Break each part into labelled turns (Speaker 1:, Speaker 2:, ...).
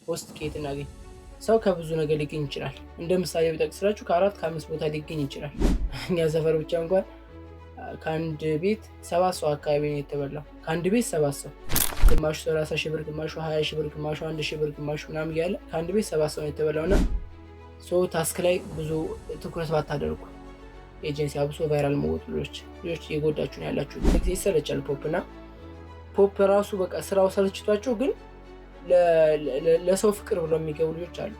Speaker 1: ሆስት ከየት እናገኝ? ሰው ከብዙ ነገር ሊገኝ ይችላል። እንደ ምሳሌ ብጠቅስላችሁ ከ4 ከ5 ቦታ ሊገኝ ይችላል። እኛ ሰፈር ብቻ እንኳን ከአንድ ቤት 7 ሰው አካባቢ ነው የተበላው። ከአንድ ቤት 7 ሰው፣ ግማሹ 30 ሺህ ብር፣ ግማሹ 20 ሺህ ብር፣ ግማሹ 1 ሺህ ብር፣ ግማሹ ምናምን እያለ ከአንድ ቤት 7 ሰው ነው የተበላውና ታስክ ላይ ብዙ ትኩረት ባታደርጉ ኤጀንሲ አብሶ ቫይራል መውጡ ልጆች እየጎዳችሁ ነው ያላችሁ። ጊዜ ይሰለቻል ፖፕ ራሱ በቃ ስራው ሰልችቷቸው ግን ለሰው ፍቅር ብለው የሚገቡ ልጆች አሉ።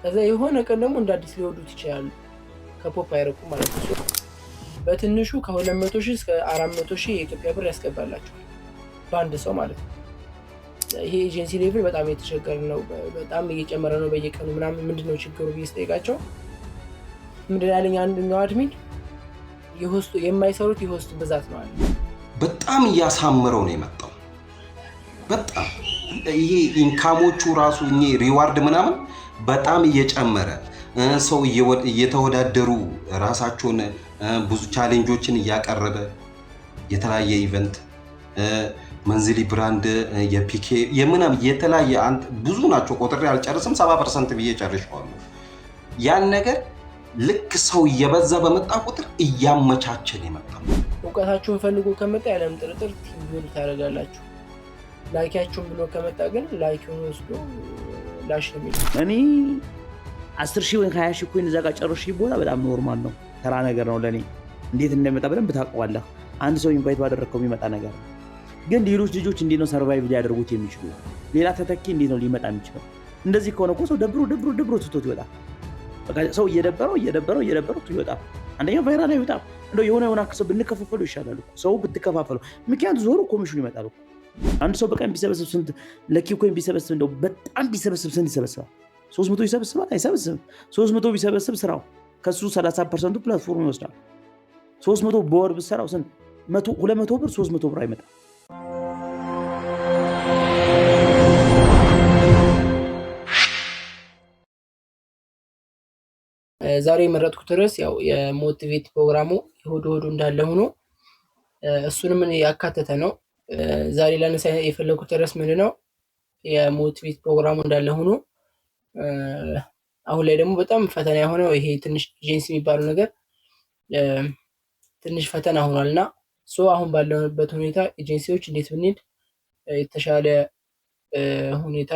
Speaker 1: ከዛ የሆነ ቀን ደግሞ እንደ አዲስ ሊወዱት ይችላሉ። ከፖፕ አይረቁ ማለት ነው። በትንሹ ከ200 ሺህ እስከ 400 ሺህ የኢትዮጵያ ብር ያስገባላቸዋል በአንድ ሰው ማለት ነው። ይሄ ኤጀንሲ ሌቭል በጣም የተቸገረ ነው። በጣም እየጨመረ ነው በየቀኑ ምናምን። ምንድነው ችግሩ ብዬ ስጠይቃቸው ምንድን ያለኝ አንደኛው አድሚን የማይሰሩት የሆስት ብዛት ነው አለ።
Speaker 2: በጣም እያሳመረው ነው የመጣው። በጣም ይሄ ኢንካሞቹ ራሱ ሪዋርድ ምናምን በጣም እየጨመረ ሰው እየተወዳደሩ ራሳቸውን ብዙ ቻሌንጆችን እያቀረበ የተለያየ ኢቨንት መንዝሊ ብራንድ የፒኬ የምናምን የተለያየ ብዙ ናቸው። ቆጥሬ አልጨርስም። 70% ብዬ ጨርሼዋለሁ። ያን ነገር ልክ ሰው እየበዛ በመጣ ቁጥር እያመቻቸን የመጣው።
Speaker 1: እውቀታችሁን ፈልጎ ከመጣ ያለም ጥርጥር ቲም ቢልድ ታደርጋላችሁ። ላይካችሁን ብሎ ከመጣ ግን ላይኩን ወስዶ ላሽ ነው የሚለው።
Speaker 3: እኔ 10 ሺህ ወይ 20 ሺህ ኮይን እዛ ጋር ጨርሼ ይቦላ በጣም ኖርማል ነው፣ ተራ ነገር ነው ለኔ። እንዴት እንደመጣ በደንብ ታውቀዋለህ። አንድ ሰው ኢንቫይት ባደረከው የሚመጣ ነገር ነው። ግን ሌሎች ልጆች እንዴት ነው ሰርቫይቭ ሊያደርጉት የሚችሉ? ሌላ ተተኪ እንዴት ነው ሊመጣ የሚችለው? እንደዚህ ከሆነ እኮ ሰው ደብሮ ትቶት ይወጣል። በቃ ሰው እየደበረው ይወጣል። አንደኛው ቫይራል አይወጣም። እንደው የሆነ አክሰብ ብንከፋፈሉ ይሻላል እኮ ሰው ብትከፋፈሉ። ምክንያቱም ዞሮ ኮሚሽኑ ይመጣል እኮ። አንድ ሰው በቀን ቢሰበስብ ስንት ለኪ ኮይን ቢሰበስብ እንደው በጣም ቢሰበስብ ስንት ይሰበስባል? 300 ይሰበስባል? አይሰበስብም። 300 ቢሰበስብ ስራው ከሱ 30% ፕላትፎርም ይወስዳል። 300 በወር ብትሰራው ስንት 200 ብር 300 ብር አይመጣም።
Speaker 1: ዛሬ የመረጥኩት ርዕስ ያው የሞቲቬት ፕሮግራሙ ሆዶ እንዳለ ሆኖ እሱንም ያካተተ ነው። ዛሬ ላነሳ የፈለኩት ርዕስ ምንድነው? የሞቲቬት ፕሮግራሙ እንዳለ ሆኖ አሁን ላይ ደግሞ በጣም ፈተና የሆነው ይሄ ትንሽ ኤጀንሲ የሚባለው ነገር ትንሽ ፈተና ሆኗልና አሁን ባለንበት ሁኔታ ኤጀንሲዎች እንዴት ብንሄድ የተሻለ ሁኔታ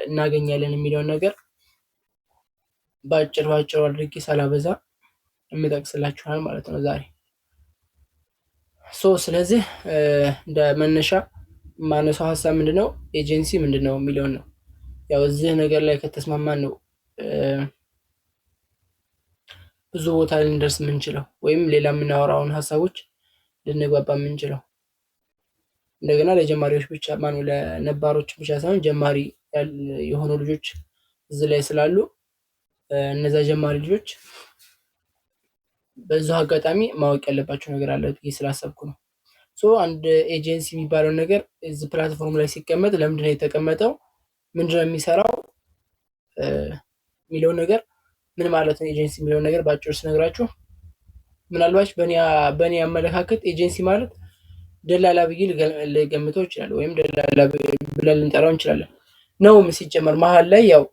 Speaker 1: እናገኛለን የሚለውን ነገር ባጭር አድርጌ ሳላበዛ የምጠቅስላችኋል ማለት ነው ዛሬ። ስለዚህ እንደ መነሻ ማነሳው ሀሳብ ምንድነው? ኤጀንሲ ምንድነው የሚለውን ነው። ያው እዚህ ነገር ላይ ከተስማማን ነው ብዙ ቦታ ልንደርስ የምንችለው ወይም ሌላ የምናወራውን ሀሳቦች ልንግባባ የምንችለው። እንደገና ለጀማሪዎች ብቻ ለነባሮች ብቻ ሳይሆን ጀማሪ የሆኑ ልጆች እዚህ ላይ ስላሉ እነዛ ጀማሪ ልጆች በዛው አጋጣሚ ማወቅ ያለባቸው ነገር አለ ብዬ ስላሰብኩ ነው። አንድ ኤጀንሲ የሚባለው ነገር እዚህ ፕላትፎርም ላይ ሲቀመጥ ለምንድነው የተቀመጠው፣ ምንድነው የሚሰራው የሚለው ነገር ምን ማለት ነው ኤጀንሲ የሚለው ነገር ባጭሩ ስነግራችሁ፣ ምናልባት በእኔ አመለካከት ኤጀንሲ ማለት ደላላ ብዬ ልገምተው ይችላል፣ ወይም ደላላ ብለን ልንጠራው እንችላለን። ነውም ሲጀመር መሀል ላይ ያው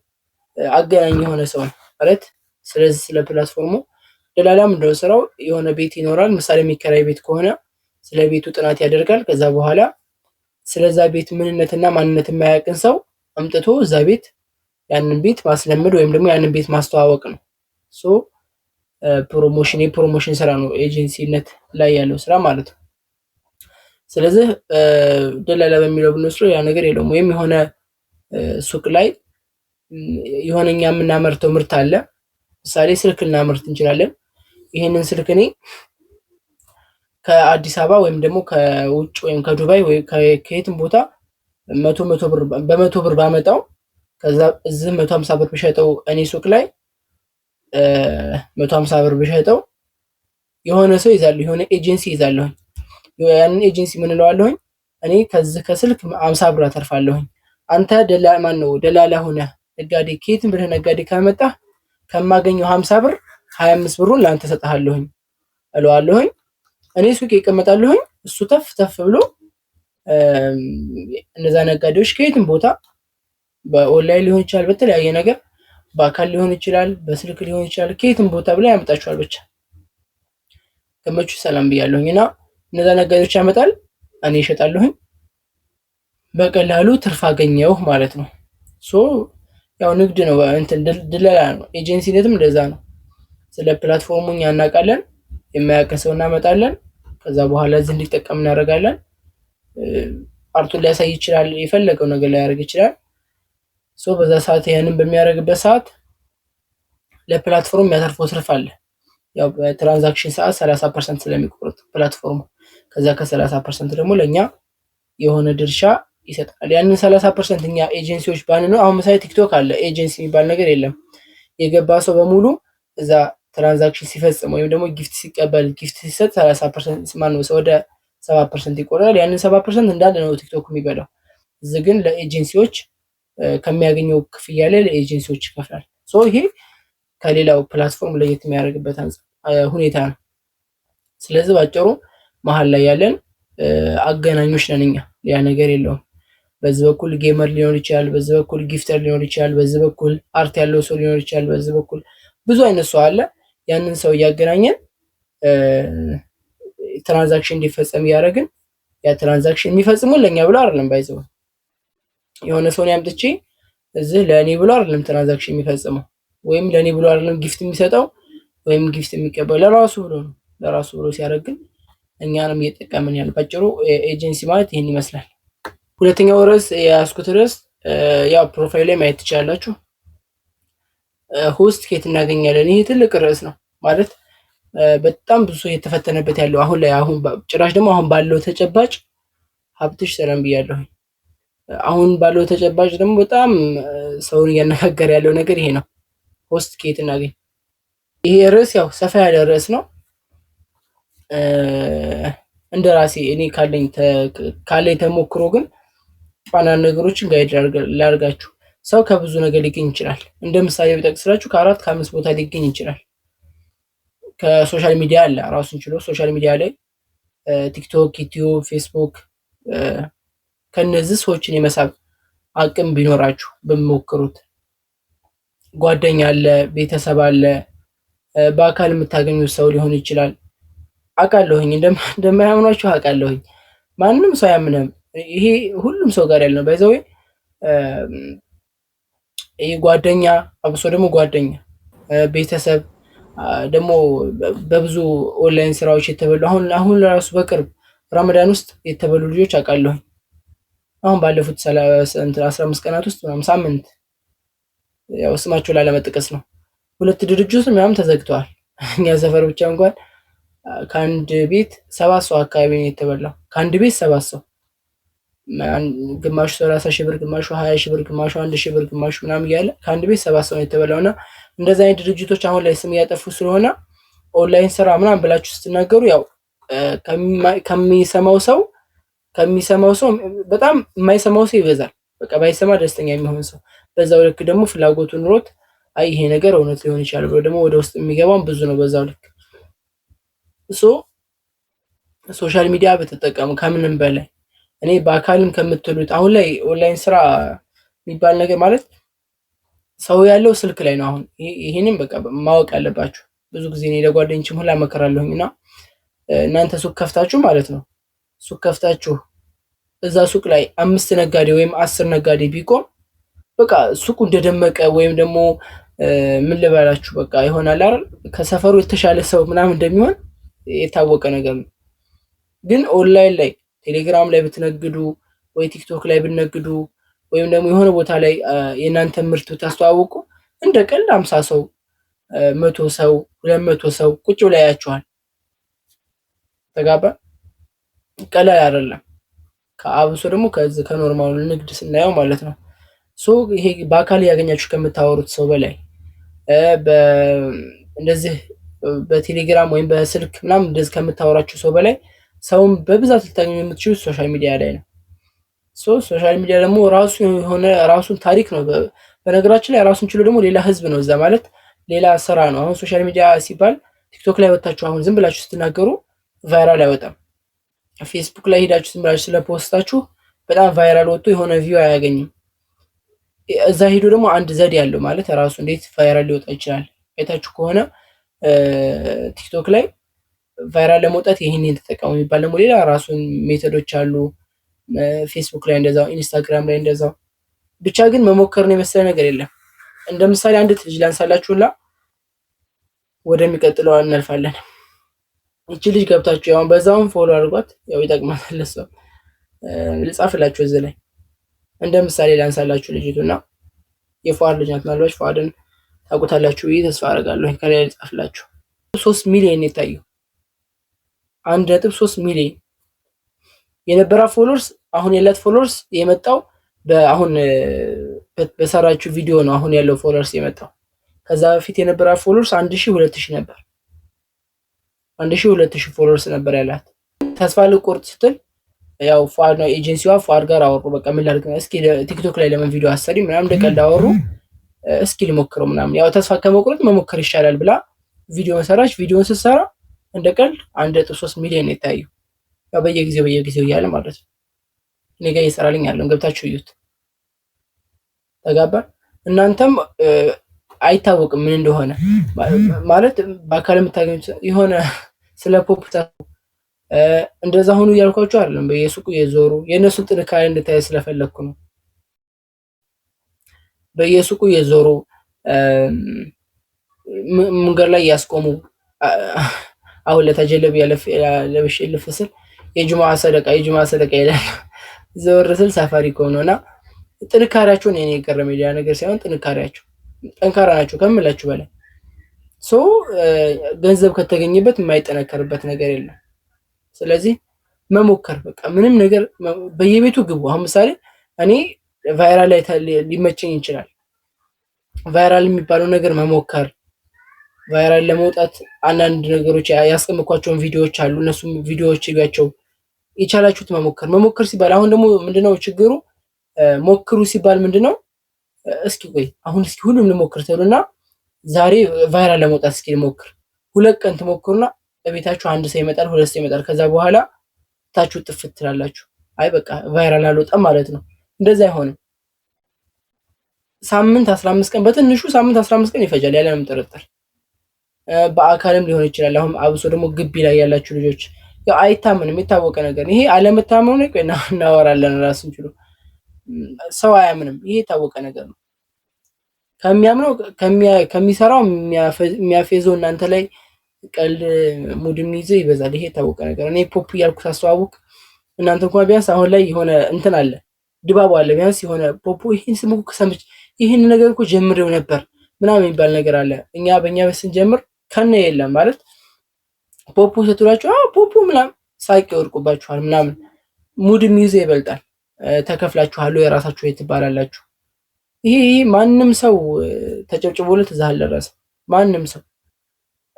Speaker 1: አገናኝ የሆነ ሰው ማለት። ስለዚህ ስለ ፕላትፎርሙ ደላላ ምንድነው ስራው? የሆነ ቤት ይኖራል። ምሳሌ የሚከራይ ቤት ከሆነ ስለ ቤቱ ጥናት ያደርጋል። ከዛ በኋላ ስለዛ ቤት ምንነትና ማንነት የማያውቅን ሰው አምጥቶ እዛ ቤት ያንን ቤት ማስለመድ ወይም ደግሞ ያንን ቤት ማስተዋወቅ ነው። የፕሮሞሽን ስራ ነው ኤጀንሲነት ላይ ያለው ስራ ማለት ነው። ስለዚህ ደላላ በሚለው ብንወስደው ያ ነገር የለውም። ወይም የሆነ ሱቅ ላይ የሆነኛ የምናመርተው ምርት አለ። ምሳሌ ስልክ ልናመርት እንችላለን። ይሄንን ስልክ እኔ ከአዲስ አበባ ወይም ደግሞ ከውጭ ወይም ከዱባይ ወይ ከየትም ቦታ በመቶ ብር ባመጣው ከዛ እዚህ 150 ብር ብሸጠው እኔ ሱቅ ላይ 150 ብር ብሸጠው የሆነ ሰው ይዛል፣ የሆነ ኤጀንሲ ይዛለሁ። ያንን ኤጀንሲ ምን እለዋለሁኝ? እኔ ከዚህ ከስልክ 50 ብር አተርፋለሁኝ። አንተ ደላላ ሆነ ነጋዴ ከየትም ብለህ ነጋዴ ካመጣ ከማገኘው 50 ብር 25 ብሩን ላንተ ሰጣለሁኝ እለዋለሁኝ። እኔ ሱቅ ይቀመጣለሁኝ። እሱ ተፍ ብሎ እነዛ ነጋዴዎች ከየትም ቦታ በኦንላይን ሊሆን ይችላል፣ በተለያየ ነገር በአካል ሊሆን ይችላል፣ በስልክ ሊሆን ይችላል፣ ከየትም ቦታ ብላ ያመጣችኋል። ብቻ ገመቹ ሰላም ብያለሁኝ እና እነዛ ነጋዴዎች ያመጣል፣ እኔ እሸጣለሁኝ፣ በቀላሉ ትርፍ አገኘሁ ማለት ነው። ሶ ያው ንግድ ነው፣ እንትን ድለላ ነው። ኤጀንሲነትም እንደዛ ነው። ስለ ፕላትፎርሙ እኛ እናውቃለን፣ የማያውቅ ሰው እናመጣለን፣ ከዛ በኋላ እዚህ እንዲጠቀም እናደርጋለን። አርቱን ሊያሳይ ይችላል፣ የፈለገው ነገር ሊያደርግ ይችላል። ሶ በዛ ሰዓት ያንን በሚያደርግበት ሰዓት ለፕላትፎርም የሚያተርፈው ትርፍ አለ። ያው በትራንዛክሽን ሰዓት 30% ስለሚቆርጥ ፕላትፎርሙ፣ ከዛ ከ30% ደግሞ ለእኛ የሆነ ድርሻ ይሰጣል። ያንን 30% እኛ ኤጀንሲዎች ባንነው፣ አሁን ምሳሌ ቲክቶክ አለ፣ ኤጀንሲ የሚባል ነገር የለም። የገባ ሰው በሙሉ እዛ ትራንዛክሽን ሲፈጽም ወይም ደግሞ ጊፍት ሲቀበል ጊፍት ሲሰጥ 30% ማነው ሰው ወደ 7% ይቆራል። ያንን 7% እንዳለ ነው ቲክቶክ የሚበላው። እዚህ ግን ለኤጀንሲዎች ከሚያገኘው ክፍያ ላይ ለኤጀንሲዎች ይከፍላል። ሶ ይሄ ከሌላው ፕላትፎርም ለየት የሚያደርግበት ሁኔታ ነው። ስለዚህ ባጭሩ መሀል ላይ ያለን አገናኞች ነን እኛ፣ ያ ነገር የለውም። በዚህ በኩል ጌመር ሊኖር ይችላል፣ በዚህ በኩል ጊፍተር ሊኖር ይችላል፣ በዚህ በኩል አርት ያለው ሰው ሊኖር ይችላል፣ በዚህ በኩል ብዙ አይነት ሰው አለ። ያንን ሰው እያገናኘን ትራንዛክሽን እንዲፈጸም እያደረግን፣ ያ ትራንዛክሽን የሚፈጽሙን ለእኛ ብሎ አይደለም፣ ባይዘው የሆነ ሰውን ያምጥቼ እዚህ ለእኔ ብሎ አይደለም ትራንዛክሽን የሚፈጽመው፣ ወይም ለእኔ ብሎ አይደለም ጊፍት የሚሰጠው ወይም ጊፍት የሚቀበል፣ ለራሱ ብሎ ነው። ለራሱ ብሎ ሲያደርግን እኛንም እየጠቀምን ያለ። ባጭሩ ኤጀንሲ ማለት ይህን ይመስላል። ሁለተኛው ርዕስ የያዝኩት ርዕስ ያው ፕሮፋይል ላይ ማየት ትችላላችሁ። ሆስት ከየት እናገኛለን? ይሄ ትልቅ ርዕስ ነው ማለት በጣም ብዙ የተፈተነበት ያለው አሁን ላይ፣ አሁን ጭራሽ ደግሞ አሁን ባለው ተጨባጭ ሀብትሽ ሰላም ብያለሁ። አሁን ባለው ተጨባጭ ደግሞ በጣም ሰውን እያነጋገረ ያለው ነገር ይሄ ነው። ሆስት ከየት እናገኝ? ይሄ ርዕስ ያው ሰፋ ያለ ርዕስ ነው። እንደ ራሴ እኔ ካለኝ ተሞክሮ ግን ፋናን ነገሮችን ጋይድ ላርጋችሁ። ሰው ከብዙ ነገር ሊገኝ ይችላል። እንደ ምሳሌ ብጠቅስላችሁ ከ4-5 ቦታ ሊገኝ ይችላል። ከሶሻል ሚዲያ አለ ራሱን ችሎ ሶሻል ሚዲያ ላይ ቲክቶክ፣ ዩቲዩብ፣ ፌስቡክ ከነዚህ ሰዎችን የመሳብ አቅም ቢኖራችሁ በሚሞክሩት፣ ጓደኛ አለ፣ ቤተሰብ አለ፣ በአካል የምታገኙት ሰው ሊሆን ይችላል። አውቃለሁኝ እንደማያምኗችሁ አውቃለሁኝ። ማንም ሰው አያምንም። ይሄ ሁሉም ሰው ጋር ያለ ነው። ባይዘው ይሄ ጓደኛ፣ አብሶ ደግሞ ጓደኛ፣ ቤተሰብ ደግሞ በብዙ ኦንላይን ስራዎች የተበሉ አሁን ለራሱ በቅርብ ረመዳን ውስጥ የተበሉ ልጆች አውቃለሁኝ። አሁን ባለፉት 15 ቀናት ውስጥ ምናምን ሳምንት፣ ያው ስማቸው ላለመጥቀስ ነው፣ 2 ድርጅቶች ምናምን ተዘግተዋል። እኛ ሰፈር ብቻ እንኳን ከአንድ ቤት 7 ሰው አካባቢ ነው የተበላው። ከአንድ ቤት 7 ሰው፣ ግማሹ 30 ሺህ ብር፣ ግማሹ 20 ሺህ ብር፣ ግማሹ 1 ሺህ ብር፣ ግማሹ ምናምን እያለ ከአንድ ቤት 7 ሰው ነው የተበላው። እና እንደዚህ አይነት ድርጅቶች አሁን ላይ ስም እያጠፉ ስለሆነ ኦንላይን ስራ ምናምን ብላችሁ ስትናገሩ ያው ከሚሰማው ሰው በጣም የማይሰማው ሰው ይበዛል። በቃ ባይሰማ ደስተኛ የሚሆን ሰው፣ በዛው ልክ ደግሞ ፍላጎቱ ኑሮት አይ ይሄ ነገር እውነት ሊሆን ይችላል ብሎ ደግሞ ወደ ውስጥ የሚገባውን ብዙ ነው በዛው ልክ። ሶሻል ሚዲያ በተጠቀሙ ከምንም በላይ እኔ በአካልም ከምትሉት አሁን ላይ ኦንላይን ስራ የሚባል ነገር ማለት ሰው ያለው ስልክ ላይ ነው። አሁን ይሄንን በቃ ማወቅ ያለባችሁ። ብዙ ጊዜ እኔ ለጓደኞችም ሁላ መከራለሁኝ እና እናንተ ሱቅ ከፍታችሁ ማለት ነው፣ ሱቅ ከፍታችሁ እዛ ሱቅ ላይ 5 ነጋዴ ወይም 10 ነጋዴ ቢቆም በቃ ሱቁ እንደደመቀ ወይም ደግሞ ምን ልበላችሁ በቃ ይሆናል አይደል ከሰፈሩ የተሻለ ሰው ምናምን እንደሚሆን የታወቀ ነገር ነው። ግን ኦንላይን ላይ ቴሌግራም ላይ ብትነግዱ ወይ ቲክቶክ ላይ ብትነግዱ ወይም ደግሞ የሆነ ቦታ ላይ የእናንተ ምርት ብታስተዋውቁ እንደ ቀልድ 50 ሰው 100 ሰው 200 ሰው ቁጭ ብላ ያያችኋል። ተጋባ ቀላል አይደለም። ከአብሶ ደግሞ ከዚህ ከኖርማሉ ንግድ ስናየው ማለት ነው። ሶ ይሄ በአካል ያገኛችሁ ከምታወሩት ሰው በላይ እንደዚህ በቴሌግራም ወይም በስልክ ምናምን እንደዚህ ከምታወራችሁ ሰው በላይ ሰውን በብዛት ልታገኙ የምትችሉት ሶሻል ሚዲያ ላይ ነው። ሶሻል ሚዲያ ደግሞ ራሱ የሆነ ራሱን ታሪክ ነው። በነገራችን ላይ ራሱን ችሎ ደግሞ ሌላ ህዝብ ነው። እዛ ማለት ሌላ ስራ ነው። አሁን ሶሻል ሚዲያ ሲባል ቲክቶክ ላይ ወጣችሁ አሁን ዝም ብላችሁ ስትናገሩ ቫይራል አይወጣም። ፌስቡክ ላይ ሄዳችሁ ዝም ብላችሁ ስለፖስታችሁ በጣም ቫይራል ወጥቶ የሆነ ቪው አያገኝም። እዛ ሄዶ ደግሞ አንድ ዘዴ ያለው ማለት ራሱ እንዴት ቫይራል ሊወጣ ይችላል። አይታችሁ ከሆነ ቲክቶክ ላይ ቫይራል ለመውጣት ይህን ተጠቀሙ የሚባል ደግሞ ሌላ ራሱን ሜቶዶች አሉ። ፌስቡክ ላይ እንደዛው፣ ኢንስታግራም ላይ እንደዛው። ብቻ ግን መሞከርን የመሰለ ነገር የለም። እንደ ምሳሌ አንድ ልጅ ላንሳላችሁላ ወደሚቀጥለው እናልፋለን። እቺ ልጅ ገብታችሁ ያው በዛውም ፎሎ አድርጓት፣ ያው ይጠቅማታል። ለሰው ልጻፍላችሁ እዚህ ላይ እንደ ምሳሌ ላንሳላችሁ። ልጅቱና የፏድ ልጅ ናት። ምናልባት ፏድን ታውቁታላችሁ ብዬ ተስፋ አደርጋለሁ። ከላይ ልጻፍላችሁ። 3 ሚሊዮን የታየው 1.3 ሚሊዮን የነበራ ፎሎወርስ አሁን ያላት ፎሎወርስ የመጣው በአሁን በሰራችሁ ቪዲዮ ነው። አሁን ያለው ፎሎወርስ የመጣው ከዛ በፊት የነበራ ፎሎወርስ 1000 2000 ነበር። 1000 2000 ፎሎወርስ ነበር ያላት። ተስፋ ልቆርጥ ስትል ያው ፏድ ነው ኤጀንሲዋ ፏድ ጋር አወሩ። በቃ ምን ላድርግ እስኪ ቲክቶክ ላይ ለምን ቪዲዮ አሰሪ ምናምን እንደቀልድ አወሩ። እስኪ ልሞክረው ምናምን ያው ተስፋ ከመቁረጥ መሞከር ይሻላል ብላ ቪዲዮ ሰራች። ቪዲዮን ስትሰራ እንደቀልድ 1.3 ሚሊዮን የታየው ያው በየጊዜው እያለ ማለት ነው። እኔ ጋር እየሰራልኝ ያለው ገብታችሁ እዩት። ተጋባ። እናንተም አይታወቅም ምን እንደሆነ ማለት በአካል የምታገኙት የሆነ ስለ ፖፕታ እንደዛ ሆኑ እያልኳችሁ አይደለም። በየሱቁ የዞሩ የእነሱን ጥንካሬ እንድታይ ስለፈለግኩ ነው። በየሱቁ የዞሩ መንገድ ላይ ያስቆሙ አሁን ለተጀለብ ለብሽ ልፍስል የጁማ ሰደቃ ይላል። ዘወር ስል ሳፋሪኮም ነውና ጥንካሬያቸውን እኔ የቀረመ ሌላ ነገር ሳይሆን ጥንካሬያቸው ጠንካራ ናቸው ከምላችሁ በላይ። ገንዘብ ከተገኘበት የማይጠነከርበት ነገር የለም። ስለዚህ መሞከር በቃ ምንም ነገር በየቤቱ ግቡ። አሁን ምሳሌ እኔ ቫይራል ላይ ሊመቸኝ ይችላል። ቫይራል የሚባለው ነገር መሞከር፣ ቫይራል ለመውጣት አንዳንድ ነገሮች ያስቀምኳቸውን ቪዲዮዎች አሉ። እነሱም ቪዲዮዎች ይጋቸው የቻላችሁት መሞከር ሲባል አሁን ደግሞ ምንድነው ችግሩ? ሞክሩ ሲባል ምንድነው እስኪ ቆይ አሁን እስኪ ሁሉም ልሞክር ትሉና ዛሬ ቫይራል ለመውጣት እስኪ ልሞክር 2 ቀን ትሞክሩና በቤታችሁ አንድ ሰው ይመጣል፣ 2 ሰው ይመጣል። ከዛ በኋላ ታችሁ ጥፍት ትላላችሁ። አይ በቃ ቫይራል አልወጣም ማለት ነው። እንደዛ አይሆንም። ሳምንት 15 ቀን በትንሹ ሳምንት 15 ቀን ይፈጃል ያለምንም ጥርጥር። በአካልም ሊሆን ይችላል። አሁን አብሶ ደግሞ ግቢ ላይ ያላችሁ ልጆች ያው አይታመንም፣ የታወቀ ነገር ይሄ አለመታመኑ ነው። ቆይ እናወራለን ራስን ችሎ ሰው አያምንም። ይሄ የታወቀ ነገር ነው። ከሚያምነው ከሚሰራው የሚያፌዘው እናንተ ላይ ቀልድ ሙድ የሚይዘው ይበዛል። ይሄ የታወቀ ነገር። እኔ ፖፕ እያልኩ ሳስተዋውቅ እናንተ እንኳን ቢያንስ አሁን ላይ የሆነ እንትን አለ ድባቡ አለ። ቢያንስ የሆነ ፖፕ ይሄን ስሙ ከሰምች ይሄን ነገር እኮ ጀምሬው ነበር ምናምን የሚባል ነገር አለ። እኛ በእኛ ስንጀምር ከነ የለም ማለት ፖፕ ስትሏቸው ፖፕ ምናምን ሳይቅ ይወርቁባችኋል ምናምን ሙድ የሚይዘው ይበልጣል። ተከፍላችኋል የራሳችሁ ትባላላችሁ። ይሄ ማንም ሰው ተጨብጭቦለት እዛ አልደረሰ። ማንም ሰው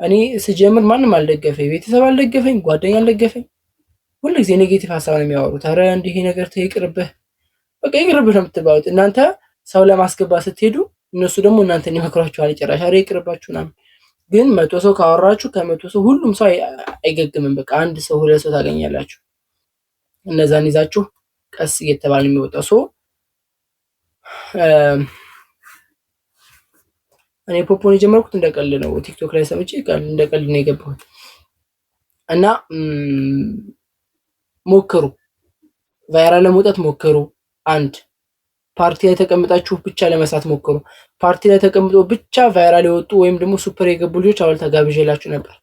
Speaker 1: እኔ ስጀምር ማንም አልደገፈኝ፣ ቤተሰብ አልደገፈኝ፣ ጓደኛ አልደገፈኝ። ሁልጊዜ ኔጌቲቭ ሀሳብ ነው የሚያወሩት። ኧረ እንዲህ ነገር ይቅርብህ፣ በቃ ይቅርብህ ነው የምትባሉት። እናንተ ሰው ለማስገባት ስትሄዱ እነሱ ደግሞ እናንተን ይመክሯችኋል። ጭራሽ ኧረ ይቅርባችሁ ምናምን። ግን 100 ሰው ካወራችሁ ከ100 ሰው ሁሉም ሰው አይገግምም። በቃ 1 ሰው 2 ሰው ታገኛላችሁ። እነዛን ይዛችሁ ቀስ እየተባለ የሚወጣው ሰው እኔ ፖፖን የጀመርኩት እንደቀልድ ነው። ቲክቶክ ላይ ሰምቼ እንደቀልድ ነው የገባሁት። እና ሞክሩ፣ ቫይራል ለመውጣት ሞክሩ። አንድ ፓርቲ ላይ ተቀምጣችሁ ብቻ ለመስራት ሞክሩ። ፓርቲ ላይ ተቀምጦ ብቻ ቫይራል የወጡ ወይም ደግሞ ሱፐር የገቡ ልጆች አሁን ተጋብዤላችሁ ነበር።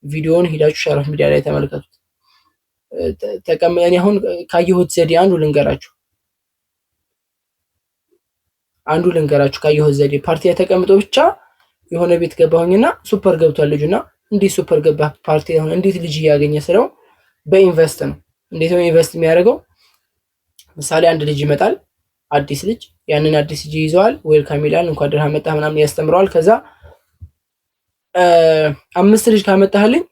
Speaker 1: ቪዲዮውን ሂዳችሁ ሸረፍ ሚዲያ ላይ ተመልከቱት። እኔ አሁን ካየሁት ዘዴ አንዱ ልንገራችሁ ካየሁት ዘዴ ፓርቲ ላይ ተቀምጦ ብቻ የሆነ ቤት ገባሁኝና ሱፐር ገብቷል ልጁና እንዴት ሱፐር ገባ ፓርቲ አሁን እንዴት ልጅ እያገኘ ስለው በኢንቨስት ነው። እንዴት ነው ኢንቨስት የሚያደርገው? ምሳሌ አንድ ልጅ ይመጣል፣ አዲስ ልጅ። ያንን አዲስ ልጅ ይዘዋል፣ ዌልካም ይላል፣ እንኳን ደህና መጣህ ምናምን ያስተምረዋል። ከዛ 5 ልጅ ካመጣህልኝ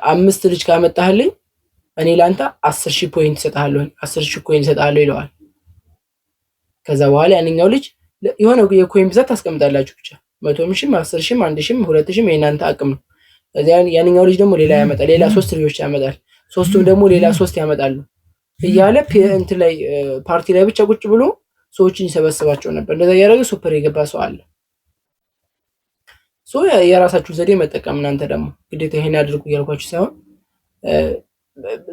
Speaker 1: 5 ልጅ ካመጣህልኝ እኔ ላንተ 10,000 ፖይንት እሰጥሃለሁ፣ 10,000 ኮይን እሰጥሃለሁ ይለዋል። ከዛ በኋላ ያንኛው ልጅ የሆነ የኮይን ብዛት ታስቀምጣላችሁ ብቻ 100,000፣ 10,000፣ 1,000፣ 2,000 የእናንተ አቅም ነው። ከዛ ያንኛው ልጅ ደግሞ ሌላ ያመጣል፣ ሌላ 3 ልጆች ያመጣል። ሶስቱም ደግሞ ሌላ 3 ያመጣሉ። እያለ እንትን ላይ ፓርቲ ላይ ብቻ ቁጭ ብሎ ሰዎችን ይሰበስባቸው ነበር። እንደዛ እያደረገ ሱፐር የገባ ሰው አለ። የራሳችሁ ዘዴ መጠቀም። እናንተ ደግሞ ግዴታ ይሄን አድርጉ እያልኳችሁ ሳይሆን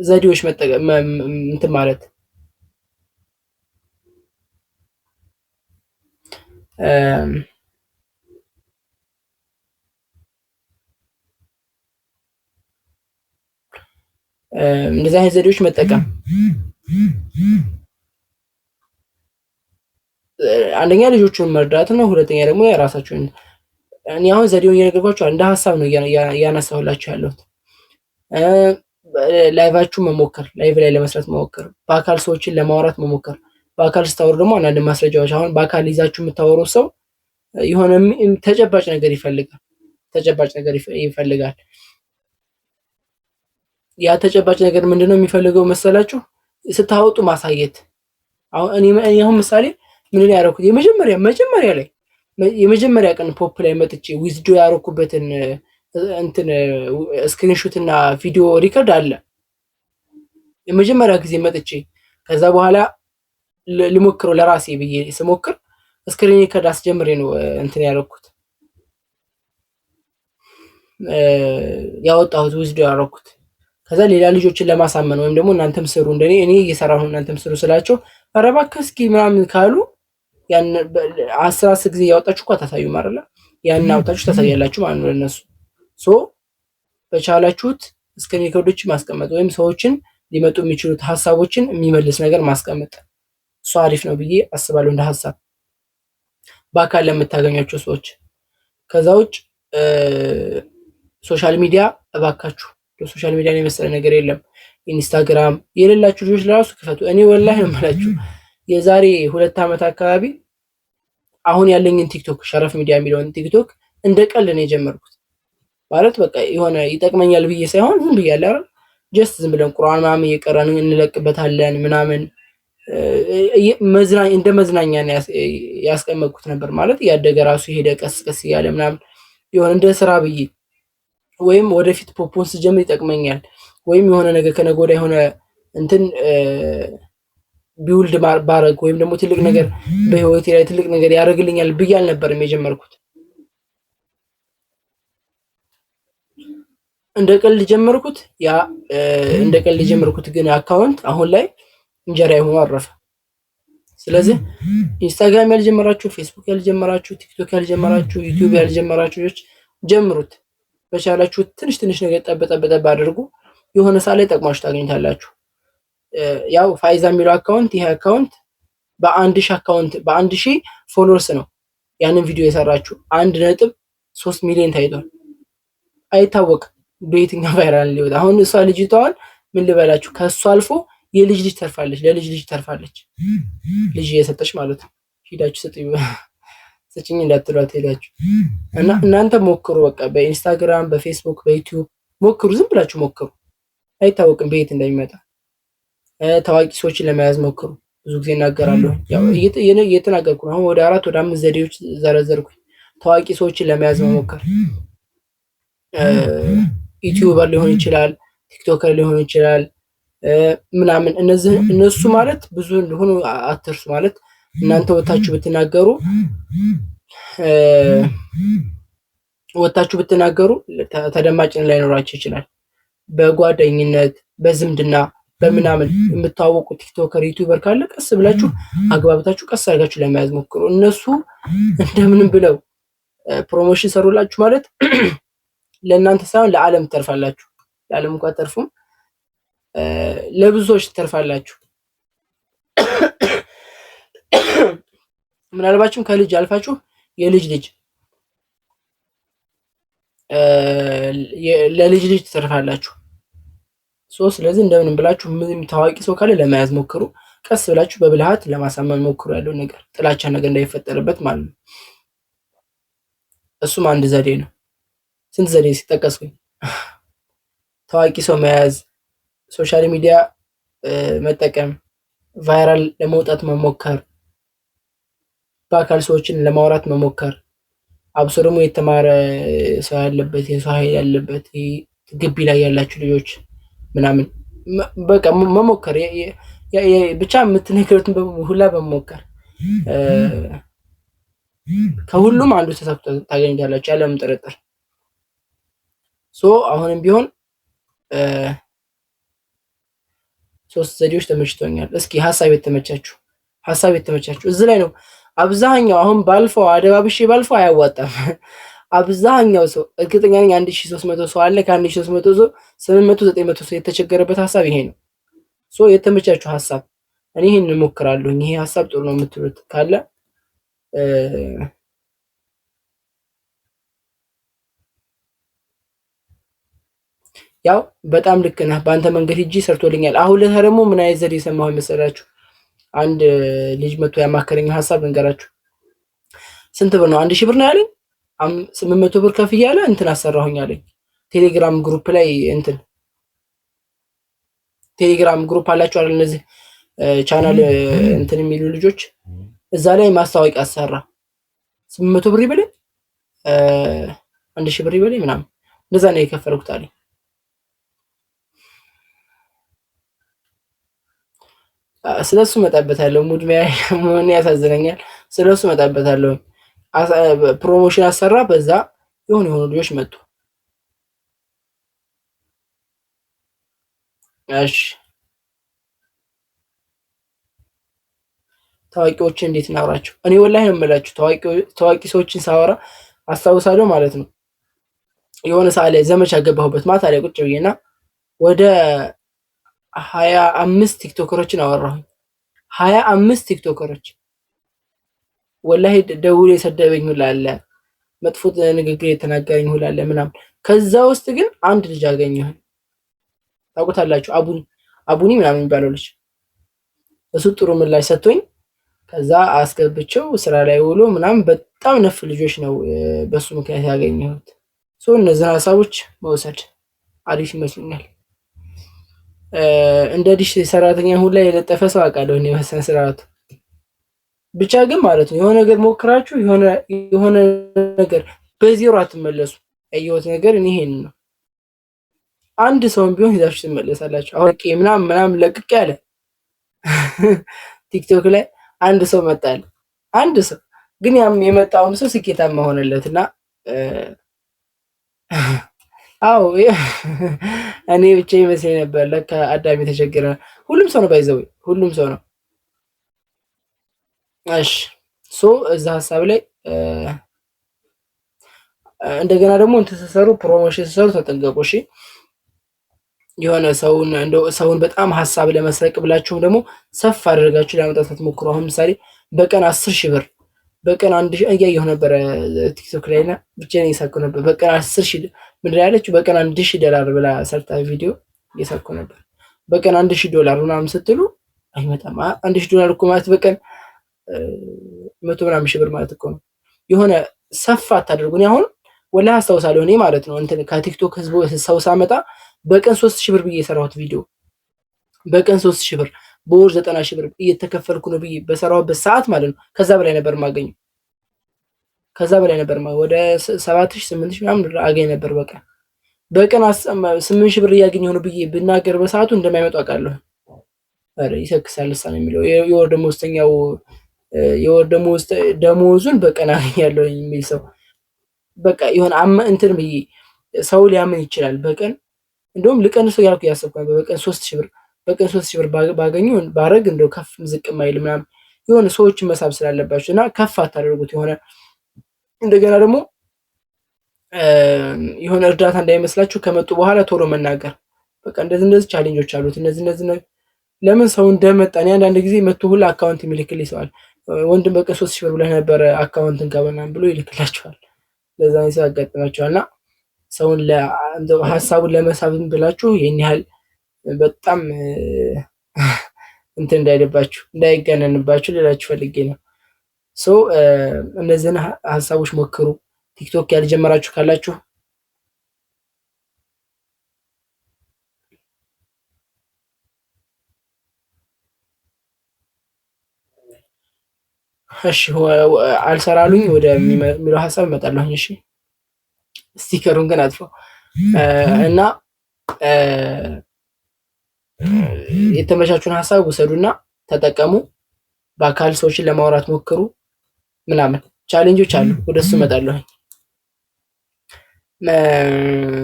Speaker 1: ዘዴዎች መጠቀም እንትን ማለት እንደዚህ አይነት ዘዴዎች መጠቀም አንደኛ ልጆቹን መርዳት ነው። ሁለተኛ ደግሞ የራሳችሁን እኔ አሁን ዘዴውን እየነገርኳችሁ እንደ ሀሳብ ነው እያነሳሁላችሁ ያለሁት። ላይቫችሁ መሞከር፣ ላይቭ ላይ ለመስራት መሞከር፣ በአካል ሰዎችን ለማውራት መሞከር። በአካል ስታወሩ ደግሞ አንዳንድ ማስረጃዎች አሁን በአካል ይዛችሁ የምታወሩ ሰው የሆነ ተጨባጭ ነገር ይፈልጋል። ያ ተጨባጭ ነገር ምንድነው የሚፈልገው መሰላችሁ? ስታወጡ ማሳየት። አሁን ምሳሌ ምን ላይ ያደረኩት የመጀመሪያ ቀን ፖፕ ላይ መጥቼ ዊዝዶ ያደረኩበትን እንትን ስክሪንሾት እና ቪዲዮ ሪከርድ አለ። የመጀመሪያ ጊዜ መጥቼ ከዛ በኋላ ልሞክረው ለራሴ ብዬ ስሞክር ስክሪን ሪከርድ አስጀምሬ ነው እንትን ያደረኩት ያወጣሁት ዊዝዶ ያደረኩት። ከዛ ሌላ ልጆችን ለማሳመን ወይም ደግሞ እናንተም ስሩ እንደኔ እኔ እየሰራሁ እናንተም ስሩ ስላቸው ኧረ እባክህ እስኪ ምናምን ካሉ ያን 10 ጊዜ ያወጣችሁ እኮ አታሳዩም አይደለ? ያን አውጣችሁ ታሳያላችሁ ማለት ነው ለነሱ። በቻላችሁት ስክሪን ሪከርዶች ማስቀመጥ ወይም ሰዎችን ሊመጡ የሚችሉት ሀሳቦችን የሚመልስ ነገር ማስቀመጥ እሱ አሪፍ ነው ብዬ አስባለሁ እንደ ሀሳብ በአካል ለምታገኛቸው ሰዎች። ከዛ ውጭ ሶሻል ሚዲያ እባካችሁ ሶሻል ሚዲያን የመሰለ ነገር የለም። ኢንስታግራም የሌላችሁ ልጆች ለራሱ ክፈቱ። እኔ ወላሂ ነው የምላችሁ የዛሬ 2 ዓመት አካባቢ አሁን ያለኝን ቲክቶክ ሸረፍ ሚዲያ የሚለውን ቲክቶክ እንደ ቀልድ ነው የጀመርኩት። ማለት በቃ የሆነ ይጠቅመኛል ብዬ ሳይሆን ዝም ብዬ አለ አይደል ጀስት ዝም ብለን ቁርአን ምናምን እየቀራን እንለቅበታለን ምናምን እንደ መዝናኛ ያስቀመጥኩት ነበር። ማለት ያደገ ራሱ ሄደ ቀስ ቀስ እያለ ምናምን የሆነ እንደ ስራ ብዬ ወይም ወደፊት ፖፖን ስጀምር ይጠቅመኛል ወይም የሆነ ነገር ከነገ ወዲያ የሆነ እንትን ቢውልድ ባረግ ወይም ደግሞ ትልቅ ነገር በህይወቴ ላይ ትልቅ ነገር ያደርግልኛል ብዬ አልነበረም የጀመርኩት። እንደ ቀልድ ጀመርኩት። ያ እንደ ቀልድ ጀመርኩት ግን አካውንት አሁን ላይ እንጀራ ሆኖ አረፈ። ስለዚህ ኢንስታግራም ያልጀመራችሁ፣ ፌስቡክ ያልጀመራችሁ፣ ቲክቶክ ያልጀመራችሁ፣ ዩቲዩብ ያልጀመራችሁ ልጆች ጀምሩት። በቻላችሁ ትንሽ ነገር ጠበጠበጠብ አድርጉ። የሆነ ሰዓት ላይ ጠቅማችሁ ታገኙታላችሁ። ያው ፋይዛ የሚለው አካውንት ይሄ አካውንት በ1000 ፎሎወርስ ነው ያንን ቪዲዮ የሰራችሁ 1.3 ሚሊዮን ታይቷል። አይታወቅም በየትኛው ቫይራል ሊወጣ። አሁን እሷ ልጅቷን ምን ልበላችሁ ከእሷ አልፎ የልጅ ልጅ ተርፋለች፣ ለልጅ ልጅ ተርፋለች። ልጅ እየሰጠች ማለት ነው። ሂዳችሁ ስጭኝ እንዳትሏት ሄዳችሁ እና እናንተ ሞክሩ። በቃ በኢንስታግራም፣ በፌስቡክ፣ በዩቲዩብ ሞክሩ። ዝም ብላችሁ ሞክሩ። አይታወቅም በየት እንደሚመጣ። ታዋቂ ሰዎችን ለመያዝ ሞክሩ። ብዙ ጊዜ እናገራለሁ። ያው እየተናገርኩ ነው። አሁን ወደ 4 ወደ 5 ዘዴዎች ዘረዘርኩኝ። ታዋቂ ሰዎችን ለመያዝ መሞከር ዩቲዩበር ሊሆን ይችላል፣ ቲክቶከር ሊሆን ይችላል ምናምን። እነሱ ማለት ብዙ እንደሆኑ አትርሱ። ማለት እናንተ ወታችሁ ብትናገሩ ተደማጭነት ላይኖራችሁ ይችላል። በጓደኝነት በዝምድና በምናምን የምታወቁ ቲክቶከር ዩቲዩበር ካለ ቀስ ብላችሁ አግባብታችሁ ቀስ አድርጋችሁ ለመያዝ ሞክሩ። እነሱ እንደምንም ብለው ፕሮሞሽን ሰሩላችሁ ማለት ለእናንተ ሳይሆን ለዓለም ትተርፋላችሁ። ለዓለም እንኳን ተርፉም ለብዙዎች ትተርፋላችሁ። ምናልባችም ከልጅ አልፋችሁ የልጅ ልጅ ለልጅ ልጅ ትተርፋላችሁ። ስለዚህ እንደምንም ብላችሁ ታዋቂ ሰው ካለ ለመያዝ ሞክሩ። ቀስ ብላችሁ በብልሃት ለማሳመን ሞክሩ። ያለው ነገር ጥላቻ ነገር እንዳይፈጠርበት ማለት ነው። እሱም አንድ ዘዴ ነው። ስንት ዘዴ ሲጠቀስኩኝ። ታዋቂ ሰው መያዝ፣ ሶሻል ሚዲያ መጠቀም፣ ቫይራል ለመውጣት መሞከር፣ በአካል ሰዎችን ለማውራት መሞከር። አብሶ ደግሞ የተማረ ሰው ያለበት የሰው ኃይል ያለበት ግቢ ላይ ያላችሁ ልጆች ምናምን በቃ መሞከር ብቻ የምትነግሩትን ሁላ በመሞከር ከሁሉም አንዱ ተሳክቶ ታገኝታላችሁ ያለምንም ጥርጥር። አሁንም ቢሆን ሶስት ዘዴዎች ተመችቶኛል። እስኪ ሀሳብ የተመቻችሁ እዚህ ላይ ነው። አብዛኛው አሁን ባልፈው አደባብሼ ባልፈው አያዋጣም። አብዛኛው ሰው እርግጠኛ ነኝ 1300 ሰው አለ። ከ1300 ሰው 800 900 ሰው የተቸገረበት ሀሳብ ይሄ ነው። የተመቻችሁ ሀሳብ እኔ ይሄን እሞክራለሁ፣ ይሄ ሀሳብ ጥሩ ነው የምትሉት ካለ ያው በጣም ልክ ነህ። በአንተ መንገድ ሂጂ ሰርቶልኛል። አሁን ለታ ደግሞ ምን አይነት ዘዴ የሰማሁ መሰላችሁ? አንድ ልጅ መቶ ያማከረኝ ሀሳብ ልንገራችሁ። ስንት ብር ነው? 1000 ብር ነው ያለኝ። 800 ብር ከፍ እያለ እንትን አሰራሁኝ አለኝ። ቴሌግራም ግሩፕ ላይ ቴሌግራም ግሩፕ አላችሁ አይደል? እነዚህ ቻናል እንትን የሚሉ ልጆች እዛ ላይ ማስታወቂያ አሰራ። 800 ብር ይበለኝ 1000 ብር ይበለኝ ምናምን እንደዛ ነው የከፈልኩት አለኝ። ስለሱ መጣበታለሁ። ሙድ ምን ያሳዝነኛል። ስለሱ መጣበታለሁ። ፕሮሞሽን አሰራ። በዛ የሆኑ ልጆች መጡ። እሺ ታዋቂዎችን እንዴት እናውራቸው? እኔ ወላሂ ነው የምላችሁ ታዋቂ ሰዎችን ሳወራ አስታውሳለሁ ማለት ነው። የሆነ ሰዓት ላይ ዘመቻ ገባሁበት ማታ ላይ ቁጭ ብዬና ወደ 25 ቲክቶከሮችን አወራሁኝ። 25 ቲክቶከሮች ወላሂ ደውሎ የሰደበኝ ሁላ አለ፣ መጥፎ ንግግር የተናገረኝ ሁላ አለ ምናምን። ከዛ ውስጥ ግን አንድ ልጅ አገኘሁ። ታውቁታላችሁ፣ አቡኒ ምናምን የሚባለው ልጅ። እሱ ጥሩ ምላሽ ሰጥቶኝ ከዛ አስገብቼው ስራ ላይ ውሎ ምናምን በጣም ነፍ ልጆች ነው በሱ ምክንያት ያገኘሁት። እነዚህን ሀሳቦች መውሰድ አሪፍ ይመስሉኛል። እንደ ዲሽ ሰራተኛ ሁላ የለጠፈ ሰው አውቃለሁ እኔ በስነ ስርዓቱ። ብቻ ግን ማለት ነው የሆነ ነገር ሞክራችሁ የሆነ ነገር በዜሮ አትመለሱ። ያየሁት ነገር እኔ ይሄን ነው። አንድ ሰውም ቢሆን ይዛችሁ ትመለሳላችሁ። አውቄ ምናምን ለቅቄ ያለ ቲክቶክ ላይ አንድ ሰው መጣል። አንድ ሰው ግን ያም የመጣውን ሰው ስኬታማ ሆነለትና አዎ እኔ ብቻ ይመስለኝ ነበር። ለካ አዳሚ ተቸገረ። ሁሉም ሰው ነው ባይዘው፣ ሁሉም ሰው ነው። እሺ እዛ ሀሳብ ላይ እንደገና ደግሞ እንትን ስትሰሩ ፕሮሞሽን ስትሰሩ ተጠንቀቁ። እሺ የሆነ ሰውን በጣም ሀሳብ ለመስረቅ ብላችሁ ደግሞ ሰፍ አድርጋችሁ ለማምጣት አትሞክሩ። አሁን ምሳሌ በቀን 10,000 ብር በቀን 1,000 እያየሁ ነበረ ቲክቶክ ላይ እና ብቻዬን እየሳኩ ነበር። በቀን 10,000 ምንድን ነው ያለችው? በቀን $1,000 ብላ ሰርታ ቪዲዮ እየሳኩ ነበር። በቀን $1,000 ምናምን ስትሉ አይመጣም። $1,000 እኮ ማለት በቀን 100 ምናምን ሺህ ብር ማለት እኮ ነው። የሆነ ሰፋ አታደርጉኝ። አሁን ወላሂ አስታውሳለሁ እኔ ማለት ነው እንትን ከቲክቶክ ህዝቡ ሰው ሳመጣ በቀን 3,000 ብር ብዬ የሰራሁት ቪዲዮ በቀን 3,000 ብር በወር 90,000 ብር እየተከፈልኩ ነው ብዬ በሰራሁበት ሰዓት ማለት ነው። ከዛ በላይ ነበር የማገኘው። ወደ 7,000 8,000 ምናምን አገኝ ነበር በቀን 8,000 ብር እያገኘሁ ነው ብዬ ብናገር በሰዓቱ እንደማይመጡ አውቃለሁ። አረ ይሰክሳል ልሳን የሚለው የወር ደሞዙን በቀን አገኛለሁ የሚል ሰው በቃ የሆነ እንትን ብዬ ሰው ሊያምን ይችላል። በቀን እንደውም ልቀንሰው ያልኩ ያሰብኩ ነበር። በቀን 3,000 ብር ባገኙ ባረግ እንደው ከፍ ዝቅ ማይል ምናምን የሆነ ሰዎችን መሳብ ስላለባቸው እና ከፍ አታደርጉት። እንደገና ደግሞ የሆነ እርዳታ እንዳይመስላችሁ ከመጡ በኋላ ቶሎ መናገር። በቃ እንደዚህ ቻሌንጆች አሉት። እነዚህ ለምን ሰው እንደመጣ እኔ አንዳንድ ጊዜ መጥቶ ሁላ አካውንት የሚልክልኝ ሰዋል። ወንድም በቀን 3,000 ብር ብለህ ነበረ አካውንትን ከበናም ብሎ ይልክላችኋል። ለዛ ነው ያጋጥማችኋልና ሰውን ሀሳቡን ለመሳብም ብላችሁ ይሄን ያህል በጣም እንትን እንዳይገነንባችሁ ልላችሁ ፈልጌ ነው። እነዚህን ሀሳቦች ሞክሩ። ቲክቶክ ያልጀመራችሁ ካላችሁ እሺ አልሰራሉኝ ወደሚለው ሀሳብ እመጣለሁኝ። እሺ ስቲከሩን ግን አጥፋው እና የተመቻቹን ሀሳብ ውሰዱና ተጠቀሙ። በአካል ሰዎችን ለማውራት ሞክሩ ምናምን ቻሌንጆች አሉ። ወደሱ እመጣለሁ።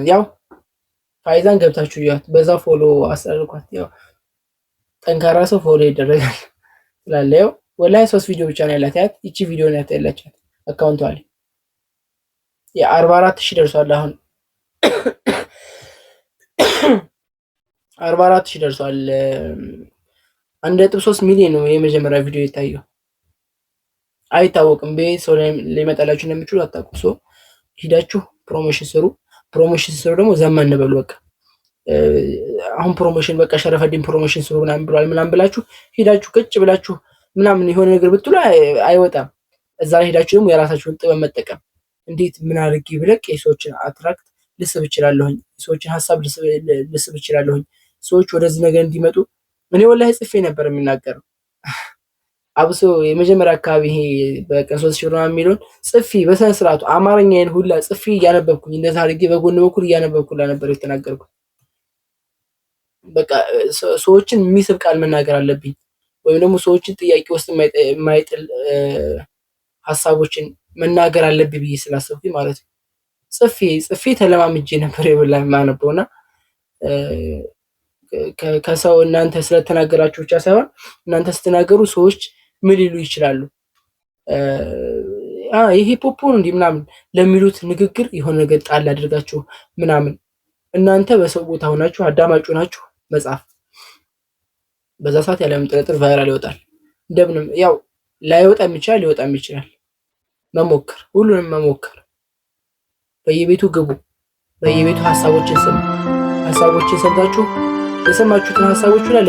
Speaker 1: ያው ፋይዛን ገብታችሁ ይያት፣ በዛ ፎሎ አስጠርኳት። ያው ጠንካራ ሰው ፎሎ ይደረጋል ስላለ ያው ወላሂ 3 ቪዲዮ ብቻ ነው ያላት። ያት እቺ ቪዲዮ ነው ያለቻት አካውንቷ ላይ የ44 ሺህ ደርሷል። አሁን 44 ሺህ ደርሷል። 1.3 ሚሊዮን ነው የመጀመሪያ ቪዲዮ የታየው። አይታወቅም ቤት ሰው ሊመጣላችሁ እንደሚችሉ አታውቁም። ሶ ሂዳችሁ ፕሮሞሽን ስሩ። ፕሮሞሽን ስሩ ደግሞ ዘመን በሉ በቃ አሁን ፕሮሞሽን በቃ ሸረፈዲን ፕሮሞሽን ስሩ ምናምን ብሏል ምናምን ብላችሁ ሂዳችሁ ቅጭ ብላችሁ ምናምን የሆነ ነገር ብትሉ አይወጣም። እዛ ላይ ሄዳችሁ ደግሞ የራሳችሁን ጥበብ መጠቀም እንዴት ምን አድርጌ ብለቅ የሰዎችን አትራክት ልስብ እችላለሁኝ፣ የሰዎችን ሀሳብ ልስብ እችላለሁኝ፣ ሰዎች ወደዚህ ነገር እንዲመጡ። እኔ ወላሂ ጽፌ ነበር የሚናገረው አብሶ የመጀመሪያ አካባቢ ይሄ በቀን 3 ሺህ ምናምን የሚለውን ጽፌ በስነ ስርዓቱ አማርኛዬን ሁላ ጽፌ እያነበብኩኝ እንደዛ አድርጌ በጎን በኩል እያነበብኩላ ነበር የተናገርኩት። በቃ ሰዎችን የሚስብ ቃል መናገር አለብኝ፣ ወይም ደግሞ ሰዎችን ጥያቄ ውስጥ የማይጥል ሀሳቦችን መናገር አለብኝ ብዬ ስላሰብኩኝ ማለት ነው። ጽፌ ተለማምጄ ነበር የበላ ማነበውና ከሰው እናንተ ስለተናገራችሁ ብቻ ሳይሆን እናንተ ስትናገሩ ሰዎች ምን ሊሉ ይችላሉ፣ ይሄ ፖፖ ነው እንዲህ ምናምን ለሚሉት ንግግር የሆነ ነገር ጣል አድርጋችሁ ምናምን እናንተ በሰው ቦታ ሆናችሁ አዳማጩ ናችሁ መጻፍ። በዛ ሰዓት ያለምን ጥርጥር ቫይራል ይወጣል። እንደምንም ያው ላይወጣም ይችላል ሊወጣም ይችላል። መሞከር፣ ሁሉንም መሞከር። በየቤቱ ግቡ፣ በየቤቱ ሀሳቦችን ስሙ። ሀሳቦችን ሰምታችሁ የሰማችሁትን ሀሳቦች ላይ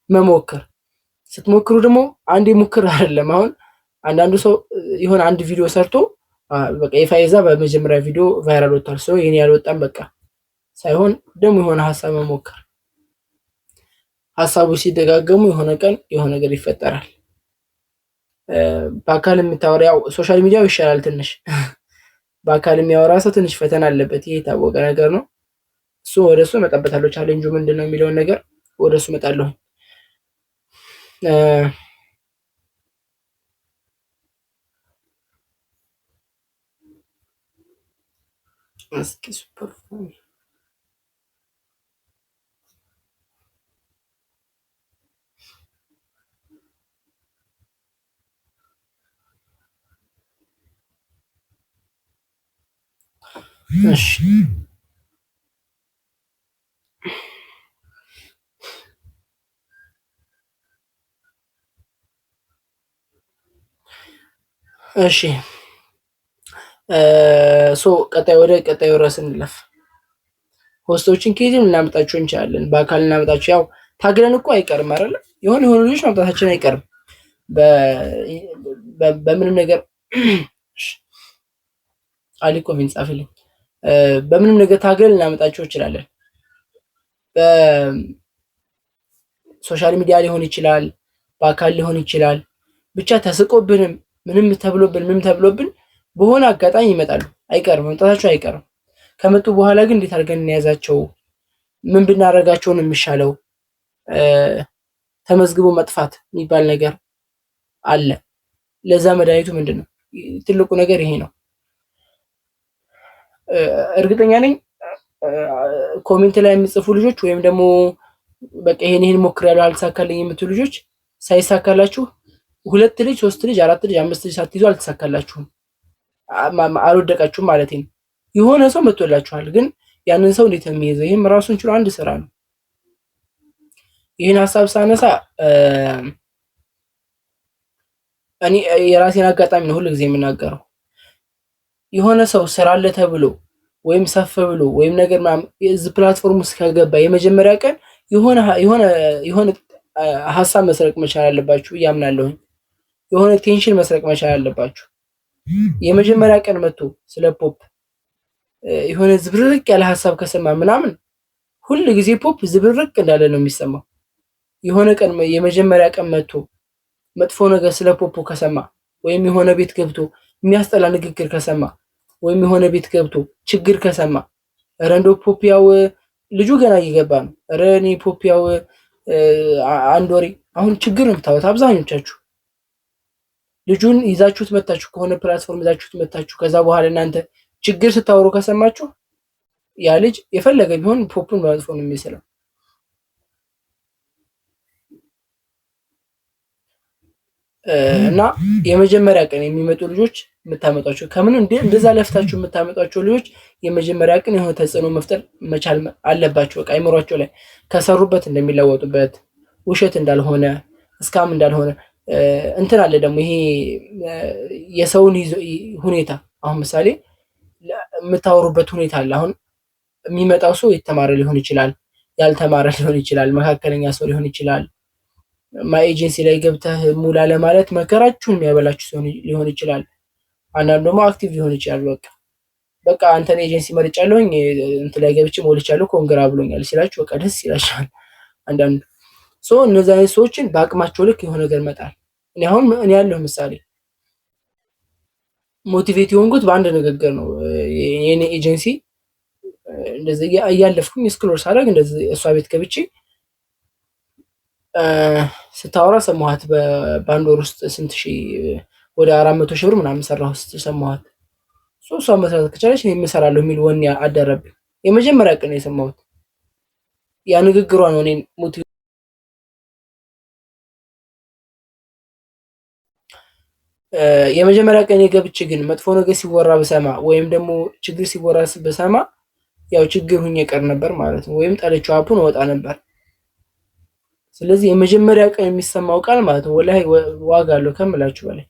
Speaker 1: ለመሞከር ስትሞክሩ ደግሞ አንድ ሙክር አይደለም። አሁን አንዳንዱ ሰው የሆነ አንድ ቪዲዮ ሰርቶ በቃ የፋይዛ በመጀመሪያ ቪዲዮ ቫይራል ወጥቷል ሰው የኔ ያልወጣም በቃ ሳይሆን ደግሞ የሆነ ሀሳብ መሞከር። ሀሳቡ ሲደጋገሙ የሆነ ቀን የሆነ ነገር ይፈጠራል። በአካል የምታወራ ያው ሶሻል ሚዲያው ይሻላል ትንሽ። በአካል የሚያወራ ሰው ትንሽ ፈተና አለበት፣ ይሄ የታወቀ ነገር ነው። እሱ ወደሱ እመጣበታለሁ። ቻሌንጁ ምንድነው የሚለውን ነገር ወደሱ እመጣለሁ። እስኪ ሱፐር እሺ እሺ ቀጣይ ወደ ቀጣዩ ርዕስ እንለፍ። ሆስቶችን ከየትም ልናመጣቸው እንችላለን፣ በአካል ልናመጣቸው ያው ታግለን እኮ አይቀርም አይደለ? የሆኑ ልጆች ማምጣታችን አይቀርም በምንም ነገር። አሊ ኮሜንት ጻፍልኝ። በምንም ነገር ታግለን ልናመጣቸው እንችላለን። በሶሻል ሚዲያ ሊሆን ይችላል፣ በአካል ሊሆን ይችላል። ብቻ ተስቆብንም ምንም ተብሎብን በሆነ አጋጣሚ ይመጣሉ። አይቀርም፣ መምጣታቸው አይቀርም። ከመጡ በኋላ ግን እንዴት አድርገን እንያዛቸው? ምን ብናደርጋቸው ነው የሚሻለው? ተመዝግቦ መጥፋት የሚባል ነገር አለ። ለዛ መድኃኒቱ ምንድን ነው? ትልቁ ነገር ይሄ ነው። እርግጠኛ ነኝ ኮሜንት ላይ የምጽፉ ልጆች ወይም ደግሞ በቃ ይሄን ሞክሬያለሁ አልተሳካልኝ የምትሉ ልጆች ሳይሳካላችሁ 2 ልጅ 3 ልጅ 4 ልጅ 5 ልጅ ሳትይዙ አልተሳካላችሁም፣ አልወደቃችሁም ማለት ነው። የሆነ ሰው መጥቶላችኋል፣ ግን ያንን ሰው እንዴት ነው የሚይዘው? ይሄም ራሱን ችሎ አንድ ስራ ነው። ይህን ሀሳብ ሳነሳ እኔ የራሴን አጋጣሚ ነው ሁሉ ጊዜ የምናገረው። የሆነ ሰው ስራ አለ ተብሎ ወይም ሰፍ ብሎ ወይም ነገር እዚህ ፕላትፎርም ውስጥ ከገባ የመጀመሪያ ቀን የሆነ ሀሳብ መስረቅ መቻል አለባችሁ እያምናለሁኝ። የሆነ ቴንሽን መስረቅ መቻል አለባችሁ። የመጀመሪያ ቀን መጥቶ ስለ ፖፕ የሆነ ዝብርቅ ያለ ሀሳብ ከሰማ ምናምን ሁል ጊዜ ፖፕ ዝብርቅ እንዳለ ነው የሚሰማው። የሆነ ቀን የመጀመሪያ ቀን መጥቶ መጥፎ ነገር ስለ ፖፕ ከሰማ ወይም የሆነ ቤት ገብቶ የሚያስጠላ ንግግር ከሰማ ወይም የሆነ ቤት ገብቶ ችግር ከሰማ ረንዶ ፖፕ ያው ልጁ ገና እየገባ ነው። ኧረ እኔ ፖፕ ያው አንድ ወሬ አሁን ችግር ነው የምታዩት አብዛኞቻችሁ። ልጁን ይዛችሁት መታችሁ ከሆነ ፕላትፎርም ይዛችሁት መታችሁ ከዛ በኋላ እናንተ ችግር ስታወሩ ከሰማችሁ ያ ልጅ የፈለገ ቢሆን ፖፑን በመጥፎ ነው የሚስለው። እና የመጀመሪያ ቀን የሚመጡ ልጆች የምታመጧቸው ከምን እንደዛ ለፍታችሁ የምታመጧቸው ልጆች የመጀመሪያ ቀን የሆነ ተጽዕኖ መፍጠር መቻል አለባቸው። በቃ አይምሯቸው ላይ ከሰሩበት እንደሚለወጡበት፣ ውሸት እንዳልሆነ፣ እስካም እንዳልሆነ እንትን አለ ደግሞ ይሄ የሰውን ሁኔታ አሁን ምሳሌ የምታወሩበት ሁኔታ አለ። አሁን የሚመጣው ሰው የተማረ ሊሆን ይችላል፣ ያልተማረ ሊሆን ይችላል፣ መካከለኛ ሰው ሊሆን ይችላል። ኤጀንሲ ላይ ገብተህ ሙላ ለማለት መከራችሁን የሚያበላችሁ ሰው ሊሆን ይችላል። አንዳንዱ ደግሞ አክቲቭ ሊሆን ይችላል። በቃ አንተን ኤጀንሲ መርጫለሁኝ እንትን ላይ ገብቼ ሞልቻለሁ ኮንግራ ብሎኛል ሲላችሁ በቃ ደስ ይላችኋል። አንዳንዱ ሰው እነዚህ አይነት ሰዎችን በአቅማቸው ልክ የሆነ ነገር መጣል። እኔ ያለሁ ምሳሌ ሞቲቬት የሆንኩት በአንድ ንግግር ነው። የኔ ኤጀንሲ እንደዚህ እያለፍኩኝ ስክሮል ሳደርግ እንደዚህ እሷ ቤት ገብቼ ስታወራ ሰማኋት። በአንድ ወር ውስጥ ስንት ሺህ ወደ 400 ሺህ ብር ምናምን ሰራሁ ሰማኋት። እሷ መስራት ከቻለች እኔ እሰራለሁ የሚል ወኔ አደረብኝ። የመጀመሪያ ቀን የሰማሁት ያ ንግግሯ ነው እኔን ሞቲቬት የመጀመሪያ ቀን የገብቼ ግን መጥፎ ነገር ሲወራ በሰማ ወይም ደግሞ ችግር ሲወራ በሰማ ያው ችግር ሁኜ ቀር ነበር ማለት ነው። ወይም ጠለችው አፑን ወጣ ነበር። ስለዚህ የመጀመሪያ ቀን የሚሰማው ቃል ማለት ነው ወላሂ ዋጋ አለው ከምላችሁ በላይ።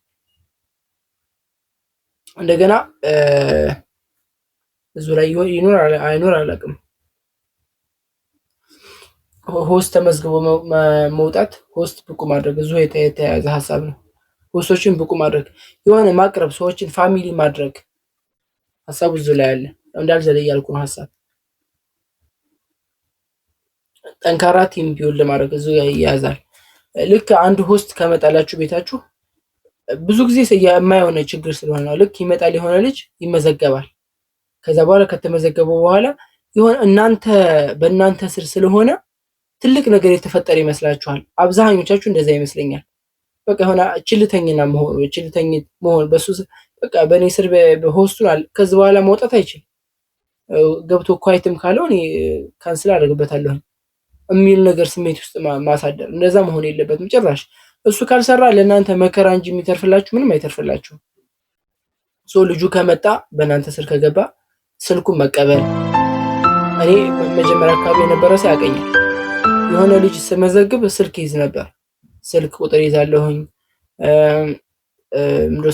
Speaker 1: እንደገና እዙ ላይ ይኖር አይኖር አላውቅም። ሆስት ተመዝግቦ መውጣት፣ ሆስት ብቁ ማድረግ እዙ የተያያዘ ሀሳብ ነው። ሆስቶችን ብቁ ማድረግ፣ የሆነ ማቅረብ፣ ሰዎችን ፋሚሊ ማድረግ ሀሳቡ እዙ ላይ አለ። እንዳልዘለይ ያልኩ ነው ሀሳብ። ጠንካራ ቲም ቢውልድ ለማድረግ እዙ ይያዛል። ልክ አንድ ሆስት ከመጣላችሁ ቤታችሁ ብዙ ጊዜ የማይሆነ ችግር ስለሆነ ልክ ይመጣል የሆነ ልጅ ይመዘገባል። ከዛ በኋላ ከተመዘገበው በኋላ የሆነ በእናንተ ስር ስለሆነ ትልቅ ነገር የተፈጠረ ይመስላችኋል። አብዛኞቻችሁ እንደዛ ይመስለኛል። በቃ የሆነ ችልተኝና መሆን በሱ በቃ በእኔ ስር በሆስቱን ከዚህ በኋላ መውጣት አይችልም። ገብቶ ኳይትም ካለው እኔ ካንስል አደርግበታለሁ የሚል ነገር ስሜት ውስጥ ማሳደር፣ እንደዛ መሆን የለበትም ጭራሽ። እሱ ካልሰራ ለእናንተ መከራ እንጂ የሚተርፍላችሁ ምንም አይተርፍላችሁ። ልጁ ከመጣ በእናንተ ስር ከገባ ስልኩን መቀበል። እኔ መጀመሪያ አካባቢ የነበረ ሰው ያቀኛል። የሆነ ልጅ ስመዘግብ ስልክ ይዝ ነበር። ስልክ ቁጥር ይዛለሁኝ።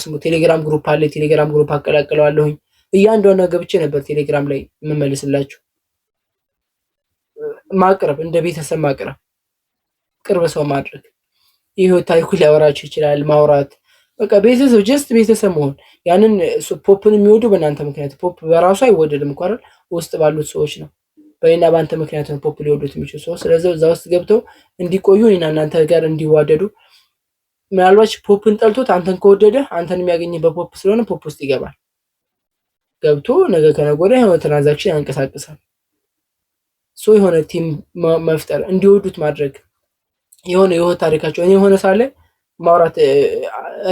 Speaker 1: ስሙ ቴሌግራም ግሩፕ አለ። ቴሌግራም ግሩፕ አቀላቅለዋለሁኝ። እያንዳንዱ ገብቼ ነበር ቴሌግራም ላይ የምመልስላችሁ። ማቅረብ፣ እንደ ቤተሰብ ማቅረብ፣ ቅርብ ሰው ማድረግ። ይህ ታሪኩ ሊያወራችሁ ይችላል። ማውራት በቃ ቤተሰብ ጀስት ቤተሰብ መሆን። ያንን ፖፕን የሚወዱ በእናንተ ምክንያት፣ ፖፕ በራሱ አይወደድም እኮ አይደል? ውስጥ ባሉት ሰዎች ነው። በእኔና በአንተ ምክንያት ነው ፖፕ ሊወዱት የሚችሉ ሰዎች። ስለዚህ እዛ ውስጥ ገብተው እንዲቆዩ እኔና እናንተ ጋር እንዲዋደዱ። ምናልባት ፖፕን ጠልቶት አንተን ከወደደ አንተን የሚያገኝ በፖፕ ስለሆነ ፖፕ ውስጥ ይገባል። ገብቶ ነገ ከነገ ወዲያ የሆነ ትራንዛክሽን ያንቀሳቅሳል። የሆነ ቲም መፍጠር፣ እንዲወዱት ማድረግ፣ የሆነ የህይወት ታሪካቸው እኔ የሆነ ሳለ ማውራት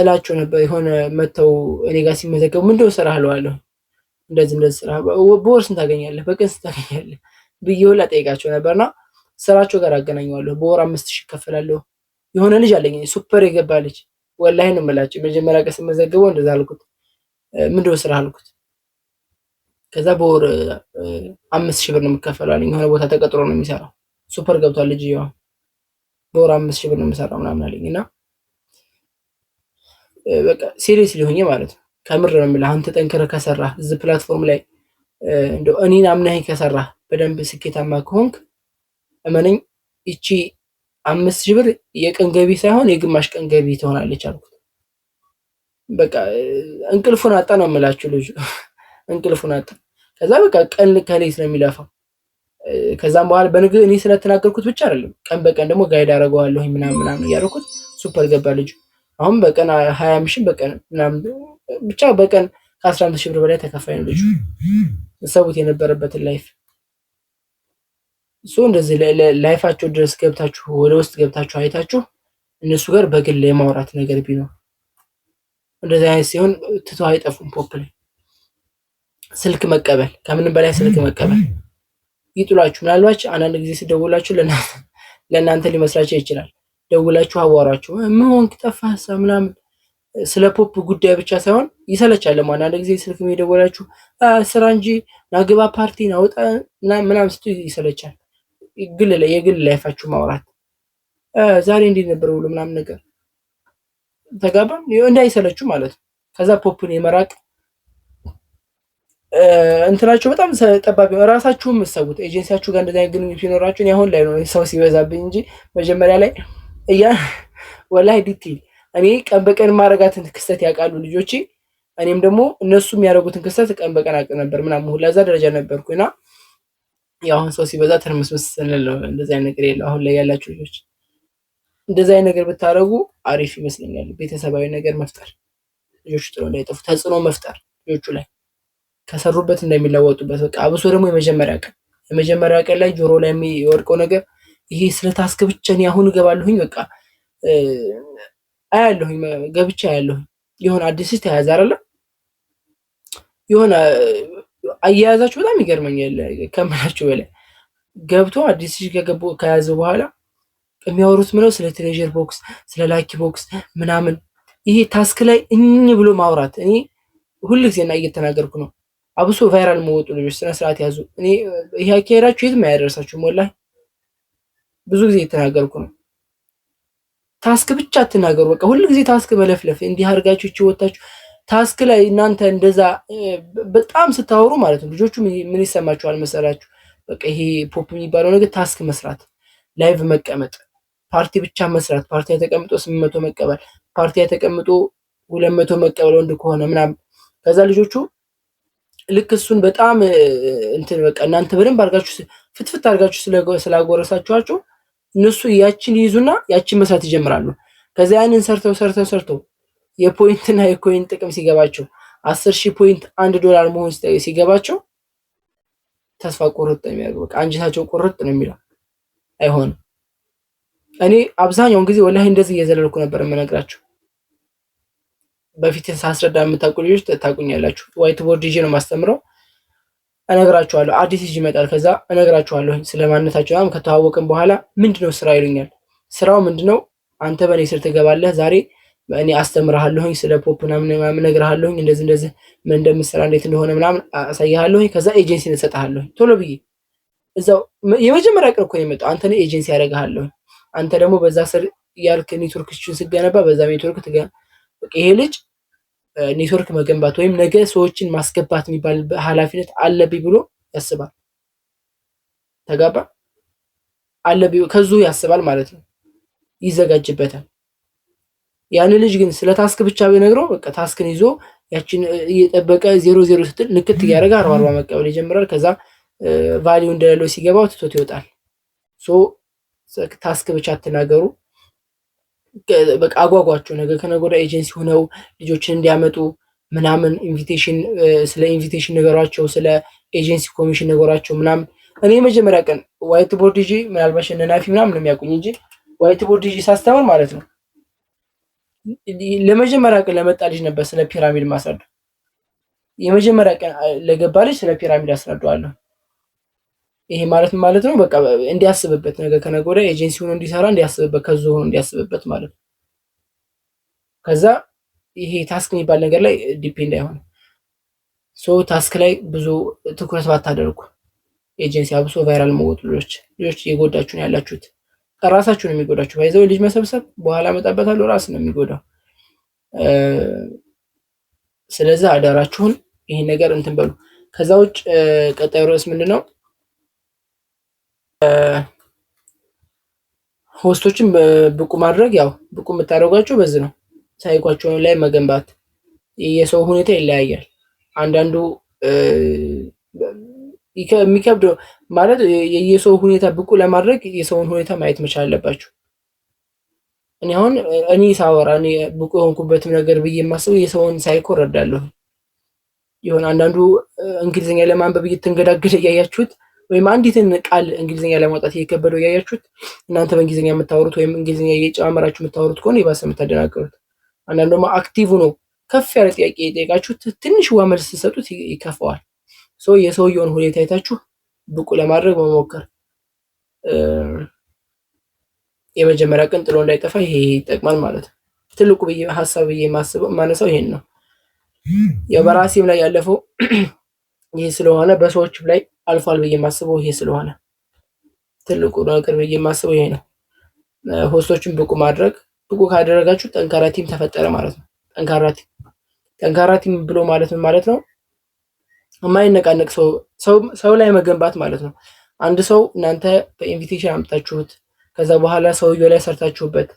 Speaker 1: እላቸው ነበር። የሆነ መተው እኔ ጋር ሲመዘገቡ ምንድነው ስራ እለዋለሁ። እንደዚህ ስራ በወር ስንት ታገኛለህ፣ በቀን ስንት ታገኛለህ ብዬ ሁላ ጠይቃቸው ነበርና ስራቸው ጋር አገናኘዋለሁ። በወር 5000 እከፈላለሁ። የሆነ ልጅ አለኝ ሱፐር የገባ ልጅ ወላሂ ነው የምላቸው። መጀመሪያ ቀን ስመዘገበው እንደዛ አልኩት። ምንድነው ስራ አልኩት። ከዛ በወር 5000 ብር ነው የምከፈለው አለኝ። የሆነ ቦታ ተቀጥሮ ነው የሚሰራው። ሱፐር ገብቷል ልጅ ይኸው በወር 5000 ብር ነው የምሰራው ምናምን አለኝና በቃ ሲሪየስሊ ሆኜ ማለት ነው። ከምር ነው የምልህ። አንተ ጠንክረህ ከሰራህ እዚህ ፕላትፎርም ላይ እንደው እኔን አምነኸኝ ከሰራህ በደንብ ስኬታማ ከሆንክ እመነኝ እቺ 5000 ብር የቀን ገቢ ሳይሆን የግማሽ ቀን ገቢ ትሆናለች አልኩት። በቃ እንቅልፉን አጣ ነው የምላችሁ ልጅ እንቅልፉን አጣ። ከዛ በቃ ቀን ከሌት ነው የሚለፋው። ከዛም በኋላ እኔ ስለተናገርኩት ብቻ አይደለም ቀን በቀን ደግሞ ጋይድ አደርገዋለሁ ምናምን እያደረኩት ሱፐር ገባ ልጅ። አሁን በቀን 20,000 በቀን ምናምን ብቻ በቀን ከ15,000 ብር በላይ ተከፋይ ነው ልጁ። ሰውት የነበረበትን ላይፍ እንደዚህ ላይፋቸው ድረስ ገብታችሁ ወደ ውስጥ ገብታችሁ አይታችሁ እነሱ ጋር በግል የማውራት ነገር ቢኖር እንደዚህ አይነት ሲሆን ትተው አይጠፉም። ፖፕ ላይ ስልክ መቀበል፣ ከምንም በላይ ስልክ መቀበል ይጥሏችሁ። ምናልባት አንዳንድ ጊዜ ሲደውላችሁ ለእናንተ ሊመስላችሁ ይችላል። ደውላችሁ አዋሯችሁ ምን ሆንክ ጠፋህ ምናምን ስለ ፖፕ ጉዳይ ብቻ ሳይሆን ይሰለቻል። አንዳንድ ጊዜ ስልክ የሚደውላችሁ ስራ እንጂ ናግባ ፓርቲ ናውጣ ምናምን ስትሉ ይሰለቻል። የግል ላይፋችሁ ማውራት ዛሬ እንዴት ነበር ብሎ ምናምን ነገር ተጋባን እንዳይሰለችሁ ማለት ነው። ከዛ ፖፕን የመራቅ እንትናችሁ በጣም ጠባቢ ነው። ራሳችሁም የምትሰቡት ኤጀንሲያችሁ ጋር እንደዚህ አይነት ግንኙነት ሲኖራችሁ አሁን ላይ ነው ሰው ሲበዛብኝ እንጂ መጀመሪያ ላይ ወላሂ ዲቴል እኔ ቀን በቀን ማረጋትን ክስተት ያውቃሉ ልጆቼ። እኔም ደግሞ እነሱ የሚያደርጉትን ክስተት ቀን በቀን አውቅ ነበር ምናምን ሁላ እዛ ደረጃ ነበርኩና ያው አሁን ሰው ሲበዛ ትርምስምስ ስንል ነው እንደዚህ አይነት ነገር የለው። አሁን ላይ ያላችሁ ልጆች እንደዚህ አይነት ነገር ብታረጉ አሪፍ ይመስለኛል። ቤተሰባዊ ነገር መፍጠር፣ ልጆቹ ጥሎ እንዳይጠፉ ተጽዕኖ መፍጠር ልጆቹ ላይ ከሰሩበት እንደሚለወጡበት። በቃ አብሶ ደግሞ የመጀመሪያ ቀን ላይ ጆሮ ላይ የሚወድቀው ነገር ይሄ ስለ ታስክ ብቻ እኔ አሁን እገባለሁኝ በቃ አያለሁኝ ገብቻ አያለሁኝ የሆነ አዲስ ተያያዘ አይደለ የሆነ አያያዛችሁ በጣም ይገርመኛል ከምላችሁ በላይ ገብቶ አዲስ ከያዘ በኋላ የሚያወሩት ምነው ስለ ትሬዠር ቦክስ ስለ ላኪ ቦክስ ምናምን ይሄ ታስክ ላይ ብሎ ማውራት። እኔ ሁልጊዜ እየተናገርኩ ነው። አብሶ ቫይራል መወጡ ልጆች ስነ ስርዓት ያዙ። እኔ ይሄ አካሄዳችሁ የትም አያደርሳችሁም። ወላሂ ብዙ ጊዜ እየተናገርኩ ነው። ታስክ ብቻ አትናገሩ። በቃ ሁልጊዜ ታስክ መለፍለፍ እንዲህ አድርጋችሁ እቺ ወጣችሁ ታስክ ላይ እናንተ እንደዛ በጣም ስታወሩ ማለት ነው ልጆቹ ምን ይሰማቸዋል መሰላችሁ? በቃ ይሄ ፖፕ የሚባለው ነገር ታስክ መስራት፣ ላይቭ መቀመጥ፣ ፓርቲ ብቻ መስራት፣ ፓርቲ ተቀምጦ 800 መቀበል፣ ፓርቲ ተቀምጦ 200 መቀበል ወንድ ከሆነ ምናምን። ከዛ ልጆቹ ልክ እሱን በጣም እንትን በቃ እናንተ በደንብ አድርጋችሁ ፍትፍት አድርጋችሁ ስላጎረሳችኋቸው እነሱ ያችን ይይዙና ያችን መስራት ይጀምራሉ። ከዛ ያንን ሰርተው የፖይንትና የኮይን ጥቅም ሲገባቸው 10,000 ፖይንት $1 መሆን ሲገባቸው ተስፋ ቁርጥ ነው የሚያደርገው። በቃ አንጀታቸው ቁርጥ ነው የሚለው። አይሆንም። እኔ አብዛኛውን ጊዜ ወላሂ እንደዚህ እየዘለልኩ ነበር የምነግራችሁ። በፊት ሳስረዳ የምታውቁ ልጆች ታውቁኛላችሁ። ዋይት ቦርድ ይዤ ነው ማስተምረው። እነግራችኋለሁ። አዲስ ልጅ ይመጣል። ከዛ እነግራችኋለሁ ስለማንነታቸው። ከተዋወቅን በኋላ ምንድነው ስራ ይሉኛል። ስራው ምንድነው? አንተ በኔ ስር ትገባለህ። ዛሬ እኔ አስተምርሃለሁኝ ስለ ፖፕ ምናምን እነግርሃለሁኝ። እንደዚህ ምን እንደምሰራ እንዴት እንደሆነ ምናምን አሳይሃለሁኝ። ከዛ ኤጀንሲ እንሰጥሃለሁኝ ቶሎ ብዬ እዛው የመጀመሪያ ቀን እኮ ነው የመጣው። አንተ ነው ኤጀንሲ ያደርግሃለሁኝ። አንተ ደግሞ በዛ ስር ያልክ ኔትወርክችን ስገነባ በዛ ኔትወርክ በቃ ይሄ ልጅ ኔትወርክ መገንባት ወይም ነገ ሰዎችን ማስገባት የሚባል ኃላፊነት አለብኝ ብሎ ያስባል። ተጋባ አለብኝ ከዙ ያስባል ማለት ነው። ይዘጋጅበታል። ያን ልጅ ግን ስለ ታስክ ብቻ ቢነግረው በቃ ታስክን ይዞ ያችን እየጠበቀ 00 ስትል ንክት እያደረገ 40 መቀበል ይጀምራል። ከዛ ቫልዩ እንደሌለው ሲገባው ትቶት ይወጣል። ታስክ ብቻ አትናገሩ። በቃ አጓጓቸው። ነገ ከነገ ወዲያ ኤጀንሲ ሆነው ልጆችን እንዲያመጡ ምናምን ኢንቪቴሽን ስለ ኢንቪቴሽን ነገሯቸው፣ ስለ ኤጀንሲ ኮሚሽን ነገሯቸው ምናምን። እኔ መጀመሪያ ቀን ዋይት ቦርድ ይዤ ምናልባት እነናፊ ምናምን ነው የሚያውቁኝ እንጂ ዋይት ቦርድ ይዤ ሳስተምር ማለት ነው ለመጀመሪያ ቀን ለመጣ ልጅ ነበር ስለ ፒራሚድ ማስረዳ። የመጀመሪያ ቀን ለገባ ልጅ ስለ ፒራሚድ አስረዳዋለሁ። ይሄ ማለት ነው በቃ እንዲያስብበት ነገ ከነገ ወዲያ ኤጀንሲ ሆኖ እንዲሰራ እንዲያስብበት ከዙ ሆኖ እንዲያስብበት ማለት ነው። ከዛ ይሄ ታስክ የሚባል ነገር ላይ ዲፔንድ አይሆንም። ታስክ ላይ ብዙ ትኩረት ባታደርጉ ኤጀንሲ አብሶ ቫይራል መወጡ ልጆች እየጎዳችሁ ነው ያላችሁት። ራሳችሁ ነው የሚጎዳችሁ። ባይዘው ልጅ መሰብሰብ በኋላ መጣበታለሁ ራስ ነው የሚጎዳው። ስለዚህ አዳራችሁን ይሄን ነገር እንትን በሉ። ከዛ ውጭ ቀጣዩ ርዕስ ምንድነው? ሆስቶችን ብቁ ማድረግ። ያው ብቁ የምታደርጓቸው በዚህ ነው። ሳይኳቸው ላይ መገንባት። የሰው ሁኔታ ይለያያል። አንዳንዱ የሚከብደው ማለት የሰው ሁኔታ ብቁ ለማድረግ የሰውን ሁኔታ ማየት መቻል አለባችሁ። እኔ አሁን ሳወራ ብቁ የሆንኩበትም ነገር ብዬ የማስበው የሰውን ሳይኮ እረዳለሁ። ይሆን አንዳንዱ እንግሊዝኛ ለማንበብ እየተንገዳገደ እያያችሁት ወይም አንዲትን ቃል እንግሊዝኛ ለማውጣት እየከበደው እያያችሁት እናንተ በእንግሊዝኛ የምታወሩት ወይም እንግሊዝኛ እየጨማመራችሁ የምታወሩት ከሆነ የባሰ የምታደናገሩት። አንዳንድ ደግሞ አክቲቭ ነው ከፍ ያለ ጥያቄ የጠየቃችሁት ትንሽ ዋ መልስ ስትሰጡት ይከፋዋል። የሰውየውን ሁኔታ አይታችሁ ብቁ ለማድረግ መሞከር። የመጀመሪያ ቀን ጥሎ እንዳይጠፋ ይሄ ይጠቅማል ማለት ነው። ትልቁ ሀሳብ ብዬ ማነሳው ይሄን ነው። ያው በራሴም ላይ ያለፈው ይሄ ስለሆነ በሰዎችም ላይ አልፏል ብዬ ማስበው ይሄ ስለሆነ ትልቁ ነገር ብዬ ማስበው ይሄ ነው። ሆስቶችን ብቁ ማድረግ። ብቁ ካደረጋችሁ ጠንካራ ቲም ተፈጠረ ማለት ነው። ጠንካራ ቲም ብሎ ማለት ምን ማለት ነው? የማይነቃነቅ ሰው ላይ መገንባት ማለት ነው። አንድ ሰው እናንተ በኢንቪቴሽን አምጣችሁት ከዛ በኋላ ሰውየው ላይ ሰርታችሁበት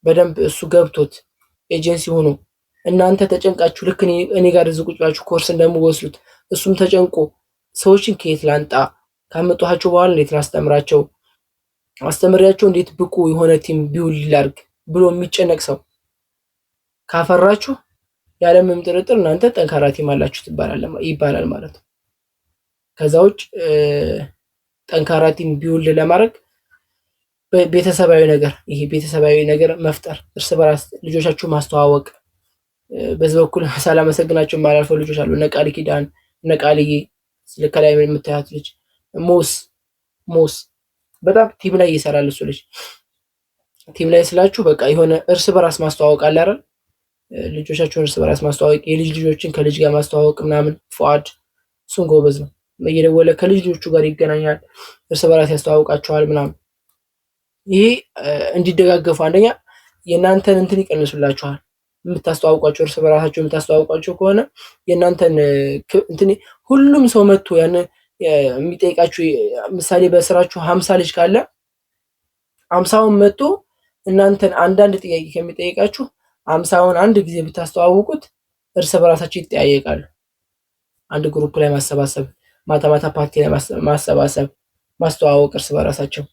Speaker 1: በደንብ እሱ ገብቶት ኤጀንሲ ሆኖ እናንተ ተጨንቃችሁ ልክ እኔ ጋር እዚህ ቁጭ ብላችሁ ኮርስ እንደምወስዱት እሱም ተጨንቆ ሰዎችን ከየት ላንጣ ካመጣኋቸው በኋላ እንዴት ላስተምራቸው አስተምሪያቸው እንዴት ብቁ የሆነ ቲም ቢውል ላድርግ ብሎ የሚጨነቅ ሰው ካፈራችሁ ያለምንም ጥርጥር እናንተ ጠንካራ ቲም አላችሁ ይባላል ማለት ነው። ከዛ ውጭ ጠንካራ ቲም ቢውል ለማድረግ ቤተሰባዊ ነገር መፍጠር፣ እርስ በራስ ልጆቻችሁ ማስተዋወቅ። በዚህ በኩል ሳላመሰግናቸው የማላልፈው ልጆች አሉ። እነ ቃል ኪዳን፣ እነ ቃልዬ፣ ከላይ የምታያት ልጅ ሞስ በጣም ቲም ላይ ይሰራል። እሱ ልጅ ቲም ላይ ስላችሁ በቃ የሆነ እርስ በራስ ማስተዋወቅ አለ አይደል? ልጆቻችሁን እርስ በራስ ማስተዋወቅ፣ የልጅ ልጆችን ከልጅ ጋር ማስተዋወቅ ምናምን። ፉአድ እሱን ጎበዝ ነው። እየደወለ ከልጅ ልጆቹ ጋር ይገናኛል፣ እርስ በራስ ያስተዋውቃቸዋል ምናምን። ይሄ እንዲደጋገፉ አንደኛ የእናንተን እንትን ይቀንሱላችኋል። የምታስተዋውቋቸው እርስ በራሳቸው የምታስተዋውቋቸው ከሆነ የእናንተን እንትን ሁሉም ሰው መጥቶ ያን የሚጠይቃችሁ ምሳሌ በስራችሁ 50 ልጅ ካለ 50ውን መጥቶ እናንተን አንዳንድ ጥያቄ ከሚጠይቃችሁ 50ውን አንድ ጊዜ ብታስተዋውቁት እርስ በራሳቸው ይጠያየቃሉ። አንድ ግሩፕ ላይ ማሰባሰብ፣ ማታ ፓርቲ ላይ ማሰባሰብ፣ ማስተዋወቅ እርስ በራሳቸው።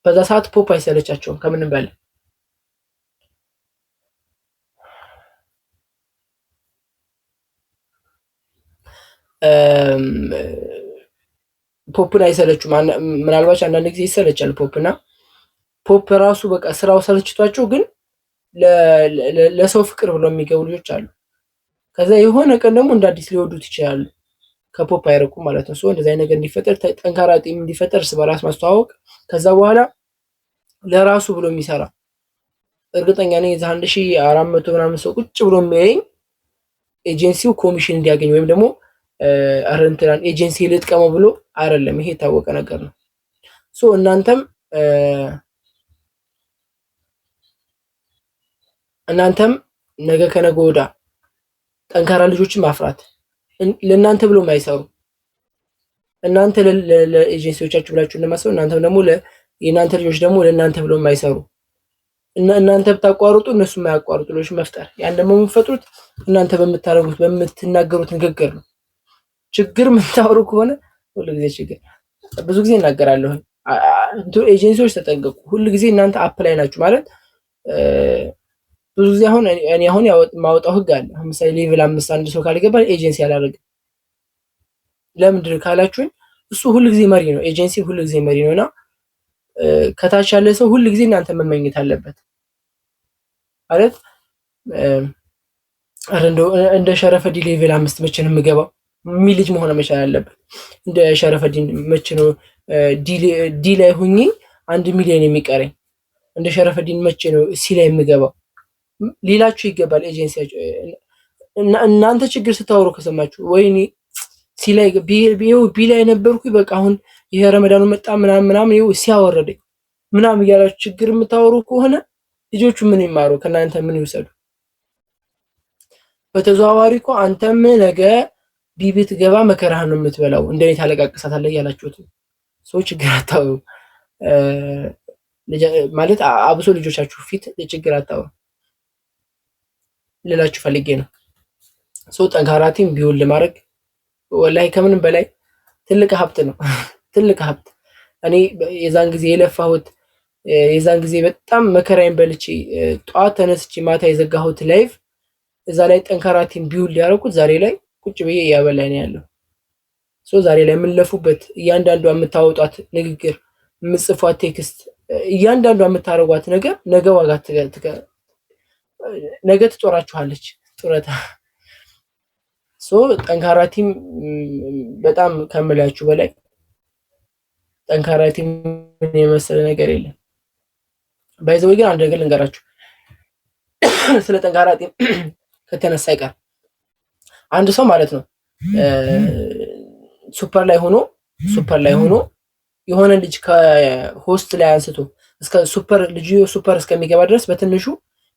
Speaker 1: በዛ ሰዓት ፖፕ አይሰለቻቸውም ከምንም በላይ። ፖፕን አይሰለቹም። ምናልባት አንዳንድ ጊዜ ይሰለቻል ፖፕና ፖፕ ራሱ በቃ ስራው ሰለችቷቸው ግን ለሰው ፍቅር ብለው የሚገቡ ልጆች አሉ። ከዛ የሆነ ቀን ደግሞ እንደ አዲስ ሊወዱት ይችላሉ። ከፖፕ አይርቁም ማለት ነው። እንደዚህ አይነት ነገር እንዲፈጠር ጠንካራ ቲም እንዲፈጠር እርስ በራስ ማስተዋወቅ፣ ከዛ በኋላ ለራሱ ብሎ የሚሰራ እርግጠኛ ነኝ እዛ 1400 ምናምን ሰው ቁጭ ብሎ የሚያየኝ ኤጀንሲው ኮሚሽን እንዲያገኝ ወይም ደግሞ አረንትራን ኤጀንሲ ልጥቀመው ብሎ አይደለም። ይሄ የታወቀ ነገር ነው። እናንተም ነገ ከነገ ወዳ ጠንካራ ልጆችን ማፍራት ለእናንተ ብሎ የማይሰሩ እናንተ ለኤጀንሲዎቻችሁ ብላችሁ እንደማሰሩ እናንተም ደግሞ የእናንተ ልጆች ደግሞ ለእናንተ ብሎ የማይሰሩ እናንተ ብታቋርጡ እነሱ የማያቋርጡ ልጆች መፍጠር። ያን ደግሞ የምትፈጥሩት እናንተ በምታረጉት በምትናገሩት ንግግር ነው። ችግር የምታወሩ ከሆነ ሁሉ ጊዜ ችግር ብዙ ጊዜ እናገራለሁ። ኤጀንሲዎች ተጠንቀቁ። ሁሉ ጊዜ እናንተ አፕ ላይ ናችሁ ማለት ብዙ ጊዜ እኔ አሁን ማውጣው ህግ አለ። ለምሳሌ ሌቭል 5 አንድ ሰው ካልገባ ኤጀንሲ አላደርግም። ለምንድን ካላችሁኝ እሱ ሁሉ ጊዜ መሪ ነው። ኤጀንሲ ሁሉ ጊዜ መሪ ነውና ከታች ያለ ሰው ሁሉ ጊዜ እናንተ መመኘት አለበት ማለት እንደ ሸረፈዲ ሌቭል 5 መቼ ነው የምገባው የሚል ልጅ መሆን መቻል አለበት። እንደ ሸረፈዲ መቼ ነው ዲ ላይ ሁኚ 1 ሚሊዮን የሚቀረኝ እንደ ሸረፈዲን መቼ ነው ሲ ላይ የምገባው ሌላችሁ ይገባል። ኤጀንሲያችሁ እናንተ ችግር ስታወሩ ከሰማችሁ ወይኔ ሲ ላይ ቢ ላይ ነበርኩኝ በቃ አሁን ይሄ ረመዳኑ መጣ ምናምን ይኸው ሲያወረደኝ ምናምን እያላችሁ ችግር የምታወሩ ከሆነ ልጆቹ ምን ይማሩ? ከእናንተ ምን ይወሰዱ? በተዘዋዋሪ እኮ አንተም ነገ ቢ ብትገባ መከራህን ነው የምትበላው፣ እንደኔ ታለቃቅሳታለህ እያላችሁት ሰው ችግር አታውሩ ማለት አብሶ ልጆቻችሁ ፊት ችግር አታውሩ ልላችሁ ፈልጌ ነው። ሰው ጠንካራ ቲም ቢውል ለማድረግ ወላሂ ከምንም በላይ ትልቅ ሀብት ነው። ትልቅ ሀብት። እኔ የዛን ጊዜ የለፋሁት የዛን ጊዜ በጣም መከራዬን በልቼ ጠዋት ተነስቼ ማታ የዘጋሁት ላይቭ እዛ ላይ ጠንካራ ቲም ቢውል ያደረኩት ዛሬ ላይ ቁጭ ብዬ እያበላኝ ነው ያለው። ዛሬ ላይ የምንለፉበት እያንዳንዷ የምታወጧት ንግግር፣ የምጽፏት ቴክስት፣ እያንዳንዷ የምታደርጓት ነገር ነገ ዋጋ ነገ ትጦራችኋለች ጡረታ። ጠንካራ ቲም በጣም ከምላችሁ በላይ ጠንካራ ቲም የመሰለ ነገር የለም። ባይዘው ግን አንድ ነገር ልንገራችሁ ስለ ጠንካራ ቲም ከተነሳ ይቀር አንድ ሰው ማለት ነው ሱፐር ላይ ሆኖ የሆነ ልጅ ከሆስት ላይ አንስቶ እስከ ልጁ ሱፐር እስከሚገባ ድረስ በትንሹ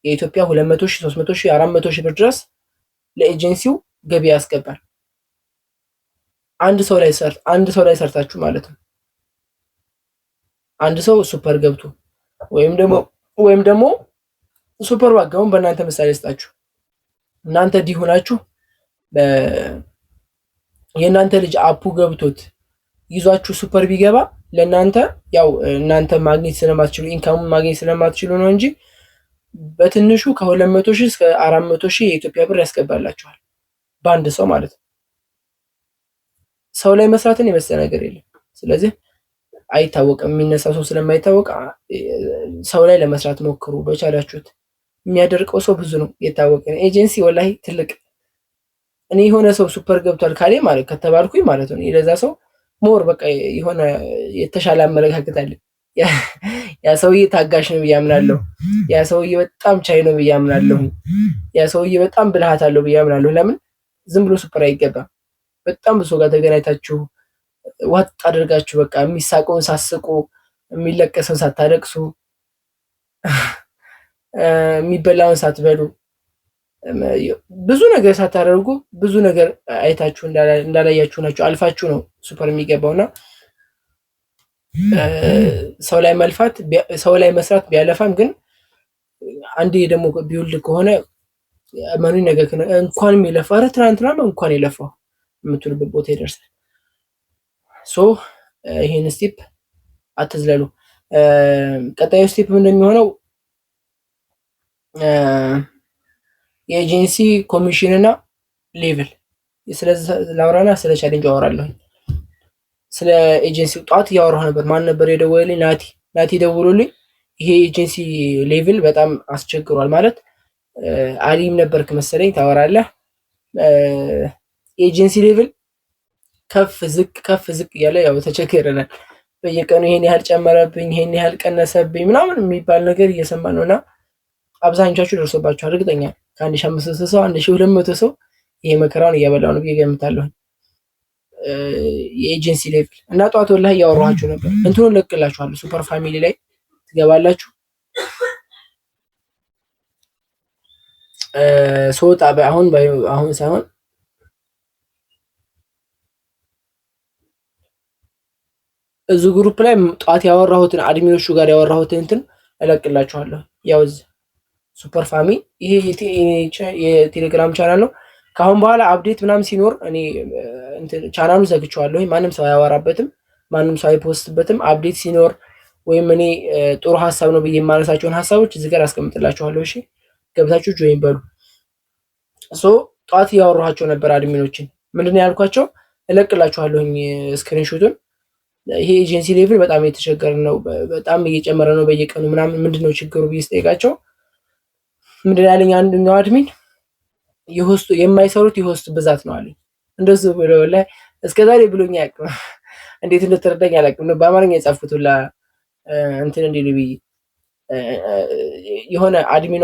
Speaker 1: የኢትዮጵያ 200,000 300,000 400,000 ብር ድረስ ለኤጀንሲው ገቢ ያስገባል። አንድ ሰው ላይ ሰርታችሁ ማለት ነው። አንድ ሰው ሱፐር ገብቶ ወይም ደግሞ ሱፐር ባጋውን በእናንተ ምሳሌ ስጣችሁ እናንተ ሆናችሁ የእናንተ ልጅ አፑ ገብቶት ይዟችሁ ሱፐር ቢገባ ለእናንተ ያው እናንተ ማግኘት ስለማትችሉ ኢንካም ማግኘት ስለማትችሉ ነው እንጂ በትንሹ ከ200,000 እስከ 400,000 የኢትዮጵያ ብር ያስገባላችኋል በአንድ ሰው ማለት ነው። ሰው ላይ መስራትን የመሰለ ነገር የለም። ስለዚህ አይታወቅም፣ የሚነሳ ሰው ስለማይታወቅ ሰው ላይ ለመስራት ሞክሩ በቻላችሁት። የሚያደርቀው ሰው ብዙ ነው የታወቀ ነው። ኤጀንሲ ወላሂ ትልቅ እኔ የሆነ ሰው ሱፐር ገብቷል ካሌ ማለት ከተባልኩኝ ማለት ነው ለዛ ሰው ሞር በቃ የሆነ የተሻለ አመለካከት አለ። ያ ሰውዬ ታጋሽ ነው ብዬ አምናለሁ። ያ ሰውዬ በጣም ቻይ ነው ብዬ አምናለሁ። ያ ሰውዬ በጣም ብልሃት አለው ብዬ አምናለሁ። ለምን ዝም ብሎ ሱፐር አይገባም። በጣም ብዙ ጋር ተገናኝታችሁ ዋጥ አድርጋችሁ በቃ የሚሳቀውን ሳስቁ፣ የሚለቀሰውን ሳታለቅሱ፣ የሚበላውን ሳትበሉ፣ ብዙ ነገር ሳታደርጉ ብዙ ነገር አይታችሁ እንዳላያችሁ ናችሁ አልፋችሁ ነው ሱፐር የሚገባውና ሰው ላይ መስራት ቢያለፋም ግን አንዴ ደግሞ ቢውል ከሆነ ማንንም ነገር እንኳንም የለፋ ኧረ ትናንትና እንኳን የለፋው የምትሉበት ቦታ ይደርሳል። ይሄን ስቴፕ አትዝለሉ። ቀጣዩ ስቴፕ ምንድን የሚሆነው የኤጀንሲ ኮሚሽን እና ሌቭል ስለዚህ ላውራና ስለ ቻሌንጅ አወራለሁ። ስለ ኤጀንሲ ጧት እያወራሁ ነበር። ማን ነበር የደወለልኝ? ናቲ ደውሎልኝ ይሄ ኤጀንሲ ሌቭል በጣም አስቸግሯል ማለት አሊም ነበርክ መሰለኝ ታወራለህ። ኤጀንሲ ሌቭል ከፍ ዝቅ እያለ ያው ተቸግረናል። በየቀኑ ይሄን ያህል ጨመረብኝ፣ ይሄን ያህል ቀነሰብኝ ምናምን የሚባል ነገር እየሰማን ነውና አብዛኞቻችሁ ደርሶባችኋል እርግጠኛ ከ1500 ሰው 1200 ሰው ይሄ መከራውን እያበላው ነው ብዬ ገምታለሁ። የኤጀንሲ ሌቭል እና ጧት ወላሂ እያወራኋችሁ ነበር። እንትኑን ለቅላችኋለሁ ሱፐር ፋሚሊ ላይ ትገባላችሁ። ሶጣ አሁን ሳይሆን እዚህ ግሩፕ ላይ ጧት ያወራሁትን አድሚኖቹ ጋር ያወራሁትን እንትን እለቅላችኋለሁ። ያው ሱፐር ፋሚ ይሄ የቴሌግራም ቻናል ነው። ከአሁን በኋላ አፕዴት ምናምን ሲኖር እኔ ቻናሉ ዘግቼዋለሁ። ማንም ሰው አያወራበትም፣ ማንም ሰው አይፖስትበትም። አፕዴት ሲኖር ወይም እኔ ጥሩ ሀሳብ ነው ብዬ የማነሳቸውን ሀሳቦች እዚህ ጋር አስቀምጥላችኋለሁ። እሺ ገብታችሁ ጆይን በሉ። ጧት እያወራኋቸው ነበር አድሚኖችን። ምንድነው ያልኳቸው? እለቅላችኋለሁኝ ስክሪንሾቱን። ይሄ ኤጀንሲ ሌቭል በጣም የተቸገረ ነው፣ በጣም እየጨመረ ነው በየቀኑ ምናምን ምንድነው ችግሩ ብዬ ስጠይቃቸው ምንድነው ያለኝ አንደኛው አድሚን የማይሰሩት የሆስት ብዛት ነው አለኝ። እንደዚህ ብሎ ላይ እስከዛሬ ብሎኝ አያውቅም። እንዴት እንደተረዳኝ አላውቅም። በአማርኛ የጻፍኩት ሁላ እንትን እንዲሉ ብዬ የሆነ አድሚኗ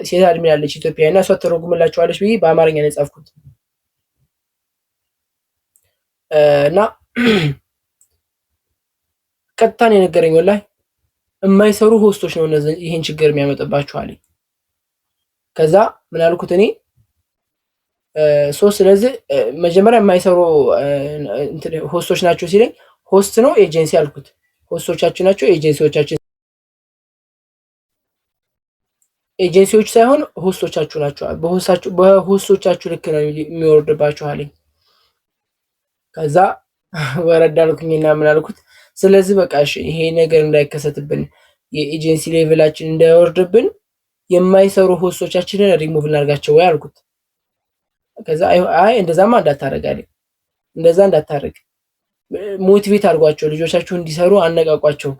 Speaker 1: ሴት አድሚን አለች ኢትዮጵያ እና እሷ ተረጉምላችኋለች ብዬ በአማርኛ ነው የጻፍኩት እና ቀጥታን የነገረኝ ወላሂ የማይሰሩ ሆስቶች ነው ይሄን ችግር የሚያመጣባቸው አለኝ። ከዛ ምን አልኩት እኔ ስለዚህ መጀመሪያ የማይሰሩ ሆስቶች ናቸው ሲለኝ ሆስት ነው ኤጀንሲ አልኩት። ሆስቶቻችን ናቸው ኤጀንሲዎቻችን፣ ኤጀንሲዎች ሳይሆን ሆስቶቻችሁ ናቸው። በሆስቶቻችሁ ልክ ነው የሚወርድባችሁ አለኝ። ከዛ ወረድ አልኩኝና ምን አልኩት ስለዚህ በቃ እሺ ይሄ ነገር እንዳይከሰትብን የኤጀንሲ ሌቭላችን እንዳይወርድብን የማይሰሩ ሆስቶቻችንን ሪሙቭ እናርጋቸው ወይ አልኩት። ከዛ አይ እንደዛማ እንዳታረግ አለኝ። እንደዛ እንዳታረግ ሞቲቬት አድርጓቸው፣ ልጆቻችሁ እንዲሰሩ አነቃቋቸው።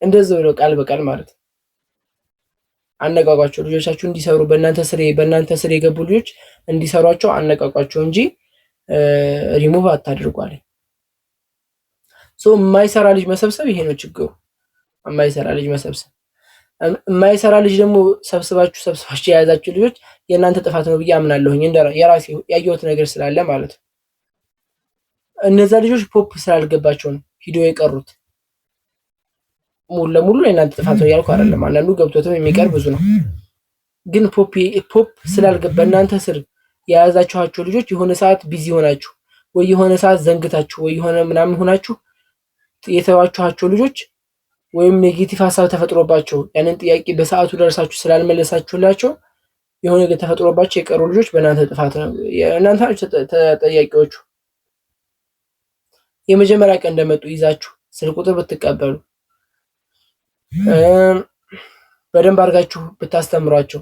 Speaker 1: እንደዚህ ብሎ ቃል በቃል ማለት አነቃቋቸው፣ ልጆቻችሁ እንዲሰሩ በእናንተ ስር የገቡ ልጆች እንዲሰሯቸው አነቃቋቸው እንጂ ሪሙቭ አታድርጓል። የማይሰራ ልጅ መሰብሰብ ይሄ ነው ችግሩ። የማይሰራ ልጅ መሰብሰብ የማይሰራ ልጅ ደግሞ ሰብስባችሁ የያዛችሁ ልጆች የእናንተ ጥፋት ነው ብዬ አምናለሁኝ። የራሴ ያየሁት ነገር ስላለ ማለት ነው። እነዛ ልጆች ፖፕ ስላልገባቸው ነው ቪዲዮ የቀሩት። ሙሉ ለሙሉ የእናንተ ጥፋት ነው ያልኩ አይደለም። አንዳንዱ ገብቶትም የሚቀር ብዙ ነው። ግን ፖፕ ስላልገባ እናንተ ስር የያዛችኋቸው ልጆች የሆነ ሰዓት ቢዚ ሆናችሁ ወይ የሆነ ሰዓት ዘንግታችሁ ወይ የሆነ ምናምን ሆናችሁ የተዋችኋቸው ልጆች ወይም ኔጌቲቭ ሀሳብ ተፈጥሮባቸው ያንን ጥያቄ በሰዓቱ ደርሳችሁ ስላልመለሳችሁላቸው የሆነ ነገር ተፈጥሮባቸው የቀሩ ልጆች በእናንተ ጥፋት ነው። እናንተ ተጠያቂዎቹ። የመጀመሪያ ቀን እንደመጡ ይዛችሁ ስልክ ቁጥር ብትቀበሉ በደንብ አድርጋችሁ ብታስተምሯቸው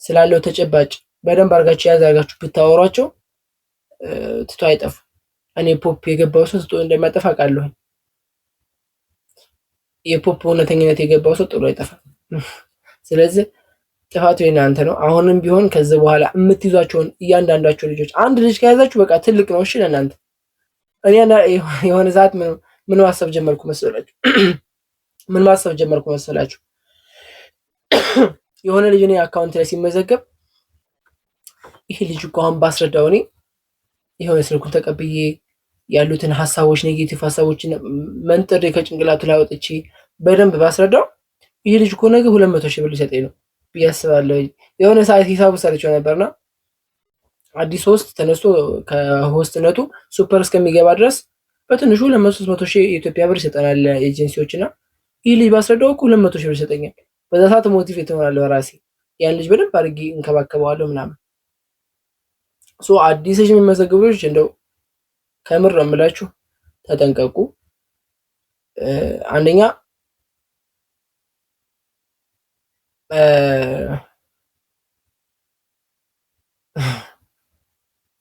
Speaker 1: ስላለው ተጨባጭ በደንብ አድርጋችሁ ያዝ አድርጋችሁ ብታወሯቸው ትቶ አይጠፉ። እኔ ፖፕ የገባው ሰው ትቶ እንደማይጠፋ ቃለሁ። የፖፕ እውነተኝነት የገባው ሰው ጥሎ አይጠፋም። ስለዚህ ጥፋቱ የእናንተ ነው። አሁንም ቢሆን ከዚህ በኋላ የምትይዟቸውን እያንዳንዳቸው ልጆች አንድ ልጅ ከያዛችሁ በቃ ትልቅ ነው። እሺ ለእናንተ እኔ የሆነ ሰዓት ምን ማሰብ ጀመርኩ መሰላችሁ? የሆነ ልጅ እኔ አካውንት ላይ ሲመዘገብ ይሄ ልጅ እኮ አሁን ባስረዳው እኔ የሆነ ስልኩን ተቀብዬ ያሉትን ሀሳቦች ኔጌቲቭ ሀሳቦችን መንጥሬ ከጭንቅላቱ ላይ አውጥቼ በደንብ ባስረዳው ይሄ ልጅ እኮ ነገ 200 ሺህ ብር ሊሰጠኝ ነው ብዬ አስባለሁ። የሆነ ሰዓት ሂሳቡ ሰርቼው ነበርና አዲስ ሆስት ተነስቶ ከሆስትነቱ ሱፐር እስከሚገባ ድረስ በትንሹ 200-300 ሺህ የኢትዮጵያ ብር ይሰጠናል ኤጀንሲዎችና ይህ ልጅ ባስረዳው እኮ 200 ሺህ ብር ይሰጠኛል። በዛ ሰዓት ሞቲቬት እሆናለሁ ራሴ ያን ልጅ በደንብ አድርጌ እንከባከበዋለሁ ምናምን። አዲስ ልጅ የሚመዘግቡ ልጆች እንደው ከምር ነው የምላችሁ ተጠንቀቁ። አንደኛ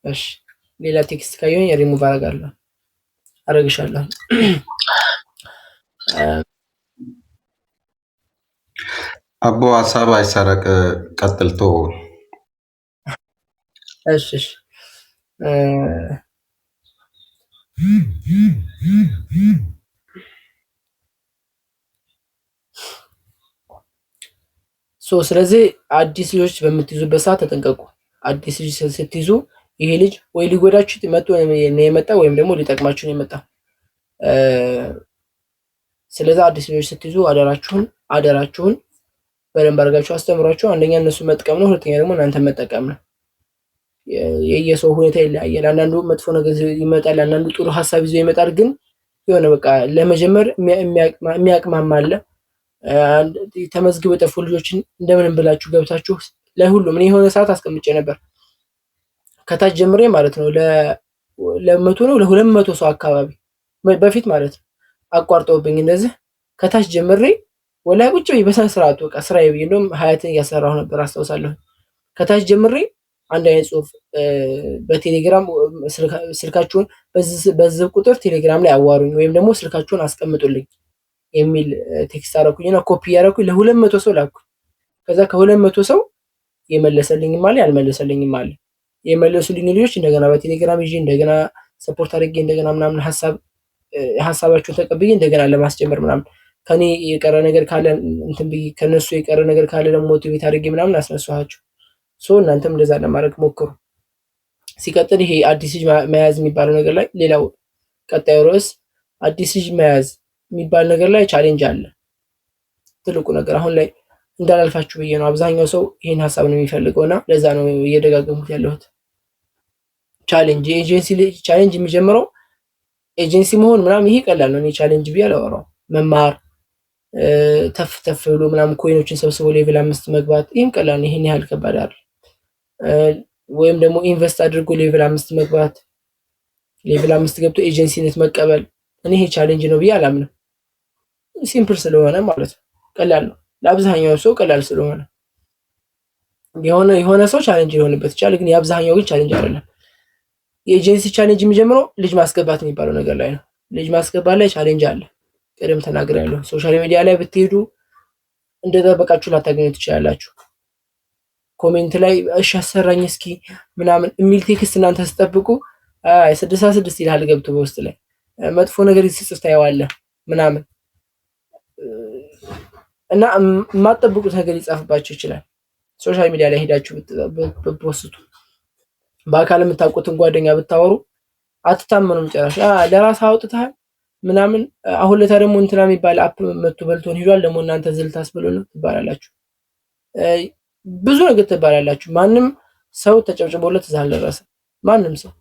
Speaker 1: እሺ ሌላ ቴክስት ካየሁኝ ሪሙቭ አረግሻለሁ።
Speaker 2: አቦ ሀሳብ አይሰረቅ ቀጥልቶ
Speaker 1: እሺ ስለዚህ አዲስ ልጆች በምትይዙበት ሰዓት ተጠንቀቁ። አዲስ ልጅ ስትይዙ ይሄ ልጅ ወይ ሊጎዳችሁ መጥቶ ነው የመጣ ወይም ደግሞ ሊጠቅማችሁ ነው የመጣ። ስለዚህ አዲስ ልጆች ስትይዙ አደራችሁን በደንብ አድርጋችሁ አስተምሯቸው። አንደኛ እነሱ መጥቀም ነው፣ ሁለተኛ ደግሞ እናንተ መጠቀም ነው። የየሰው ሁኔታ ይለያያል። አንዳንዱ መጥፎ ነገር ይመጣል፣ አንዳንዱ ጥሩ ሀሳብ ይዞ ይመጣል። ግን የሆነ በቃ ለመጀመር የሚያቅማማ አለ። ተመዝግበው የጠፉ ልጆችን እንደምንም ብላችሁ ገብታችሁ ለሁሉም እኔ የሆነ ሰዓት አስቀምጬ ነበር ከታች ጀምሬ ማለት ነው ለመቶ ነው ለ200 ሰው አካባቢ በፊት ማለት ነው አቋርጠውብኝ እንደዚህ ከታች ጀምሬ ወላሂ ቁጭ ብዬ በስነ ስርዓቱ በቃ ስራዬ ብዬ እንደውም ሀያትን እያሰራሁ ነበር አስታውሳለሁ። ከታች ጀምሬ አንድ አይነት ጽሁፍ በቴሌግራም ስልካችሁን በዚህ ቁጥር ቴሌግራም ላይ አዋሩኝ ወይም ደግሞ ስልካችሁን አስቀምጡልኝ የሚል ቴክስት አደረኩኝና ኮፒ ያደረኩኝ ለ200 ሰው ላኩ። ከዛ ከ200 ሰው የመለሰልኝም አለ ያልመለሰልኝም አለ። የመለሱልኝ ልጆች እንደገና በቴሌግራም ይዤ እንደገና ሰፖርት አድርጌ እንደገና ምናምን ሀሳባቸውን ተቀብዬ እንደገና ለማስጀመር ምናምን ከኔ የቀረ ነገር ካለ እንትን ብዬ ከነሱ የቀረ ነገር ካለ ደግሞ ሞቲቬት አድርጌ ምናምን አስነሳኋቸው። እናንተም እንደዛ ለማድረግ ሞክሩ። ሲቀጥል ይሄ አዲስ ልጅ መያዝ የሚባለው ነገር ላይ ሌላው ቀጣዩ ርዕስ አዲስ ልጅ መያዝ የሚባል ነገር ላይ ቻሌንጅ አለ። ትልቁ ነገር አሁን ላይ እንዳላልፋችሁ ብዬ ነው። አብዛኛው ሰው ይሄን ሀሳብ ነው የሚፈልገውና ለዛ ነው እየደጋገምኩት ያለሁት። ቻሌንጅ የኤጀንሲ ቻሌንጅ የሚጀምረው ኤጀንሲ መሆን ምናምን ይሄ ቀላል ነው። እኔ ቻሌንጅ ብዬ አላወራው። መማር ተፍ ብሎ ምናምን ኮይኖችን ሰብስቦ ሌቭል 5 መግባት ይሄም ቀላል ነው። ይሄን ያህል ከባድ አይደል። ወይም ደግሞ ኢንቨስት አድርጎ ሌቭል 5 መግባት፣ ሌቭል 5 ገብቶ ኤጀንሲነት መቀበል እኔ ይሄ ቻሌንጅ ነው ብዬ አላምንም። ሲምፕል ስለሆነ ማለት ነው። ቀላል ነው ለአብዛኛው ሰው ቀላል ስለሆነ የሆነ ሰው ቻሌንጅ ሊሆንበት ይችላል። ግን የአብዛኛው ግን ቻሌንጅ አይደለም። የኤጀንሲ ቻሌንጅ የሚጀምረው ልጅ ማስገባት የሚባለው ነገር ላይ ነው። ልጅ ማስገባት ላይ ቻሌንጅ አለ። ቅድም ተናግሬያለሁ። ሶሻል ሚዲያ ላይ ብትሄዱ እንደጠበቃችሁ ላታገኙ ትችላላችሁ። ኮሜንት ላይ እሺ አሰራኝ እስኪ ምናምን የሚል ቴክስት እናንተ ስጠብቁ 66 ይላል ገብቶ በውስጥ ላይ መጥፎ ነገር ሲጽፍ ታየዋለህ ምናምን እና የማትጠብቁት ነገር ሊጻፍባችሁ ይችላል። ሶሻል ሚዲያ ላይ ሄዳችሁ ብትፖስቱ በአካል የምታውቁትን ጓደኛ ብታወሩ አትታመኑም ጭራሽ። ለራስ አውጥተሃል ምናምን። አሁን ለታ ደግሞ እንትና የሚባል አፕ መጥቶ በልቶን ሄዷል ደግሞ እናንተ ዝልታስ ብሎ ነው ትባላላችሁ። ብዙ ነገር ትባላላችሁ። ማንም ሰው ተጨብጭቦለት እዛ አልደረሰ። ማንም ሰው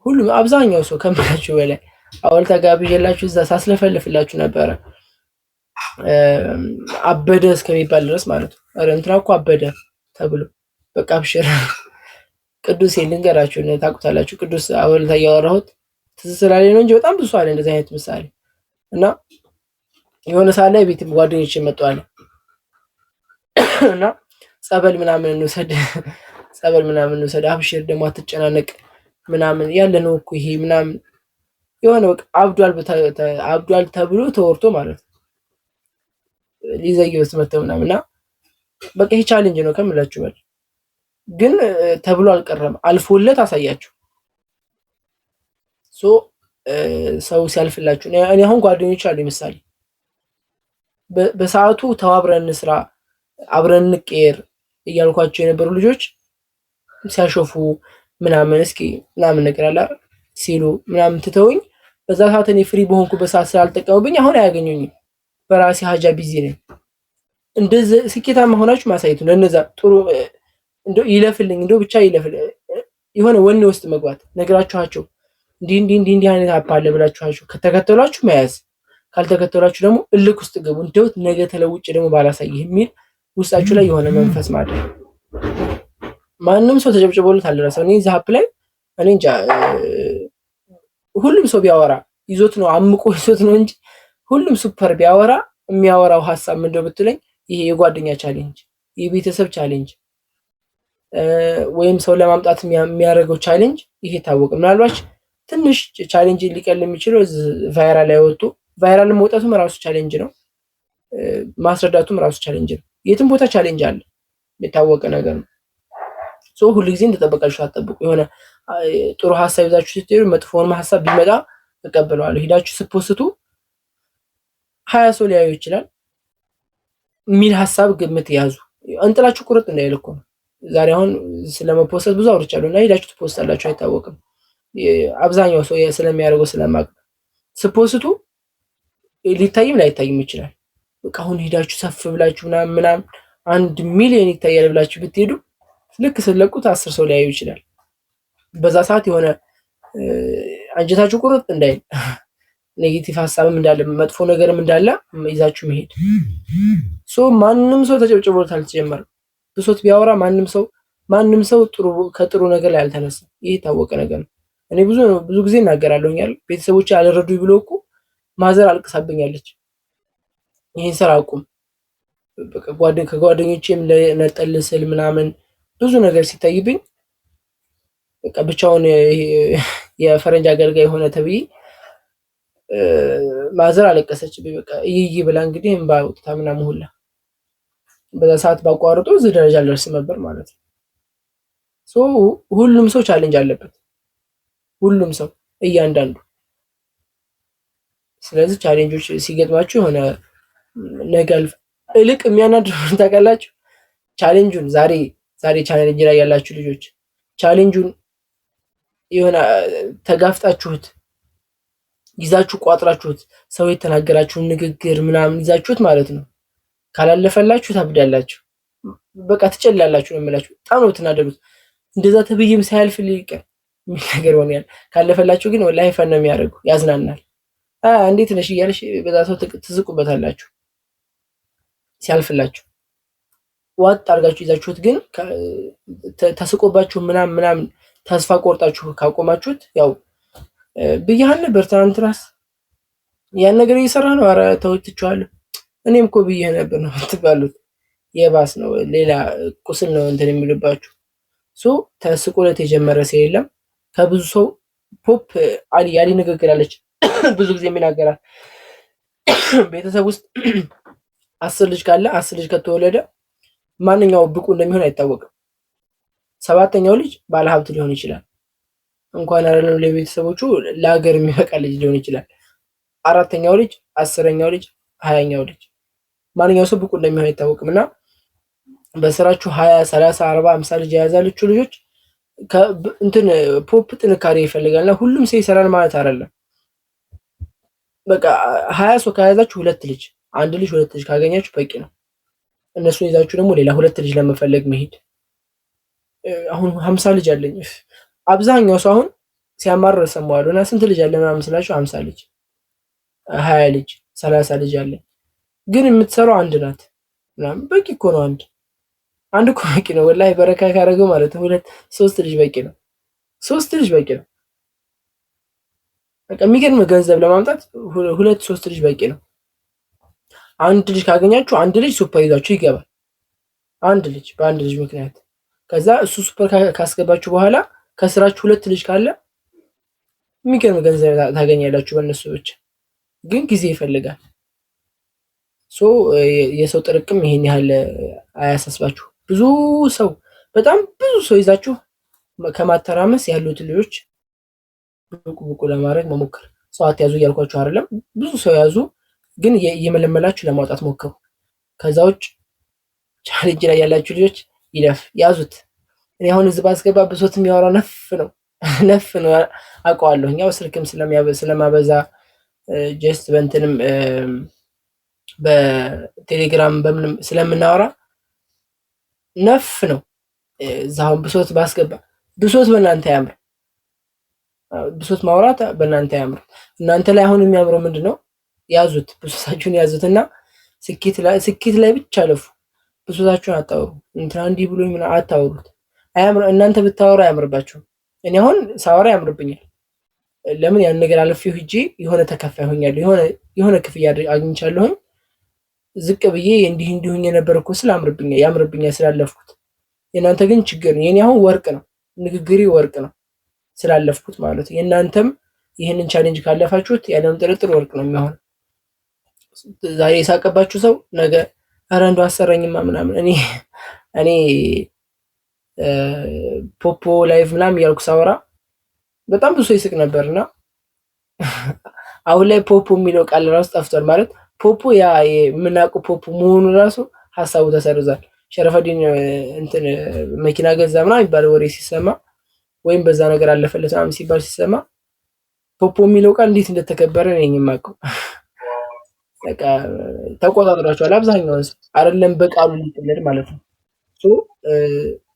Speaker 1: ሁሉም አብዛኛው ሰው ከምላችሁ በላይ አወልታ ጋብዤላችሁ እዛ ሳስለፈልፍላችሁ ነበረ አበደ እስከሚባል ድረስ ማለት ነው። አረ እንትና እኮ አበደ ተብሎ በቃ አብሽር። ቅዱስ ልንገራችሁ ታውቁታላችሁ። ቅዱስ አወልታ እያወራሁት ትዝ ስላለኝ ነው እንጂ በጣም ብዙ አለ እንደዚህ አይነት ምሳሌ እና የሆነ ሰዓት ላይ ቤት ጓደኞቼ መጥተዋል እና ጸበል ምናምን እንውሰድ አብሽር ደግሞ አትጨናነቅ ምናምን ያለ ነው እኮ ይሄ ምናምን የሆነ በቃ አብዷል ተብሎ ተወርቶ ማለት ነው። ሊዘየውስ መተው ምናምንና በቃ ይሄ ቻሌንጅ ነው ከምላችሁ በል ግን ተብሎ አልቀረም አልፎለት አሳያችሁ። ሰው ሲያልፍላችሁ እኔ አሁን ጓደኞች አሉ ምሳሌ በሰዓቱ ተዋብረን እንስራ አብረን እንቀየር እያልኳቸው የነበሩ ልጆች ሲያሾፉ ምናምን እስኪ ምናምን ነገር አለ ሲሉ ምናምን ትተውኝ በዛ ሰዓት እኔ ፍሪ በሆንኩበት ሰዓት ስላልጠቀሙብኝ አሁን አያገኙኝም። በራሴ ሀጃ ቢዚ ነኝ። እንደዚህ ስኬታማ ሆናችሁ ማሳየቱ ለነዛ ጥሩ እንደው ይለፍልኝ እንደው ብቻ ይለፍል የሆነ ወኔ ውስጥ መግባት ነግራችኋቸው እንዲህ አይነት አፕ አለ ብላችኋቸው ከተከተሏችሁ መያዝ ካልተከተሏችሁ ደግሞ እልክ ውስጥ ገቡ። እንደው ነገ ተለውጭ ደግሞ ባላሳይህ የሚል ውስጣችሁ ላይ የሆነ መንፈስ ማድረግ። ማንም ሰው ተጨብጭቦለት አልደረሰም። እኔ እዚህ አፕ ላይ እኔ እንጃ ሁሉም ሰው ቢያወራ ይዞት ነው አምቆ ይዞት ነው እንጂ ሁሉም ሱፐር ቢያወራ የሚያወራው ሐሳብ ምንድነው ብትለኝ ይሄ የጓደኛ ቻሌንጅ፣ የቤተሰብ ቻሌንጅ ወይም ሰው ለማምጣት የሚያደርገው ቻሌንጅ ይሄ ታወቀ። ምናልባት ትንሽ ቻሌንጅ ሊቀል የሚችለው ቫይራል ላይ ወጡ። ቫይራል መውጣቱም ራሱ ቻሌንጅ ነው። ማስረዳቱም ራሱ ቻሌንጅ ነው። የትም ቦታ ቻሌንጅ አለ፣ የታወቀ ነገር ነው። ሁሉ ጊዜ እንደተጠበቃችሁ አትጠብቁ። የሆነ ጥሩ ሐሳብ ይዛችሁ ስትሄዱ መጥፎውን ሐሳብ ቢመጣ ተቀበለዋለሁ። ሄዳችሁ ስትፖስቱ 20 ሰው ሊያዩ ይችላል የሚል ሐሳብ ግምት ያዙ። እንጥላችሁ ቁርጥ እንዳይል እኮ ነው። ዛሬ አሁን ስለመፖስት ብዙ አውርቻለሁ እና ሄዳችሁ ትፖስታላችሁ አይታወቅም። አብዛኛው ሰው ስለሚያደርገው ስለማቅ ስትፖስቱ ሊታይም ላይታይም ይችላል። በቃ አሁን ሄዳችሁ ሰፍ ብላችሁ ምናምን 1 ሚሊዮን ይታያል ብላችሁ ብትሄዱ ልክ ስለቁት 10 ሰው ሊያዩ ይችላል። በዛ ሰዓት የሆነ አንጀታችሁ ቁርጥ እንዳይል ኔጌቲቭ ሐሳብም እንዳለ መጥፎ ነገርም እንዳለ ይዛችሁ መሄድ። ማንም ሰው ተጨብጭቦት አልተጀመረም። ብሶት ቢያወራ ማንም ሰው ከጥሩ ነገር ላይ አልተነሳም። ይሄ የታወቀ ነገር ነው። እኔ ብዙ ጊዜ እናገራለሁ። ቤተሰቦቼ አልረዱኝ ብሎ እኮ ማዘር አልቅሳብኛለች። ይሄን ስራ አቁም በቃ ከጓደኞቼም ለነጠል ስል ምናምን ብዙ ነገር ሲታይብኝ በቃ ብቻውን የፈረንጅ አገልጋይ የሆነ ተብዬ ማዘር አለቀሰችብኝ። በቃ ይይ ብላ እንግዲህ እንባ ወጥታ ምናምን ሁላ በዛ ሰዓት ባቋርጦ እዚህ ደረጃ አልደርስም ነበር ማለት ነው። ሁሉም ሰው ቻሌንጅ አለበት፣ ሁሉም ሰው እያንዳንዱ። ስለዚህ ቻሌንጆች ሲገጥማችሁ የሆነ ነገር እልቅ የሚያናድረው ታውቃላችሁ። ቻሌንጁን ዛሬ ቻሌንጅ ላይ ያላችሁ ልጆች ቻሌንጁን የሆነ ተጋፍጣችሁት ይዛችሁ ቋጥራችሁት ሰው የተናገራችሁን ንግግር ምናምን ይዛችሁት ማለት ነው ካላለፈላችሁ ታብዳላችሁ። በቃ ትጨላላችሁ ነው የምላችሁ። በጣም ነው ትናደዱት። እንደዛ ተብዬም ሳያልፍ ሊቀር ምን ነገር ሆነያል። ካለፈላችሁ ግን ወላሂ ፈን ነው የሚያደርጉ፣ ያዝናናል። እንዴት ነሽ እያለሽ በዛ ሰው ትዝቁበታላችሁ። ሲያልፍላችሁ ዋጥ አድርጋችሁ ይዛችሁት ግን ተስቆባችሁ ምናምን ተስፋ ቆርጣችሁ ካቆማችሁት ያው ብያህን ነበር ትናንት ራስ ያን ነገር እየሰራ ነው። ኧረ ተውት ትችዋለሁ እኔም እኮ ብዬህ ነበር ነው የምትባሉት። የባስ ነው ሌላ ቁስል ነው እንትን የሚልባችሁ። ተስቆለት የጀመረ ሰው የለም። ከብዙ ሰው ፖፕ ያሊ ንግግር አለች ብዙ ጊዜ የሚናገራል። ቤተሰብ ውስጥ 10 ልጅ ካለ 10 ልጅ ከተወለደ ማንኛው ብቁ እንደሚሆን አይታወቅም። 7ኛው ልጅ ባለሀብት ሊሆን ይችላል። እንኳን አይደለም ለቤተሰቦቹ ለሀገር የሚበቃ ልጅ ሊሆን ይችላል። 4ኛው ልጅ፣ 10ኛው ልጅ፣ 20ኛው ልጅ ማንኛው ሰው ብቁ እንደሚሆን አይታወቅም እና በስራችሁ 20 30 40 50 ልጅ የያዛችሁ ልጆች እንትን ፖፕ ጥንካሬ ይፈልጋልና ሁሉም ሰው ይሰራል ማለት አይደለም። በቃ 20 ሰው ከያዛችሁ 2 ልጅ 1 ልጅ 2 ልጅ ካገኛችሁ በቂ ነው። እነሱን ይዛችሁ ደግሞ ሌላ 2 ልጅ ለመፈለግ መሄድ። አሁን 50 ልጅ አለኝ አብዛኛው ሰው አሁን ሲያማርር ሰማዋለሁ እና ስንት ልጅ አለ ምናምን ስላችሁ 50 ልጅ 20 ልጅ 30 ልጅ አለ። ግን የምትሰራው አንድ ናት ምናምን በቂ እኮ ነው። አንድ እኮ በቂ ነው። ወላሂ በረካ ካደረገው ማለት ነው 2-3 ልጅ በቂ ነው። 3 ልጅ በቂ ነው። በቃ የሚገርም ገንዘብ ለማምጣት 2-3 ልጅ በቂ ነው። አንድ ልጅ ካገኛችሁ አንድ ልጅ ሱፐር ይዛችሁ ይገባል። አንድ ልጅ በአንድ ልጅ ምክንያት ከዛ እሱ ሱፐር ካስገባችሁ በኋላ ከስራችሁ 2 ልጅ ካለ የሚገርም ገንዘብ ታገኛላችሁ በእነሱ ብቻ። ግን ጊዜ ይፈልጋል። የሰው ጥርቅም ይሄን ያህል አያሳስባችሁ። ብዙ ሰው በጣም ብዙ ሰው ይዛችሁ ከማተራመስ ያሉት ልጆች ብቁ ለማድረግ መሞከር። ሰው አትያዙ እያልኳችሁ አይደለም። ብዙ ሰው ያዙ፣ ግን እየመለመላችሁ ለማውጣት ሞክሩ። ከዛ ውጭ ቻሌንጅ ላይ ያላችሁ ልጆች ያዙት። እኔ አሁን እዚህ ባስገባ ብሶት የሚያወራው ነፍ ነው አውቀዋለሁ። እኛው ስልክም ስለማበዛ ጀስት በእንትንም በቴሌግራም በምንም ስለምናወራ ነፍ ነው። እዛው ብሶት ባስገባ ብሶት በእናንተ ያምር፣ ብሶት ማውራት በእናንተ ያምር። እናንተ ላይ አሁን የሚያምረው ምንድነው? ያዙት፣ ብሶታችሁን ያዙትና ስኬት ላይ ብቻ አለፉ። ብሶታችሁን አታውሩ። እንትና እንዲህ ብሎኝ ምን አታውሩት። አያምር። እናንተ ብታወሩ አያምርባችሁም። እኔ አሁን ሳወራ ያምርብኛል። ለምን ያን ነገር አልፌው ሂጄ የሆነ ተከፋይ ሆኛለሁ፣ የሆነ ክፍያ አግኝቻለሁኝ። ዝቅ ብዬ እንዲሁኝ የነበር እኮ ያምርብኛል ስላለፍኩት። የእናንተ ግን ችግር ነው። የኔ አሁን ወርቅ ነው፣ ንግግሬ ወርቅ ነው ስላለፍኩት ማለት ነው። የእናንተም ይህንን ቻሌንጅ ካለፋችሁት ያለም ጥርጥር ወርቅ ነው የሚሆነው። ዛሬ የሳቀባችሁ ሰው ነገ ኧረ እንደው አሰረኝማ ምናምን። እኔ ፖፖ ላይቭ ምናምን እያልኩ ሳወራ በጣም ብዙ ሰው ይስቅ ነበርና አሁን ላይ ፖፖ የሚለው ቃል ራሱ ጠፍቷል። ማለት ፖፖ ያ የምናውቀው ፖፖ መሆኑ ራሱ ሀሳቡ ተሰርዟል። ሸረፈዲን እንትን መኪና ገዛ ምናምን የሚባለው ወሬ ሲሰማ ወይም በዛ ነገር አለፈለት ምናምን ሲባል ሲሰማ ፖፖ የሚለው ቃል እንዴት እንደተከበረ ነኝ የማውቀው። በቃ ተቆጣጥሯቸዋል አብዛኛውን ሰው አይደለም በቃሉ ሊቀለድ ማለት ነው።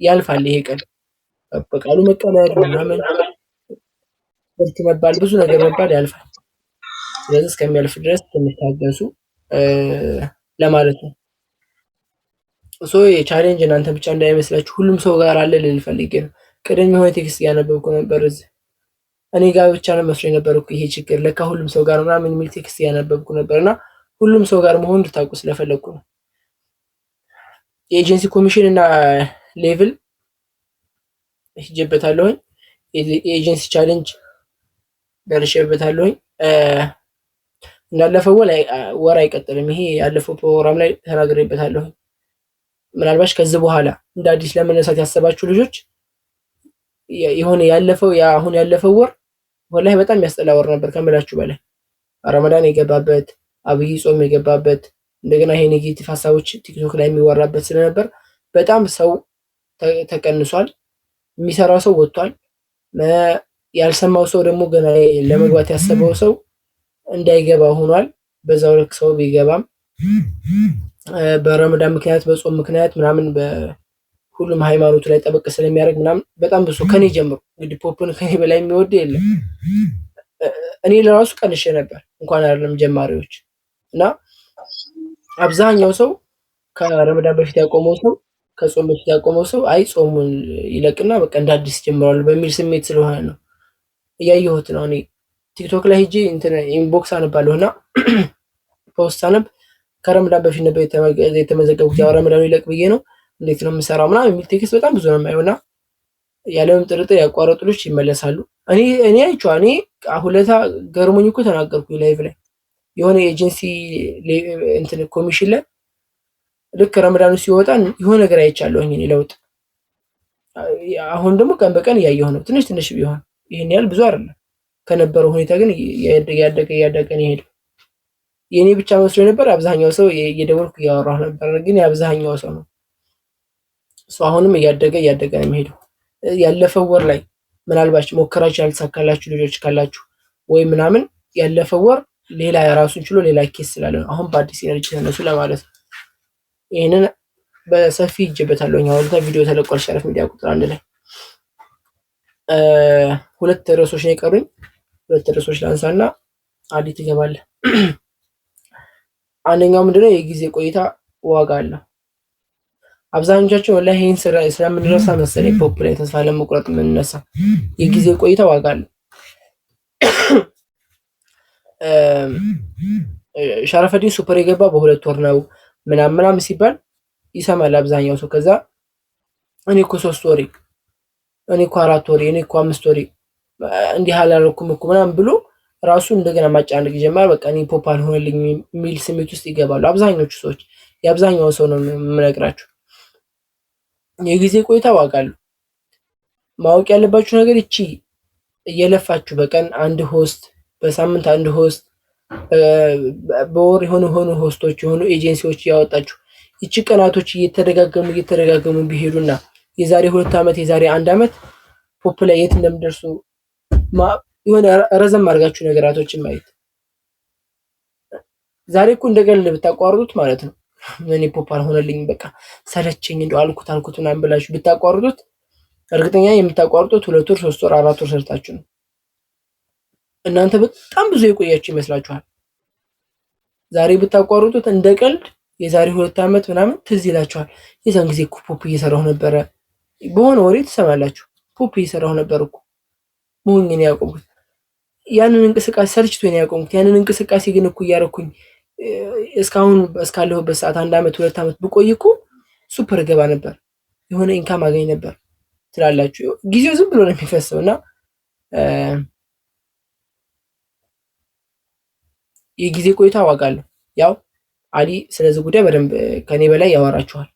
Speaker 1: ያልፋል ይሄ ቀን በቃሉ መቀለድ ምናምን ወርት መባል ብዙ ነገር መባል ያልፋል። ስለዚህ እስከሚያልፍ ድረስ ትታገሱ ለማለት ነው። የቻሌንጅ እናንተ ብቻ እንዳይመስላችሁ ሁሉም ሰው ጋር አለ ልል ፈልጌ ነው። ቀደም የሆነ ቴክስት እያነበብኩ ነበር። እዚህ እኔ ጋር ብቻ ነው መስሎኝ ነበር እኮ ይሄ ችግር ለካ ሁሉም ሰው ጋር ምናምን የሚል ቴክስት እያነበብኩ ነበርና ሁሉም ሰው ጋር መሆን እንድታውቁ ስለፈለኩ ነው። የኤጀንሲ ኮሚሽን እና ሌቭል ሄጄበታለሁኝ። የኤጀንሲ ቻሌንጅ ደርሼበታለሁኝ። እንዳለፈው ወር አይቀጥልም። ይሄ ያለፈው ፕሮግራም ላይ ተናግሬበታለሁኝ። ምናልባት ከዚህ በኋላ እንደ አዲስ ለመነሳት ያሰባችሁ ልጆች የሆነ አሁን ያለፈው ወር ወላሂ በጣም ያስጠላ ወር ነበር ከምላችሁ በላይ። ረመዳን የገባበት አብይ ጾም የገባበት እንደገና ይሄ ኔጌቲቭ ሀሳቦች ቲክቶክ ላይ የሚወራበት ስለነበር በጣም ሰው ተቀንሷል። የሚሰራው ሰው ወጥቷል። ያልሰማው ሰው ደግሞ ገና ለመግባት ያሰበው ሰው እንዳይገባ ሆኗል። በዛው ልክ ሰው ቢገባም በረመዳን ምክንያት በጾም ምክንያት ምናምን በሁሉም ሃይማኖቱ ላይ ጠበቅ ስለሚያደርግ ምናምን በጣም ብዙ ከኔ ጀምሮ እንግዲህ ፖፕን ከኔ በላይ የሚወድ የለም። እኔ ለራሱ ቀንሼ ነበር እንኳን አይደለም ጀማሪዎች እና አብዛኛው ሰው ከረመዳን በፊት ያቆመው ሰው ከጾም በፊት ያቆመው ሰው አይ ጾሙን ይለቅና በቃ እንደ አዲስ ጀምሯል በሚል ስሜት ስለሆነ ነው እያየሁት ነው። እኔ ቲክቶክ ላይ ሄጄ ኢንቦክስ አነባለሁና ፖስት አነብ ከረመዳን በፊት ነበር የተመዘገቡት ያው ረመዳኑ ይለቅ ብዬ ነው እንዴት ነው የምሰራው ምናምን የሚል ቴክስት በጣም ብዙ ነው የማየውና ያለምንም ጥርጥር ያቋረጡ ልጆች ይመለሳሉ። እኔ አይቼዋለሁ። እኔ ሁለታ ገርሞኝ እኮ ተናገርኩኝ ላይቭ ላይ የሆነ ኤጀንሲ እንትን ኮሚሽን ላይ ልክ ረመዳኑ ሲወጣ የሆነ ነገር አይቻለሁኝ እኔ ለውጥ። አሁን ደግሞ ቀን በቀን እያየሁ ነው፣ ትንሽ ትንሽ ቢሆን ይህን ያህል ብዙ አይደለም። ከነበረው ሁኔታ ግን እያደገ ነው የሄደው። የእኔ ብቻ መስሎ ነበር። አብዛኛው ሰው እየደወልኩ እያወራሁ ነበር፣ ግን የአብዛኛው ሰው ነው። አሁንም እያደገ ነው የሚሄደው። ያለፈው ወር ላይ ምናልባት ሞከራችሁ ያልተሳካላችሁ ልጆች ካላችሁ ወይ ምናምን ያለፈው ወር ሌላ የራሱን ችሎ ሌላ ኬስ ስላለ ነው አሁን በአዲስ ኤነርጂ ተነሱ ለማለት ነው። ይህንን በሰፊ ይጀበታለሁ። አሁን ቪዲዮ ተለቋል ሸረፍ ሚዲያ ቁጥር 1 ላይ። ሁለት ርዕሶች ነው የቀሩኝ። ሁለት ርዕሶች ላንሳና አዲ ትገባለህ። አንደኛው ምንድነው የጊዜ ቆይታ ዋጋ አለው። አብዛኞቻችን ወላሂ ይሄን ስለምንረሳ መሰለኝ ፖፕ ላይ ተስፋ ለመቁረጥ የምንነሳ። የጊዜ ቆይታ ዋጋ አለው። ሸረፈዲን ሱፐር የገባ በ2 ወር ነው ምናምን ሲባል ይሰማል አብዛኛው ሰው። ከዛ እኔ እኮ 3 ወሬ፣ እኔ እኮ 4 ወሬ፣ እኔ እኮ 5 ወሬ እንዲህ አላረኩም እኮ ምናምን ብሎ ራሱ እንደገና ማጫነቅ ይጀምራል። በቃ እኔ ፖፕ አልሆነልኝ የሚል ስሜት ውስጥ ይገባሉ አብዛኞቹ ሰዎች። የአብዛኛው ሰው ነው የምነግራችሁ። የጊዜ ቆይታ ዋጋ አለው። ማወቅ ያለባችሁ ነገር እቺ እየለፋችሁ በቀን አንድ ሆስት፣ በሳምንት አንድ ሆስት፣ በወር የሆኑ ሆስቶች የሆኑ ኤጀንሲዎች ያወጣችሁ እቺ ቀናቶች እየተደጋገሙ ቢሄዱና የዛሬ 2 ዓመት የዛሬ 1 ዓመት ፖፕ ላይ የት እንደምደርሱ የሆነ ረዘም አድርጋችሁ ነገራቶችን ማየት። ዛሬ እኮ እንደገና ብታቋርጡት ማለት ነው እኔ ፖፕ አልሆነልኝ በቃ ሰለቸኝ እንደው አልኩት ምናምን ብላችሁ ብታቋርጡት እርግጠኛ የምታቋርጡት 2 ወር 3 ወር 4 ወር ሰርታችሁ ነው። እናንተ በጣም ብዙ የቆያችሁ ይመስላችኋል። ዛሬ ብታቋርጡት እንደ ቀልድ የዛሬ 2 ዓመት ምናምን ትዝ ይላችኋል። የዛን ጊዜ እኮ ፖፕ እየሰራሁ ነበረ፣ በሆነ ወሬ ትሰማላችሁ። ፖፕ እየሰራሁ ነበር እኮ መሆኔን ያቆምኩት፣ ያንን እንቅስቃሴ ሰልችቶኝ ነው ያቆምኩት። ያንን እንቅስቃሴ ግን እኮ እያረኩኝ እስካሁን እስካለሁበት ሰዓት 1 ዓመት 2 ዓመት ብቆይ እኮ ሱፐር ገባ ነበር፣ የሆነ ኢንካም አገኝ ነበር ትላላችሁ። ጊዜው ዝም ብሎ ነው የሚፈሰው እና የጊዜ ቆይታ ዋጋ አለው። ያው አሊ ስለዚህ ጉዳይ በደንብ ከኔ በላይ ያወራችኋል።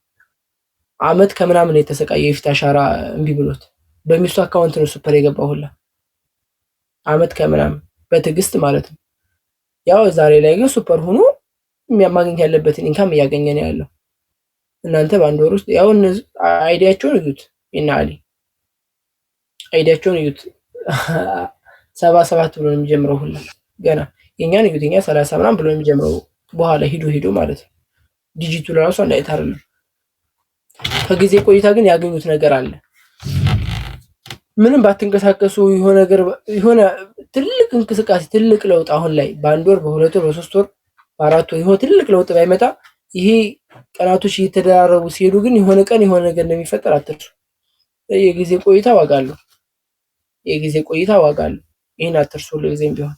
Speaker 1: አመት ከምናምን የተሰቃየው የፊት አሻራ እምቢ ብሎት በሚስቱ አካውንት ነው ሱፐር የገባው ሁላ አመት ከምናምን በትዕግስት ማለት ነው። ያው ዛሬ ላይ ግን ሱፐር ሆኖ ማግኘት ያለበትን ኢንካም እያገኘ ነው ያለው። እናንተ በአንድ ወር ውስጥ ያው አይዲያቸውን እዩት። እና አሊ አይዲያቸውን እዩት። 77 ብሎ ነው የሚጀምረው ሁላ ገና የኛን እዩት። የኛ 30 ምናምን ብሎ ነው የሚጀምረው በኋላ ሂዶ ማለት ነው። ዲጂቱ ለራሱ እንዳይት አይደለም። ከጊዜ ቆይታ ግን ያገኙት ነገር አለ። ምንም ባትንቀሳቀሱ የሆነ ትልቅ እንቅስቃሴ ትልቅ ለውጥ አሁን ላይ በ1 ወር በ2 ወር በ3 ወር በ4 ወር የሆነ ትልቅ ለውጥ ባይመጣ ይሄ ቀናቶች እየተደራረቡ ሲሄዱ ግን የሆነ ቀን የሆነ ነገር እንደሚፈጠር አትርሱ። የጊዜ ቆይታ ዋጋ አለው። የጊዜ ቆይታ ዋጋ አለው። ይሄን አትርሱ ለጊዜም ቢሆን።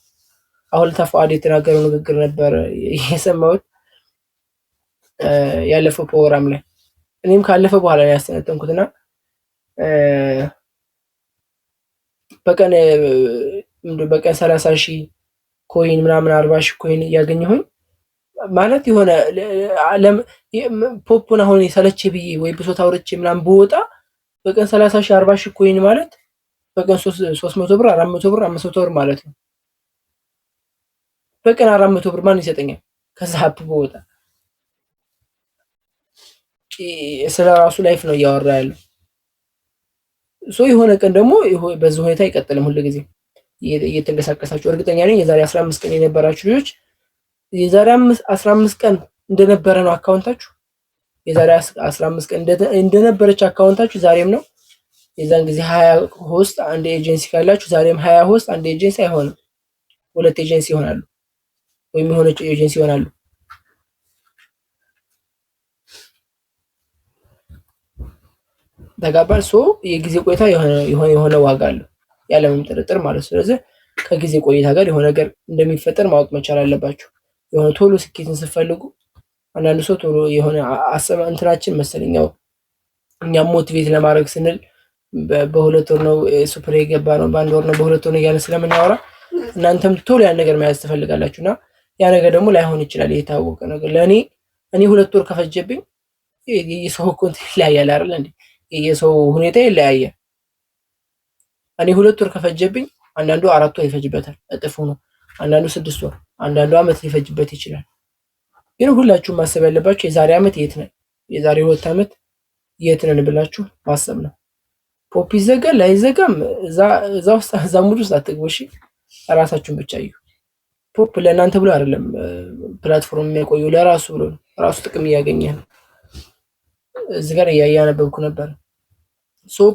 Speaker 1: አሁን ተፋድ የተናገረው ንግግር ነበር የሰማሁት ያለፈው ፕሮግራም ላይ። እኔም ካለፈ በኋላ ነው ያስተነተንኩትና በቀን 30,000 ኮይን ምናምን 40,000 ኮይን እያገኘሁኝ ማለት የሆነ ፖፑን አሁን የሰለቼ ብዬ ወይ ብሶት አውርቼ ምናምን ብወጣ በቀን 30,000 40,000 ኮይን ማለት በቀን 300 ብር 400 ብር 500 ብር ማለት ነው። በቀን 400 ብር ማን ይሰጠኛል? ከዛ ሀብ ብወጣ ስለ ራሱ ላይፍ ነው እያወራ ያለው። የሆነ ቀን ደግሞ በዚህ ሁኔታ አይቀጥልም። ሁሉ ጊዜ እየተንቀሳቀሳችሁ እርግጠኛ ነኝ የዛሬ 15 ቀን የነበራችሁ ልጆች የዛሬ 15 ቀን እንደነበረ ነው አካውንታችሁ። የዛሬ 15 ቀን እንደነበረች አካውንታችሁ ዛሬም ነው። የዛን ጊዜ 20 ሆስት አንድ ኤጀንሲ ካላችሁ ዛሬም 20 ሆስት አንድ ኤጀንሲ አይሆንም፣ 2 ኤጀንሲ ይሆናሉ ወይም የሆነች ኤጀንሲ ይሆናሉ። ተጋባል። የጊዜ ቆይታ የሆነ ዋጋ አለው ያለምንም ጥርጥር ማለት። ስለዚህ ከጊዜ ቆይታ ጋር የሆነ ነገር እንደሚፈጠር ማወቅ መቻል አለባችሁ። የሆነ ቶሎ ስኬትን ስትፈልጉ አንዳንድ ሰው ቶሎ የሆነ እንትናችን መሰለኛው እኛም ሞቲቬት ለማድረግ ስንል በሁለት ወር ነው ሱፐር የገባ ነው በአንድ ወር ነው በሁለት ወር ነው እያለ ስለምናወራ እናንተም ቶሎ ያን ነገር መያዝ ትፈልጋላችሁና ያ ነገር ደግሞ ላይሆን ይችላል። የታወቀ ነገር እኔ ሁለት ወር ከፈጀብኝ የሰው ኮንት ይለያያል አይደል እንዴ? የሰው ሁኔታ ይለያያል። እኔ ሁለት ወር ከፈጀብኝ አንዳንዱ 4 ወር ይፈጅበታል እጥፉ ነው። አንዳንዱ 6 ወር፣ አንዳንዱ አመት ሊፈጅበት ይችላል። ግን ሁላችሁም ማሰብ ያለባችሁ የዛሬ አመት የት ነን፣ የዛሬ 2 አመት የት ነን ብላችሁ ማሰብ ነው። ፖፕ ይዘጋል ላይዘጋም እዛ ውስጥ እዛ ሙሉ ውስጥ አትግቡ። እሺ ራሳችሁን ብቻ እዩ። ፖፕ ለእናንተ ብሎ አይደለም ፕላትፎርም የሚያቆየው ለራሱ ብሎ ነው። ራሱ ጥቅም እያገኘ ነው። እዚህ ጋር እያነበብኩ ነበር።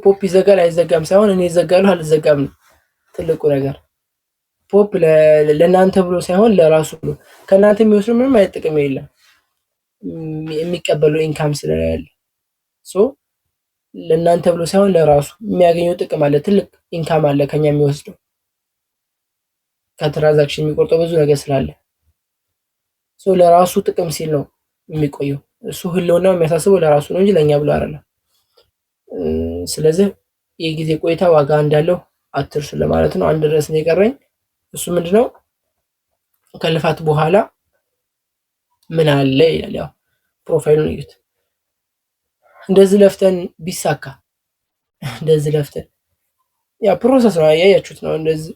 Speaker 1: ፖፕ ይዘጋል አይዘጋም ሳይሆን እኔ ይዘጋለሁ አልዘጋም ነው ትልቁ ነገር። ፖፕ ለእናንተ ብሎ ሳይሆን ለራሱ ብሎ ከእናንተ የሚወስዱ ምንም አይነት ጥቅም የለም የሚቀበለው ኢንካም ስለሌለ ለእናንተ ብሎ ሳይሆን ለራሱ የሚያገኘው ጥቅም አለ። ትልቅ ኢንካም አለ ከኛ የሚወስደው ከትራንዛክሽን የሚቆርጠው ብዙ ነገር ስላለ ለራሱ ጥቅም ሲል ነው የሚቆየው። እሱ ህልውናው የሚያሳስበው ለራሱ ነው እንጂ ለኛ ብሎ አይደለም። ስለዚህ የጊዜ ቆይታ ዋጋ እንዳለው አትርሱ ለማለት ነው። አንድ ርዕስ ነው የቀረኝ። እሱ ምንድነው? ከልፋት በኋላ ምን አለ ይላል። ያው ፕሮፋይሉን እዩት። እንደዚህ ለፍተን ቢሳካ እንደዚህ ለፍተን ያ ፕሮሰስ ነው ያያችሁት ነው። እንደዚህ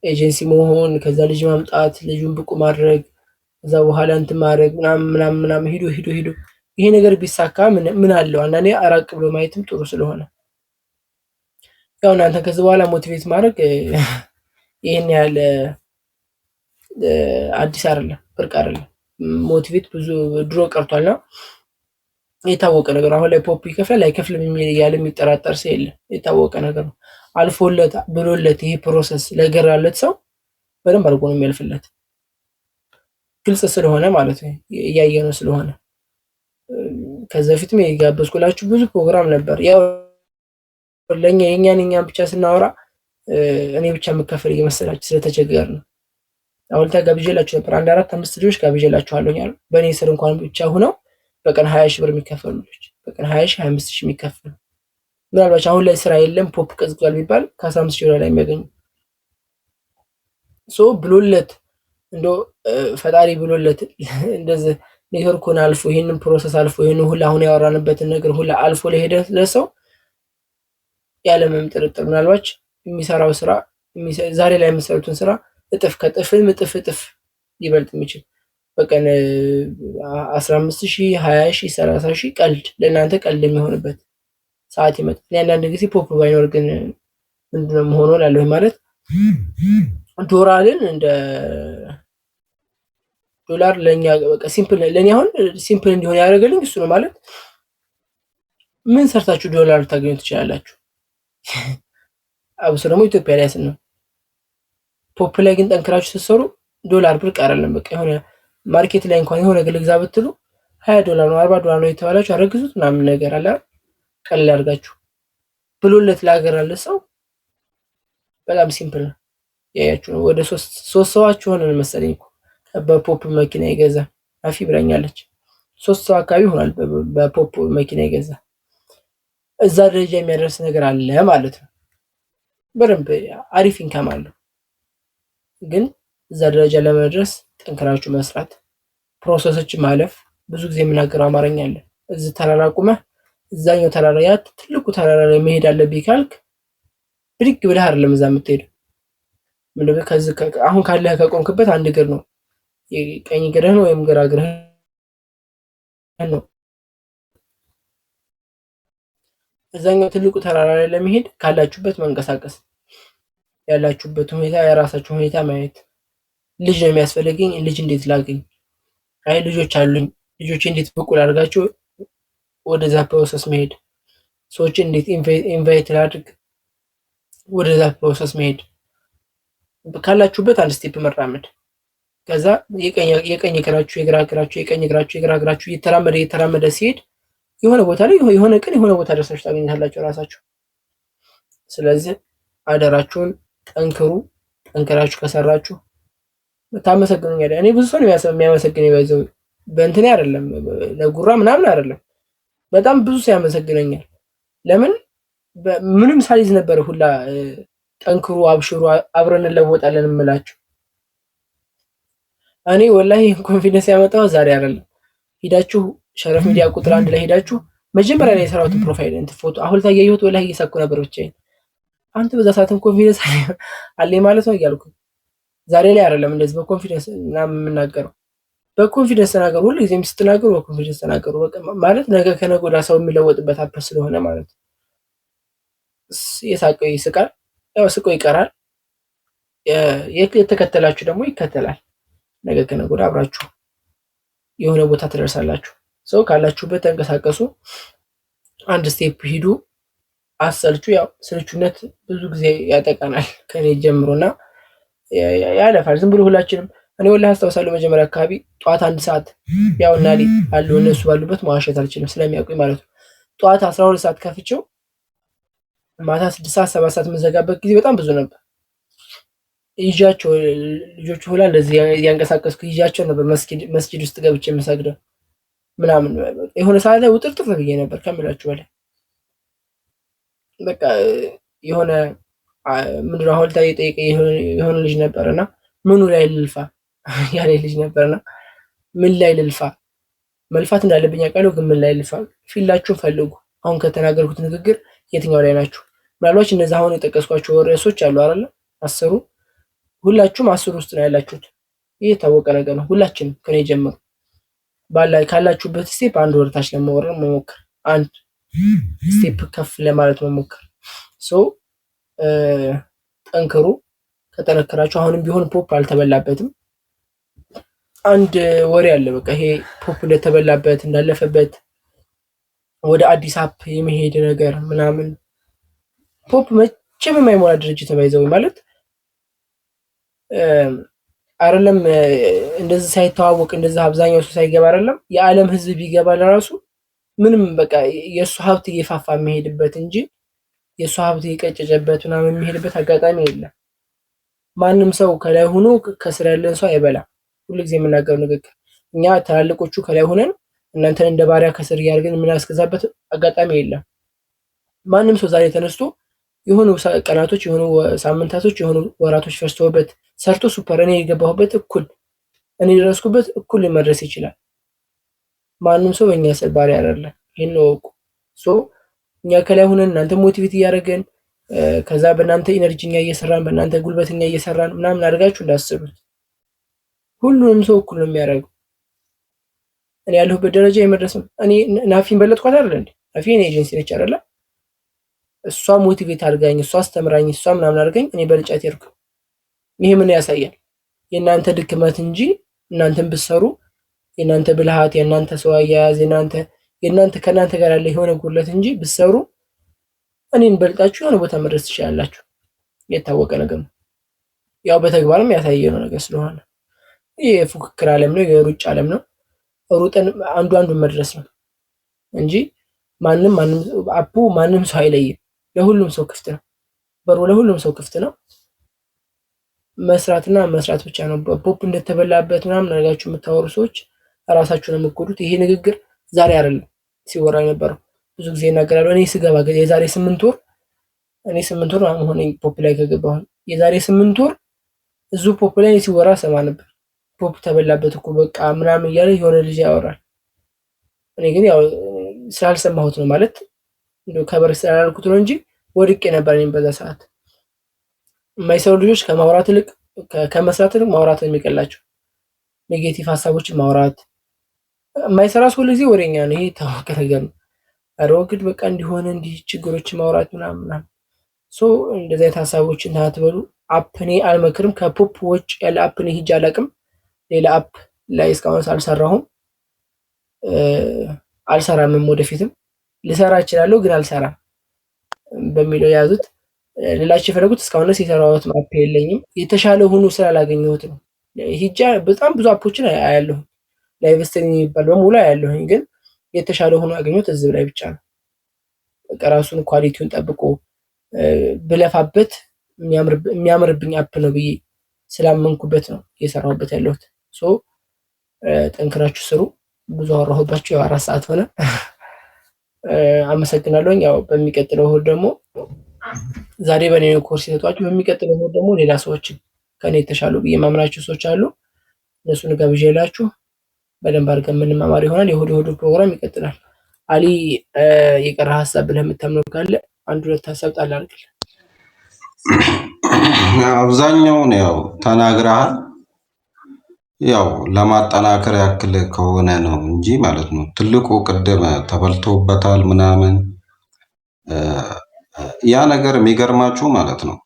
Speaker 1: ኤጀንሲ መሆን፣ ከዛ ልጅ ማምጣት፣ ልጁን ብቁ ማድረግ፣ ከዛ በኋላ እንትን ማድረግ ምናምን ሂዶ ይሄ ነገር ቢሳካ ምን አለው? አንዳንዴ አራቅ ብሎ ማየትም ጥሩ ስለሆነ ያው እናንተ ከዚህ በኋላ ሞቲቬት ማድረግ ይሄን ያለ አዲስ አይደለም፣ ብርቅ አይደለም። ሞቲቬት ብዙ ድሮ ቀርቷልና የታወቀ ነገር። አሁን ላይ ፖፕ ይከፍላል አይከፍልም የሚል ያለ የሚጠራጠር ሰው የለም። የታወቀ ነገር ነው። አልፎለት ብሎለት ይሄ ፕሮሰስ ለገራለት ሰው በደንብ አድርጎ ነው የሚያልፍለት። ግልጽ ስለሆነ ማለት ነው፣ እያየነው ስለሆነ። ከዛ በፊትም የጋበዝኩላችሁ ብዙ ፕሮግራም ነበር። ያው ለኛ የኛን ብቻ ስናወራ እኔ ብቻ የምከፍል እየመሰላችሁ ስለተቸገር ነው። አሁን ጋብዤላችሁ ነበር። 1 4 5 ልጆች ጋብዤላችኋለሁ ያለው በእኔ ስር እንኳን ብቻ ሆነው በቀን 20 ሺህ ብር የሚከፈሉ ልጆች በቀን 20 ሺህ 25 ሺህ የሚከፈሉ ምናልባት አሁን ላይ ስራ የለም ፖፕ ቀዝቋል ቢባል ከ15 ሺህ ላይ የሚያገኙ ብሎለት እንዶ ፈጣሪ ብሎለት እንደዚህ ኔትወርኩን አልፎ ይሄንን ፕሮሰስ አልፎ ይሄን ሁሉ አሁን ያወራንበትን ነገር ሁሉ አልፎ ለሄደ ለሰው ያለምንም ጥርጥር ምናልባት የሚሰራው ስራ ዛሬ ላይ የሚሰሩትን ስራ እጥፍ እጥፍ ሊበልጥ የሚችል በቀን 15000 20000 30000 ቀልድ ለእናንተ ቀልድ የሚሆንበት ሰዓት ይመጣል። አንዳንድ ጊዜ ፖፕ ባይኖር ግን ምንድነው መሆኑ ላለው ማለት ዶላርን እንደ ዶላር ለኛ በቃ ሲምፕል ለኛ አሁን ሲምፕል እንዲሆን ያደረገልኝ እሱ ነው ማለት ምን ሰርታችሁ ዶላር ታገኙ ትችላላችሁ። አብሶ ደግሞ ኢትዮጵያ ላይ ነው። ፖፕ ላይ ግን ጠንክራችሁ ስትሰሩ ዶላር ብርቅ አይደለም። በቃ የሆነ ማርኬት ላይ እንኳን የሆነ ግልግዛ ብትሉ $20 ነው $40 ነው የተባላችሁ አረግዙት ምናምን ነገር አለ ቀለል አድርጋችሁ ብሎለት ለሀገር አለ ሰው በጣም ሲምፕል ነው። ያያችሁ ነው። ወደ 3 ሰዋችሁ ሆነን መሰለኝ እኮ በፖፕ መኪና ይገዛ አፊ ብለኛለች። 3 ሰው አካባቢ ሆኗል በፖፕ መኪና ይገዛ። እዛ ደረጃ የሚያደርስ ነገር አለ ማለት ነው። በደንብ አሪፍ ኢንካም አለው። ግን እዛ ደረጃ ለመድረስ ጠንክራችሁ መስራት፣ ፕሮሰሶችን ማለፍ። ብዙ ጊዜ የምናገረው አማርኛ አለ። እዚህ ተራራ ቁመህ እዛኛው ተራራ ያ ትልቁ ተራራ ላይ መሄድ አለብኝ ካልክ ብድግ ብለህ አይደለም እዛ የምትሄደው። ምንድነው ከዚህ አሁን ካለህ ከቆምክበት አንድ እግር ነው ቀኝ እግርህ ነው ወይም ግራ እግርህ ነው። እዛኛው ትልቁ ተራራ ላይ ለመሄድ ካላችሁበት መንቀሳቀስ፣ ያላችሁበት ሁኔታ የራሳችሁ ሁኔታ ማየት። ልጅ ነው የሚያስፈልገኝ፣ ልጅ እንዴት ላገኝ? አይ ልጆች አሉኝ፣ ልጆች እንዴት ብቁ ላድርጋቸው? ወደዛ ፕሮሰስ መሄድ። ሰዎች እንዴት ኢንቫይት ላድርግ? ወደዛ ፕሮሰስ መሄድ። ካላችሁበት አንድ ስቴፕ መራመድ። ከዛ የቀኝ እግራችሁ የግራ እግራችሁ የቀኝ እግራችሁ የግራ እግራችሁ እየተራመደ ሲሄድ የሆነ ቦታ ላይ የሆነ ቀን የሆነ ቦታ ደርሳችሁ ታገኛላችሁ ራሳችሁ። ስለዚህ አደራችሁን ጠንክሩ። ጠንክራችሁ ከሰራችሁ ታመሰግኑኛላችሁ። እኔ ብዙ ሰው ነው የሚያመሰግነኝ ባይዘው በእንትኔ አይደለም ለጉራ ምናምን አይደለም። በጣም ብዙ ሰው ያመሰግነኛል። ለምን ምንም ሳይዝ ነበር ሁላ ጠንክሩ፣ አብሽሩ፣ አብረን እንለወጣለን የምላችሁ። እኔ ወላሂ ኮንፊደንስ ያመጣው ዛሬ አይደለም። ሂዳችሁ ሸረፍ ሚዲያ ቁጥር 1 ላይ ሄዳችሁ መጀመሪያ ላይ የሰራሁት ፕሮፋይል ፎቶ አሁን ታያየሁት ወላሂ እየሳኩ ነበር ብቻዬን። አንተ በዛ ሰዓትም ኮንፊደንስ አለኝ ማለት ነው እያልኩ ዛሬ ላይ አይደለም እንደዚህ በኮንፊደንስ ምናምን የምናገረው። በኮንፊደንስ ተናገሩ፣ ሁሉ ጊዜም ስትናገሩ በኮንፊደንስ ተናገሩ። በቃ ማለት ነገ ከነገ ወዲያ ሰው የሚለወጥበት አፕ ስለሆነ ማለት ነው። የሳቀው ይስቃል፣ ያው ስቆ ይቀራል። የተከተላችሁ ደግሞ ይከተላል። ነገ ከነገ ወዲያ አብራችሁ የሆነ ቦታ ትደርሳላችሁ። ሰው ካላችሁበት ተንቀሳቀሱ፣ አንድ ስቴፕ ሂዱ፣ አሰልቹ። ያው ስልቹነት ብዙ ጊዜ ያጠቃናል ከኔ ጀምሮና ያለፋል ዝም ብሎ ሁላችንም። እኔ ወላሂ አስታውሳለሁ መጀመሪያ አካባቢ ጠዋት 1 ሰዓት ያው እናሊ አሉ እነሱ ባሉበት መዋሸት አልችልም ስለሚያውቁኝ ማለት ነው። ጠዋት 12 ሰዓት ከፍቼው ማታ 6 ሰዓት 7 ሰዓት የምዘጋበት ጊዜ በጣም ብዙ ነበር። ይዣቸው ልጆቹ ሁላ እንደዚህ ያንቀሳቀስኩ ይዣቸው ነበር መስጊድ ውስጥ ገብቼ የምሰግደው ምናምን። የሆነ ሰዓት ላይ ውጥርጥር ብዬ ነበር ከምላችሁ በላይ። በቃ የሆነ ምንድነው አሁን ላይ ጠይቀ የሆነ ልጅ ነበርና ምኑ ላይ ልልፋ ያለ ልጅ ነበርና ምን ላይ ልልፋ መልፋት እንዳለብኝ አውቃለሁ፣ ግን ምን ላይ ልልፋ ፊላችሁን ፈልጉ። አሁን ከተናገርኩት ንግግር የትኛው ላይ ናችሁ? ምናልባት እነዚህ አሁን የጠቀስኳቸው ርዕሶች አሉ አይደል? 10ሩ ሁላችሁም 10 ውስጥ ነው ያላችሁት። ይህ የታወቀ ነገር ነው። ሁላችንም ከኔ ጀምሮ ካላችሁበት ስቴፕ አንድ ወርታች ለመወረድ መሞከር፣ አንድ ስቴፕ ከፍ ለማለት መሞከር። ጠንክሩ። ከጠነከራችሁ አሁንም ቢሆን ፖፕ አልተበላበትም። አንድ ወሬ አለ በቃ ይሄ ፖፕ እንደተበላበት እንዳለፈበት ወደ አዲስ አፕ የመሄድ ነገር ምናምን። ፖፕ መቼም የማይሞላ ድርጅት ባይዘው ማለት አይደለም። እንደዚህ ሳይተዋወቅ እንደዚህ አብዛኛው ሰው ሳይገባ አይደለም የዓለም ሕዝብ ቢገባ ለራሱ ምንም በቃ የእሱ ሀብት እየፋፋ የሚሄድበት እንጂ የእሱ ሀብት እየቀጨጨበት ምናምን የሚሄድበት አጋጣሚ የለም። ማንም ሰው ከላይ ሆኖ ከስር ያለን ሰው አይበላም። ሁልጊዜ የምናገረው ንግግር እኛ ትላልቆቹ ከላይ ሆነን እናንተን እንደ ባሪያ ከስር እያደረግን የምናስገዛበት አጋጣሚ የለም። ማንም ሰው ዛሬ ተነስቶ የሆኑ ቀናቶች፣ የሆኑ ሳምንታቶች፣ የሆኑ ወራቶች ፈጅተውበት ሰርቶ ሱፐር እኔ የገባሁበት እኩል እኔ ደረስኩበት እኩል መድረስ ይችላል። ማንም ሰው በእኛ ስር ባሪያ አይደለም። ይሄን ነው እኮ እኛ ከላይ ሆነን እናንተ ሞቲቬት እያደረገን ከዛ በእናንተ ኢነርጂኛ እየሰራን በእናንተ ጉልበተኛ እየሰራን ምናምን አድርጋችሁ እንዳስቡት። ሁሉንም ሰው እኩል ነው የሚያደርገው። እኔ ያለሁበት ደረጃ የመድረስም እኔ ናፊን በለጥኳት አይደል እንዴ? ናፊ እኔ ኤጀንሲ ነች አይደለ? እሷ ሞቲቬት አድርጋኝ፣ እሷ አስተምራኝ፣ እሷ ምናምን አድርጋኝ እኔ በልጫት ይርኩ። ይሄ ምን ያሳያል? የእናንተ ድክመት እንጂ እናንተን ብትሰሩ የእናንተ ብልሃት፣ የእናንተ ሰው አያያዝ፣ የእናንተ ከእናንተ ጋር ያለ የሆነ ጉድለት እንጂ ብትሰሩ እኔን በልጣችሁ የሆነ ቦታ መድረስ ትችላላችሁ። የታወቀ ነገር ነው። ያው በተግባርም ያሳየነው ነገር ስለሆነ ይሄ የፉክክር ዓለም ነው፣ የሩጫ ዓለም ነው። ሩጠን አንዱን መድረስ ነው እንጂ አፑ ማንም ሰው አይለይም። ለሁሉም ሰው ክፍት ነው። በሩ ለሁሉም ሰው ክፍት ነው። መስራትና መስራት ብቻ ነው። ፖፕ እንደተበላበት ምናምን አድርጋችሁ የምታወሩ ሰዎች ራሳችሁን የምትጎዱት። ይሄ ንግግር ዛሬ አይደለም ሲወራ የነበረው። ብዙ ጊዜ እናገራለሁ። እኔ ስገባ የዛሬ 8 ወር እኔ 8 ወር አሁን ፖፕ ላይ ከገባሁ የዛሬ 8 ወር እዙ ፖፕ ላይ ሲወራ ሰማ ነበር። ፖፕ ተበላበት እኮ በቃ ምናምን እያለ የሆነ ልጅ ያወራል። እኔ ግን ያው ስላልሰማሁት ነው ማለት እንደው ከበር ስላልኩት ነው እንጂ ወድቄ ነበር። እኔም በዛ ሰዓት የማይሰሩ ልጆች ከማውራት ይልቅ ከመስራት ይልቅ ማውራት ነው የሚቀላቸው። ኔጌቲቭ ሀሳቦችን ማውራት የማይሰራ ሰው ሁሉ ጊዜ ወሬኛ ነው። ይሄ ታወቀ ነገር ነው። አሮግድ በቃ እንዲሆነ እንዲህ ችግሮችን ማውራት ምናምን እንደዚህ አይነት ሀሳቦችን ታትበሉ። አፕ እኔ አልመክርም። ከፖፕ ውጭ ያለ አፕ እኔ ሂጅ አላውቅም። ሌላ አፕ ላይ እስካሁን አልሰራሁም፣ አልሰራምም። ወደፊትም ልሰራ እችላለሁ ግን አልሰራም በሚለው የያዙት። ሌላቸው የፈለጉት እስካሁን ድረስ የሰራሁት አፕ የለኝም። የተሻለ ሆኖ ስላላገኘሁት ነው። ሂጃ በጣም ብዙ አፖችን አያለሁ፣ ላይቭ ስትሪም የሚባል በሙሉ አያለሁኝ፣ ግን የተሻለ ሆኖ ያገኘሁት እዚህ ላይ ብቻ ነው። በቃ ራሱን ኳሊቲውን ጠብቆ ብለፋበት የሚያምርብኝ አፕ ነው ብዬ ስላመንኩበት ነው እየሰራሁበት ያለሁት። ጠንክራችሁ ስሩ። ብዙ አወራሁባችሁ፣ ያው 4 ሰዓት ሆነ። አመሰግናለሁኝ። ያው በሚቀጥለው እሑድ ደግሞ ዛሬ በእኔ ኮርስ የሰጧችሁ፣ በሚቀጥለው እሑድ ደግሞ ሌላ ሰዎች ከኔ የተሻሉ ብዬ ማምናችሁ ሰዎች አሉ። እነሱን ጋብዤላችሁ በደንብ አድርገን የምንማማር ይሆናል። የእሑድ ፕሮግራም ይቀጥላል። አሊ የቀረ ሀሳብ ብለህ የምታምነው ካለ አንድ ሁለት ሀሳብ ጣል አድርግልህ።
Speaker 2: አብዛኛውን ያው ተናግረሃል። ያው ለማጠናከር ያክል ከሆነ ነው እንጂ ማለት ነው። ትልቁ ቅድም ተበልቶበታል ምናምን ያ ነገር የሚገርማችሁ ማለት ነው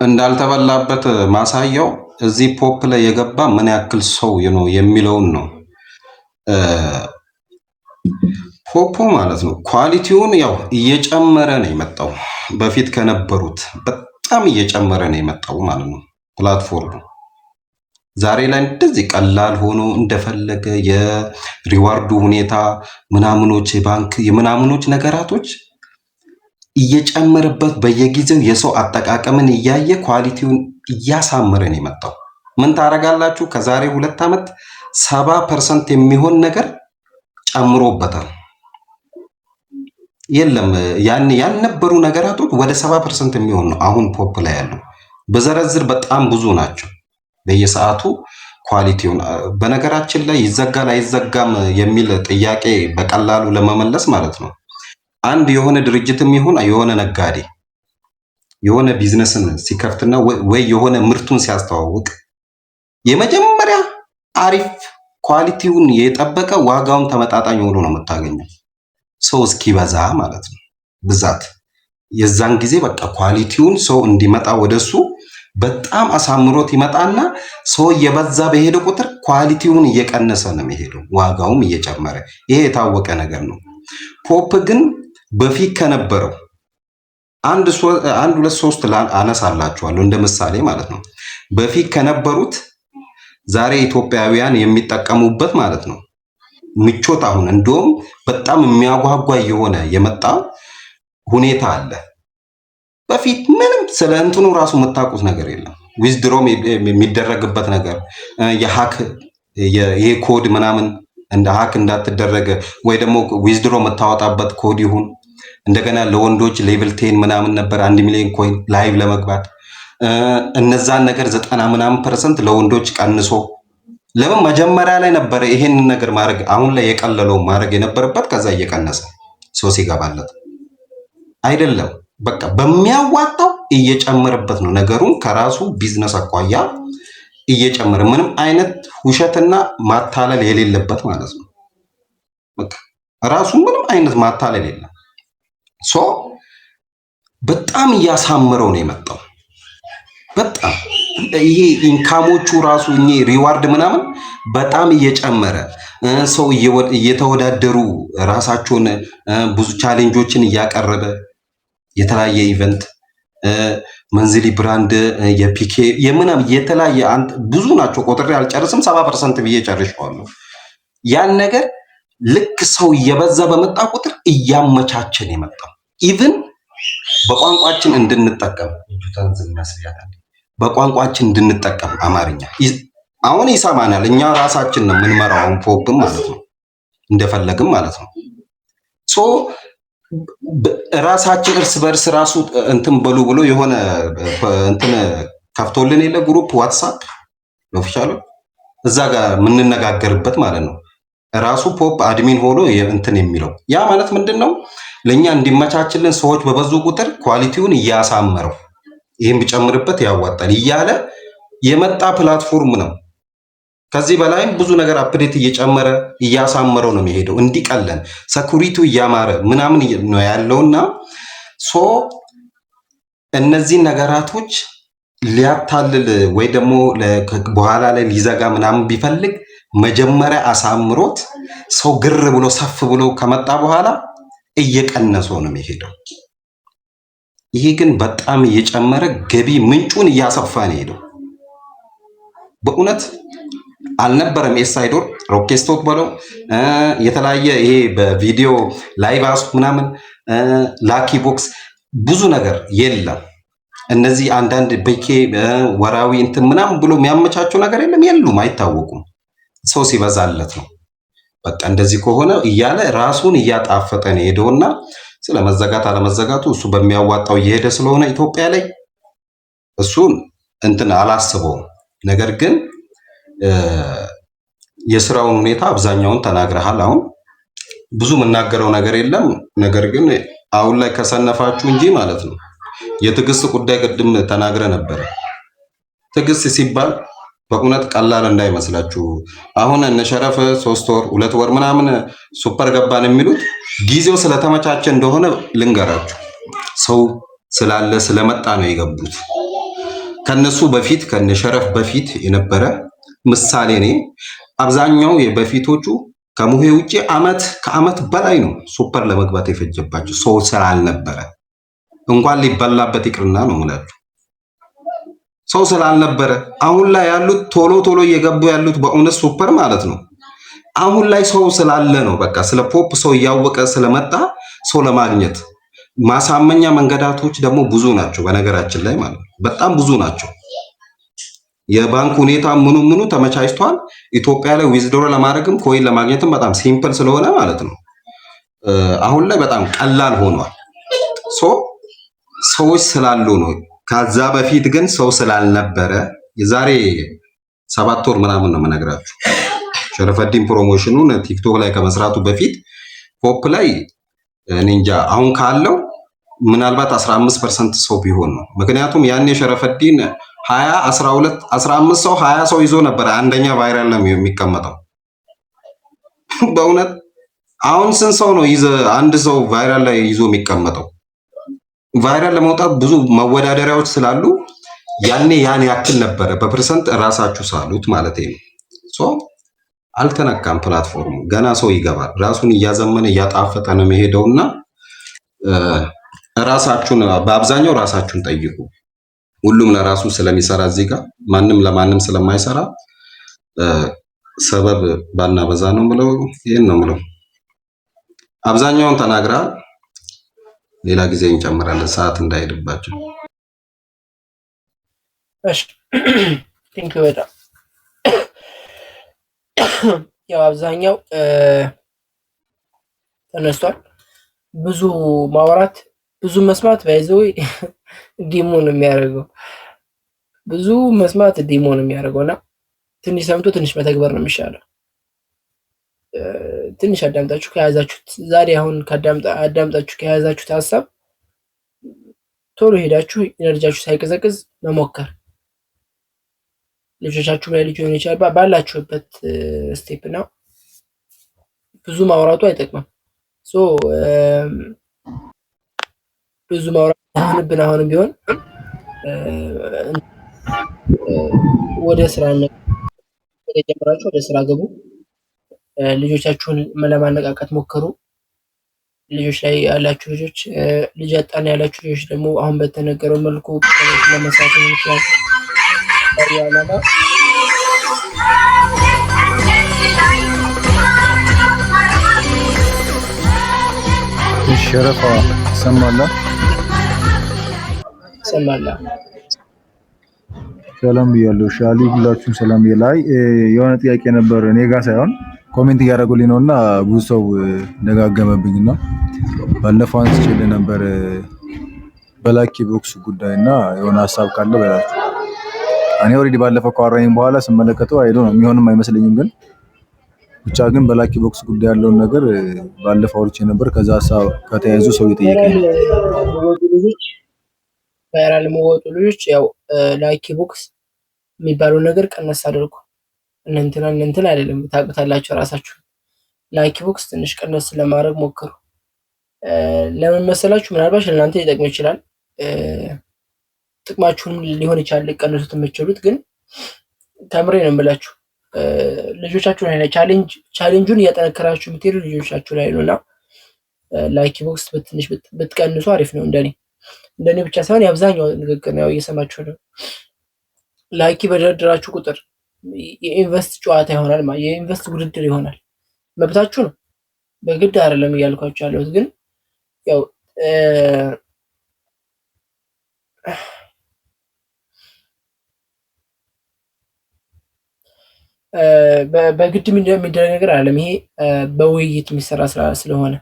Speaker 2: እንዳልተበላበት ማሳያው እዚህ ፖፕ ላይ የገባ ምን ያክል ሰው ነው የሚለውን ነው። ፖፑ ማለት ነው ኳሊቲውን ያው እየጨመረ ነው የመጣው። በፊት ከነበሩት በጣም እየጨመረ ነው የመጣው ማለት ነው። ፕላትፎርሙ ዛሬ ላይ እንደዚህ ቀላል ሆኖ እንደፈለገ የሪዋርዱ ሁኔታ ምናምኖች የባንክ የምናምኖች ነገራቶች እየጨመረበት በየጊዜው የሰው አጠቃቀምን እያየ ኳሊቲውን እያሳመረ ነው የመጣው። ምን ታደርጋላችሁ? ከዛሬ 2 ዓመት 70% የሚሆን ነገር ጨምሮበታል። የለም ያን ያልነበሩ ነገራቶች ወደ 70% የሚሆን ነው አሁን ፖፕ ላይ ያለው። በዘረዝር በጣም ብዙ ናቸው። በየሰዓቱ ኳሊቲውን በነገራችን ላይ ይዘጋል አይዘጋም የሚል ጥያቄ በቀላሉ ለመመለስ ማለት ነው አንድ የሆነ ድርጅትም ይሁን የሆነ ነጋዴ የሆነ ቢዝነስን ሲከፍትና ወይ የሆነ ምርቱን ሲያስተዋውቅ የመጀመሪያ አሪፍ ኳሊቲውን የጠበቀ ዋጋውን ተመጣጣኝ ሆኖ ነው የምታገኘው። ሰው እስኪበዛ ማለት ነው ብዛት የዛን ጊዜ በቃ ኳሊቲውን ሰው እንዲመጣ ወደሱ በጣም አሳምሮት ይመጣና ሰው እየበዛ በሄደ ቁጥር ኳሊቲውን እየቀነሰ ነው የሚሄደው፣ ዋጋውም እየጨመረ። ይሄ የታወቀ ነገር ነው። ፖፕ ግን በፊት ከነበረው አንድ ሁለት ሶስት አነሳላችኋለሁ እንደ ምሳሌ ማለት ነው። በፊት ከነበሩት ዛሬ ኢትዮጵያውያን የሚጠቀሙበት ማለት ነው ምቾት አሁን እንደውም በጣም የሚያጓጓ የሆነ የመጣው ሁኔታ አለ። በፊት ምንም ስለ እንትኑ ራሱ የምታውቁት ነገር የለም። ዊዝድሮም የሚደረግበት ነገር የሃክ ይሄ ኮድ ምናምን እንደ ሃክ እንዳትደረገ ወይ ደግሞ ዊዝድሮ የምታወጣበት ኮድ ይሁን። እንደገና ለወንዶች ሌቭል 10 ምናምን ነበር 1 ሚሊዮን ኮይን ላይቭ ለመግባት እነዛን ነገር 90% ለወንዶች ቀንሶ ለምን መጀመሪያ ላይ ነበረ ይሄንን ነገር ማድረግ አሁን ላይ የቀለለው ማድረግ የነበረበት ከዛ እየቀነሰ ሰው ሲገባለት አይደለም። በቃ በሚያዋጣው እየጨመረበት ነው ነገሩን ከራሱ ቢዝነስ አኳያ እየጨመረ ምንም አይነት ውሸትና ማታለል የሌለበት ማለት ነው። በቃ ራሱ ምንም አይነት ማታለል የለም። ሶ በጣም እያሳመረው ነው የመጣው። በጣም ይሄ ኢንካሞቹ ራሱ ሪዋርድ ምናምን በጣም እየጨመረ ሰው እየተወዳደሩ ራሳቸውን ብዙ ቻሌንጆችን እያቀረበ የተለያየ ኢቨንት መንዝሊ ብራንድ የፒኬ የምናም የተለያየ ብዙ ናቸው። ቆጥሬ አልጨርስም። 70% ብዬ ጨርሻለሁ። ያን ነገር ልክ ሰው እየበዛ በመጣ ቁጥር እያመቻቸን የመጣው ኢቭን በቋንቋችን እንድንጠቀም በቋንቋችን እንድንጠቀም አማርኛ አሁን ይሰማናል። እኛ ራሳችን ነው የምንመራው አሁን ፖፕም ማለት ነው እንደፈለግም ማለት ነው። ሶ ራሳችን እርስ በርስ ራሱ እንትን በሉ ብሎ የሆነ እንትን ከፍቶልን የለ ግሩፕ ዋትስአፕ ኦፊሻሉ እዛ ጋር የምንነጋገርበት ማለት ነው። ራሱ ፖፕ አድሚን ሆኖ እንትን የሚለው ያ ማለት ምንድነው? ለኛ እንዲመቻችልን ሰዎች በበዙ ቁጥር ኳሊቲውን እያሳመረው ይሄን ቢጨምርበት ያዋጣል እያለ የመጣ ፕላትፎርም ነው። ከዚህ በላይም ብዙ ነገር አፕዴት እየጨመረ እያሳመረው ነው የሚሄደው። እንዲቀለን ሰኩሪቲው እያማረ ምናምን ነው ያለውና ሶ እነዚህ ነገራቶች ሊያታልል ወይ ደግሞ በኋላ ላይ ሊዘጋ ምናምን ቢፈልግ መጀመሪያ አሳምሮት ሰው ግር ብሎ ሰፍ ብሎ ከመጣ በኋላ እየቀነሰው ነው የሚሄደው። ይሄ ግን በጣም እየጨመረ ገቢ ምንጩን እያሰፋ ነው ሄደው። በእውነት አልነበረም ኤሳይዶር ሮኬስቶክ ብለው የተለያየ ይሄ በቪዲዮ ላይቭ አስ ምናምን ላኪ ቦክስ ብዙ ነገር የለም። እነዚህ አንዳንድ በኬ ወራዊ እንትን ምናምን ብሎ የሚያመቻቸው ነገር የለም፣ የሉም፣ አይታወቁም። ሰው ሲበዛለት ነው በቃ እንደዚህ ከሆነ እያለ ራሱን እያጣፈጠ ነው ሄደውና ስለ መዘጋት አለመዘጋቱ እሱ በሚያዋጣው እየሄደ ስለሆነ ኢትዮጵያ ላይ እሱን እንትን አላስበውም። ነገር ግን የስራውን ሁኔታ አብዛኛውን ተናግረሃል። አሁን ብዙ የምናገረው ነገር የለም። ነገር ግን አሁን ላይ ከሰነፋችሁ እንጂ ማለት ነው የትዕግስት ጉዳይ ቅድም ተናግረ ነበረ። ትዕግስት ሲባል በእውነት ቀላል እንዳይመስላችሁ። አሁን እነ ሸረፍ 3 ወር 2 ወር ምናምን ሱፐር ገባን የሚሉት ጊዜው ስለተመቻቸ እንደሆነ ልንገራችሁ። ሰው ስላለ ስለመጣ ነው የገቡት። ከነሱ በፊት ከነ ሸረፍ በፊት የነበረ ምሳሌ እኔ አብዛኛው የበፊቶቹ ከሙሄ ውጪ ከአመት በላይ ነው ሱፐር ለመግባት የፈጀባቸው ሰው ስላልነበረ፣ እንኳን ሊበላበት ይቅርና ነው የምላችሁ ሰው ስላልነበረ። አሁን ላይ ያሉት ቶሎ ቶሎ እየገቡ ያሉት በእውነት ሱፐር ማለት ነው። አሁን ላይ ሰው ስላለ ነው። በቃ ስለ ፖፕ ሰው እያወቀ ስለመጣ ሰው ለማግኘት ማሳመኛ መንገዳቶች ደግሞ ብዙ ናቸው። በነገራችን ላይ ማለት ነው በጣም ብዙ ናቸው። የባንክ ሁኔታ ምኑ ተመቻችቷል። ኢትዮጵያ ላይ ዊዝድሮ ለማድረግም ኮይን ለማግኘትም በጣም ሲምፕል ስለሆነ ማለት ነው አሁን ላይ በጣም ቀላል ሆኗል። ሰዎች ስላሉ ነው። ከዛ በፊት ግን ሰው ስላልነበረ የዛሬ 7 ወር ምናምን ነው የምነግራችሁ። ሸረፈዲን ፕሮሞሽኑን ቲክቶክ ላይ ከመስራቱ በፊት ፖፕ ላይ እኔ እንጃ አሁን ካለው ምናልባት 15% ሰው ቢሆን ነው። ምክንያቱም ያኔ ሸረፈዲን 20 12 15 ሰው 20 ሰው ይዞ ነበር አንደኛ ቫይራል ነው የሚቀመጠው። በእውነት አሁን ስንት ሰው ነው አንድ ሰው ቫይራል ላይ ይዞ የሚቀመጠው? ቫይራል ለመውጣት ብዙ መወዳደሪያዎች ስላሉ ያኔ ያን ያክል ነበረ። በፐርሰንት ራሳችሁ ሳሉት ማለት ነው። አልተነካም ፕላትፎርሙ። ገና ሰው ይገባል። ራሱን እያዘመነ እያጣፈጠ ነው የሚሄደውና ራሳችሁን በአብዛኛው ራሳችሁን ጠይቁ። ሁሉም ለራሱ ስለሚሰራ እዚህ ጋር ማንም ለማንም ስለማይሰራ ሰበብ ባናበዛ ነው ምለው። ይሄን ነው ምለው። አብዛኛውን ተናግረሃል። ሌላ ጊዜ እንጨምራለን ሰዓት እንዳይሄድባቸው።
Speaker 1: እሺ ቲንክ በጣም ያው አብዛኛው ተነስቷል። ብዙ ማውራት ብዙ መስማት ባይዘው ዲሞን የሚያደርገው ብዙ መስማት ዲሞን የሚያደርገውና ትንሽ ሰምቶ ትንሽ መተግበር ነው የሚሻለው። ትንሽ አዳምጣችሁ ከያዛችሁት ዛሬ አሁን አዳምጣችሁ ከያዛችሁት ሀሳብ ቶሎ ሄዳችሁ ኢነርጂያችሁ ሳይቀዘቅዝ መሞከር። ልጆቻችሁ ላይ ልጅ ሆነ ይችላል ባላችሁበት ስቴፕ ነው። ብዙ ማውራቱ አይጠቅምም። ብዙ ማውራት አሁንም ቢሆን ወደ ስራ ጀምራችሁ ወደ ስራ ገቡ። ልጆቻችሁን ለማነቃቃት ሞክሩ። ልጆች ላይ ያላችሁ ልጆች ልጅ አጣና ያላችሁ ልጆች ደግሞ አሁን በተነገረው መልኩ ለመስራት ይችላል። ያለና
Speaker 4: ሸረፋ ሰማላ ሰላም ብያለሁ። ሻሊ ሁላችሁም ሰላም ብያለሁ። የሆነ ጥያቄ ነበር እኔ ጋር ሳይሆን ኮሜንት እያደረጉልኝ ነውና ብዙ ሰው ደጋገመብኝና ባለፈው አንስቼልህ ነበር በላኪ ቦክስ ጉዳይና የሆነ ሀሳብ ካለ በላችሁ። እኔ ኦልሬዲ ባለፈው ካወራኝ በኋላ ስመለከተው አይዶ ነው የሚሆንም አይመስለኝም፣ ግን ብቻ ግን በላኪ ቦክስ ጉዳይ ያለውን ነገር ባለፈው አውርቼ ነበር። ከዛ ሀሳብ ከተያዙ ሰው እየጠየቀኝ ነው።
Speaker 1: ቫይራል መወጡ ልጆች ያው ላኪ ቦክስ የሚባለው ነገር ቀነስ አድርጉ። እንትን አይደለም ታውቁታላችሁ ራሳችሁ። ላኪ ቦክስ ትንሽ ቀነስ ለማድረግ ሞክሩ። ለምን መሰላችሁ? ምናልባት ለእናንተ ሊጠቅም ይችላል። ጥቅማችሁንም ሊሆን ይችላል ሊቀንሱት የምትችሉት፣ ግን ተምሬ ነው የምላችሁ ልጆቻችሁ ላይ ቻሌንጁን እያጠነከራችሁ የምትሄዱ ልጆቻችሁ ላይ ነውና ላኪ ቦክስ በትንሽ ብትቀንሱ አሪፍ ነው። እንደኔ ብቻ ሳይሆን የአብዛኛው ንግግር ነው እየሰማችሁ ነው። ላኪ በደረደራችሁ ቁጥር የኢንቨስት ጨዋታ ይሆናል ማለት የኢንቨስት ውድድር ይሆናል። መብታችሁ ነው፣ በግድ አይደለም እያልኳችሁ ያለሁት። ግን ያው በግድ የሚደረግ ነገር አይደለም። ይሄ በውይይት የሚሰራ ስራ ስለሆነ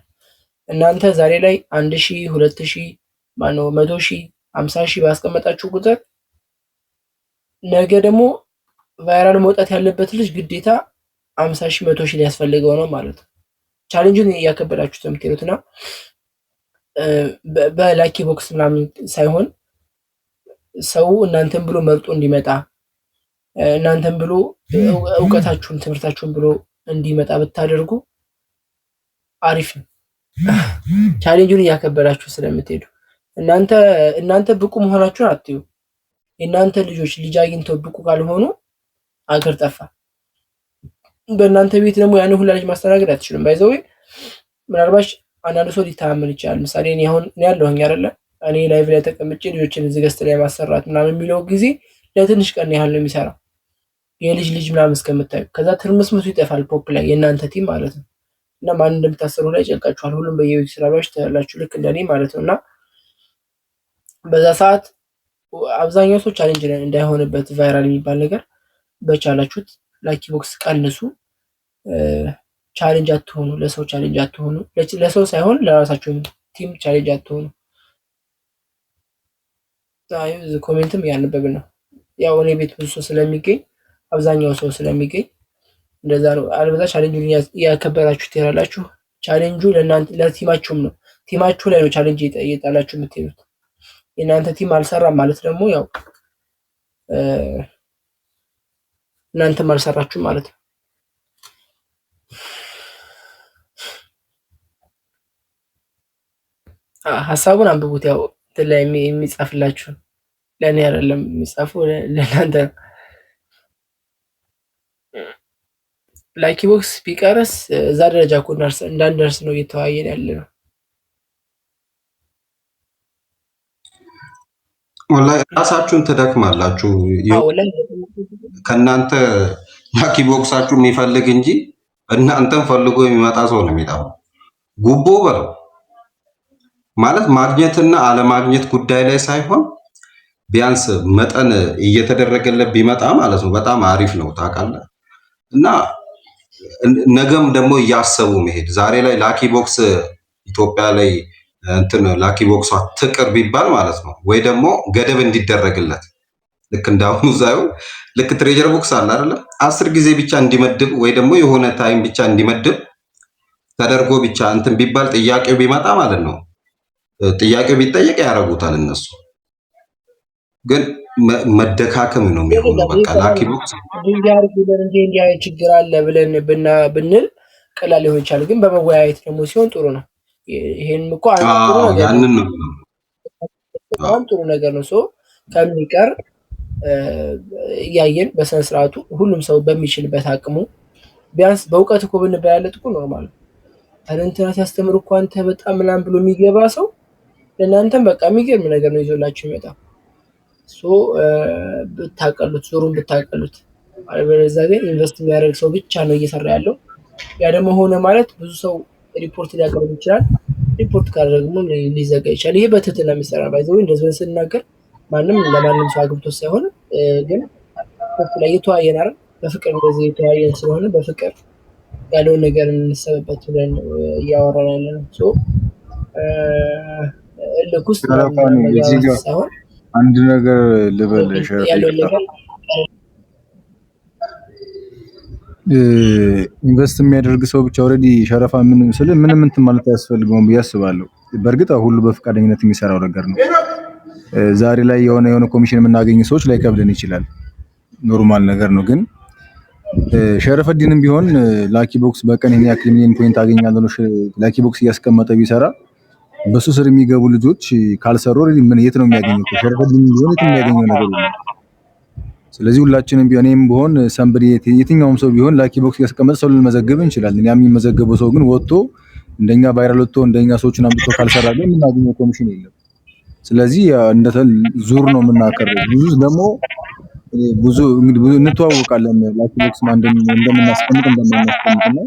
Speaker 1: እናንተ ዛሬ ላይ 1000 2000 ማነው 100,000 50,000 ባስቀመጣችሁ ቁጥር ነገ ደግሞ ቫይራል መውጣት ያለበት ልጅ ግዴታ 50,000 100,000 ሊያስፈልገው ነው ማለት ነው። ቻሌንጁን እያከበዳችሁት ነው የምትሄዱትና በላኪ ቦክስ ምናምን ሳይሆን ሰው እናንተን ብሎ መርጦ እንዲመጣ እናንተን ብሎ እውቀታችሁን ትምህርታችሁን ብሎ እንዲመጣ ብታደርጉ አሪፍ ነው። ቻሌንጁን እያከበዳችሁ ስለምትሄዱ እናንተ ብቁ መሆናችሁን አትዩ። የእናንተ ልጆች ልጅ አግኝተው ብቁ ካልሆኑ አገር ጠፋ። በእናንተ ቤት ደግሞ ያን ሁላ ልጅ ማስተናገድ አትችሉም። ባይዘው ምናልባት አንዳንድ ሰው ሊታመን ይችላል። ምሳሌ እኔ ያለሁኝ አይደለ እኔ ላይቭ ላይ ተቀምጬ ልጆችን እዚህ ገስት ላይ ማሰራት ምናምን የሚለው ጊዜ ለትንሽ ቀን ያህል ነው የሚሰራው የልጅ ምናምን እስከምታዩ። ከዛ ትርምስምሱ ይጠፋል ፖፕ ላይ የእናንተ ቲም ማለት ነው። እና ማን እንደምታሰሩ ላይ ጨንቃችኋል። ሁሉም በየቤቱ ስራባችሁ ትላላችሁ ልክ እንደኔ ማለት ነው። እና በዛ ሰዓት አብዛኛው ሰው ቻሌንጅ እንዳይሆንበት ቫይራል የሚባል ነገር በቻላችሁት ላኪ ቦክስ ቀንሱ። ቻሌንጅ አትሆኑ፣ ለሰው ቻሌንጅ አትሆኑ። ለሰው ሳይሆን ለራሳችሁ ቲም ቻሌንጅ አትሆኑ። ኮሜንትም እያነበብን ነው። ያው እኔ ቤት ብዙ ሰው ስለሚገኝ አብዛኛው ሰው ስለሚገኝ እንደዛ ነው። አልበዛ ቻሌንጁን እያከበራችሁ ትሄዳላችሁ። ቻሌንጁ ለእናንተ ለቲማችሁም ነው። ቲማችሁ ላይ ነው ቻሌንጅ እየጣላችሁ የምትሄዱት። የእናንተ ቲም አልሰራም ማለት ደግሞ ያው እናንተም አልሰራችሁም ማለት ነው። ሀሳቡን አንብቡት። ያው ላይ የሚጻፍላችሁ ለእኔ አይደለም የሚጻፉ ለእናንተ ነው። ላኪ ቦክስ ቢቀርስ እዛ ደረጃ እኮ እንዳንደርስ ነው እየተወያየን ያለ ነው።
Speaker 2: ወላሂ ራሳችሁን ትደክማላችሁ። ከእናንተ ላኪ ቦክሳችሁ የሚፈልግ እንጂ እናንተን ፈልጎ የሚመጣ ሰው ነው የሚጠፋው። ጉቦ በለው ማለት ማግኘትና አለማግኘት ጉዳይ ላይ ሳይሆን ቢያንስ መጠን እየተደረገለት ቢመጣ ማለት ነው በጣም አሪፍ ነው ታውቃለህ። እና ነገም ደግሞ እያሰቡ መሄድ ዛሬ ላይ ላኪ ቦክስ ኢትዮጵያ ላይ እንትን ላኪ ቦክሷ ትቅር ቢባል ማለት ነው ወይ ደግሞ ገደብ እንዲደረግለት ልክ እንዳሁኑ ሳይሆን ልክ ትሬጀር ቦክስ አለ አይደለ 10 ጊዜ ብቻ እንዲመድብ ወይ ደግሞ የሆነ ታይም ብቻ እንዲመድብ ተደርጎ ብቻ እንትን ቢባል ጥያቄው ቢመጣ ማለት ነው ጥያቄው ቢጠየቅ ያደርጉታል እነሱ። ግን መደካከም ነው የሚሆነው። በቃ ላኪ ቦክስ
Speaker 1: እንዲያ ችግር አለ ብለን ብንል ቀላል ሊሆን ይችላል። ግን በመወያየት ደግሞ ሲሆን ጥሩ ነው። ይሄንም እኮ ጥሩ ነገር ነው። ሰው ከሚቀር እያየን በስነ ስርዓቱ ሁሉም ሰው በሚችልበት አቅሙ ቢያንስ በእውቀት እኮ ብንበያለጥ እኮ ኖርማል ነው። ታለንትና ሲያስተምር እኮ አንተ በጣም ምናምን ብሎ የሚገባ ሰው ለእናንተም በቃ የሚገርም ነገር ነው ይዞላችሁ ይመጣ። ብታቀሉት ዙሩን ብታቀሉት። አለበለዚያ ግን ኢንቨስት የሚያደርግ ሰው ብቻ ነው እየሰራ ያለው። ያ ደግሞ ሆነ ማለት ብዙ ሰው ሪፖርት ሊያቀርብ ይችላል። ሪፖርት ካደረግሞ ሊዘጋ ይችላል። ይሄ በትህትና የሚሰራ ባይዘው እንደዚህ ስንናገር ማንም ለማንም ሰው አግብቶ ሳይሆን ግን ላይ የተወያየን አይደል በፍቅር እንደዚህ የተወያየን ስለሆነ በፍቅር ያለውን ነገር እንሰበበት ብለን እያወራን ያለ ነው። ልኩስ ሳይሆን
Speaker 4: አንድ ነገር ልበል ኢንቨስት የሚያደርግ ሰው ብቻ ኦልሬዲ ሸረፋ ምንም እንትን ማለት አያስፈልገውም ብዬ አስባለሁ። በእርግጥ ሁሉ በፈቃደኝነት የሚሰራው ነገር ነው። ዛሬ ላይ የሆነ ኮሚሽን የምናገኝ ሰዎች ላይ ከብደን ይችላል፣ ኖርማል ነገር ነው። ግን ሸረፈዲንም ቢሆን ላኪ ቦክስ በቀን ይሄን ያክል ሚሊዮን ፖይንት አገኛለሁ ላኪ ቦክስ እያስቀመጠ ቢሰራ በሱ ስር የሚገቡ ልጆች ካልሰሩ ምን የት ነው የሚያገኘው? ሸረፈዲን ቢሆን የት የሚያገኘው ነገር የለም። ስለዚህ ሁላችንም ቢሆን እኔም ቢሆን ሰምበዲ የትኛውም ሰው ቢሆን ላኪ ቦክስ ያስቀመጠ ሰው ልንመዘግብ እንችላለን። ያ የሚመዘገበው ሰው ግን ወጥቶ እንደኛ ቫይራል ወጥቶ እንደኛ ሰዎችን አምጥቶ ካልሰራ ግን የምናገኘው ኮሚሽን የለም። ስለዚህ ዙር ነው የምናከረው። ብዙ እንተዋወቃለን ላኪ ቦክስ እንደምናስቀምጥ እንደማናስቀምጥና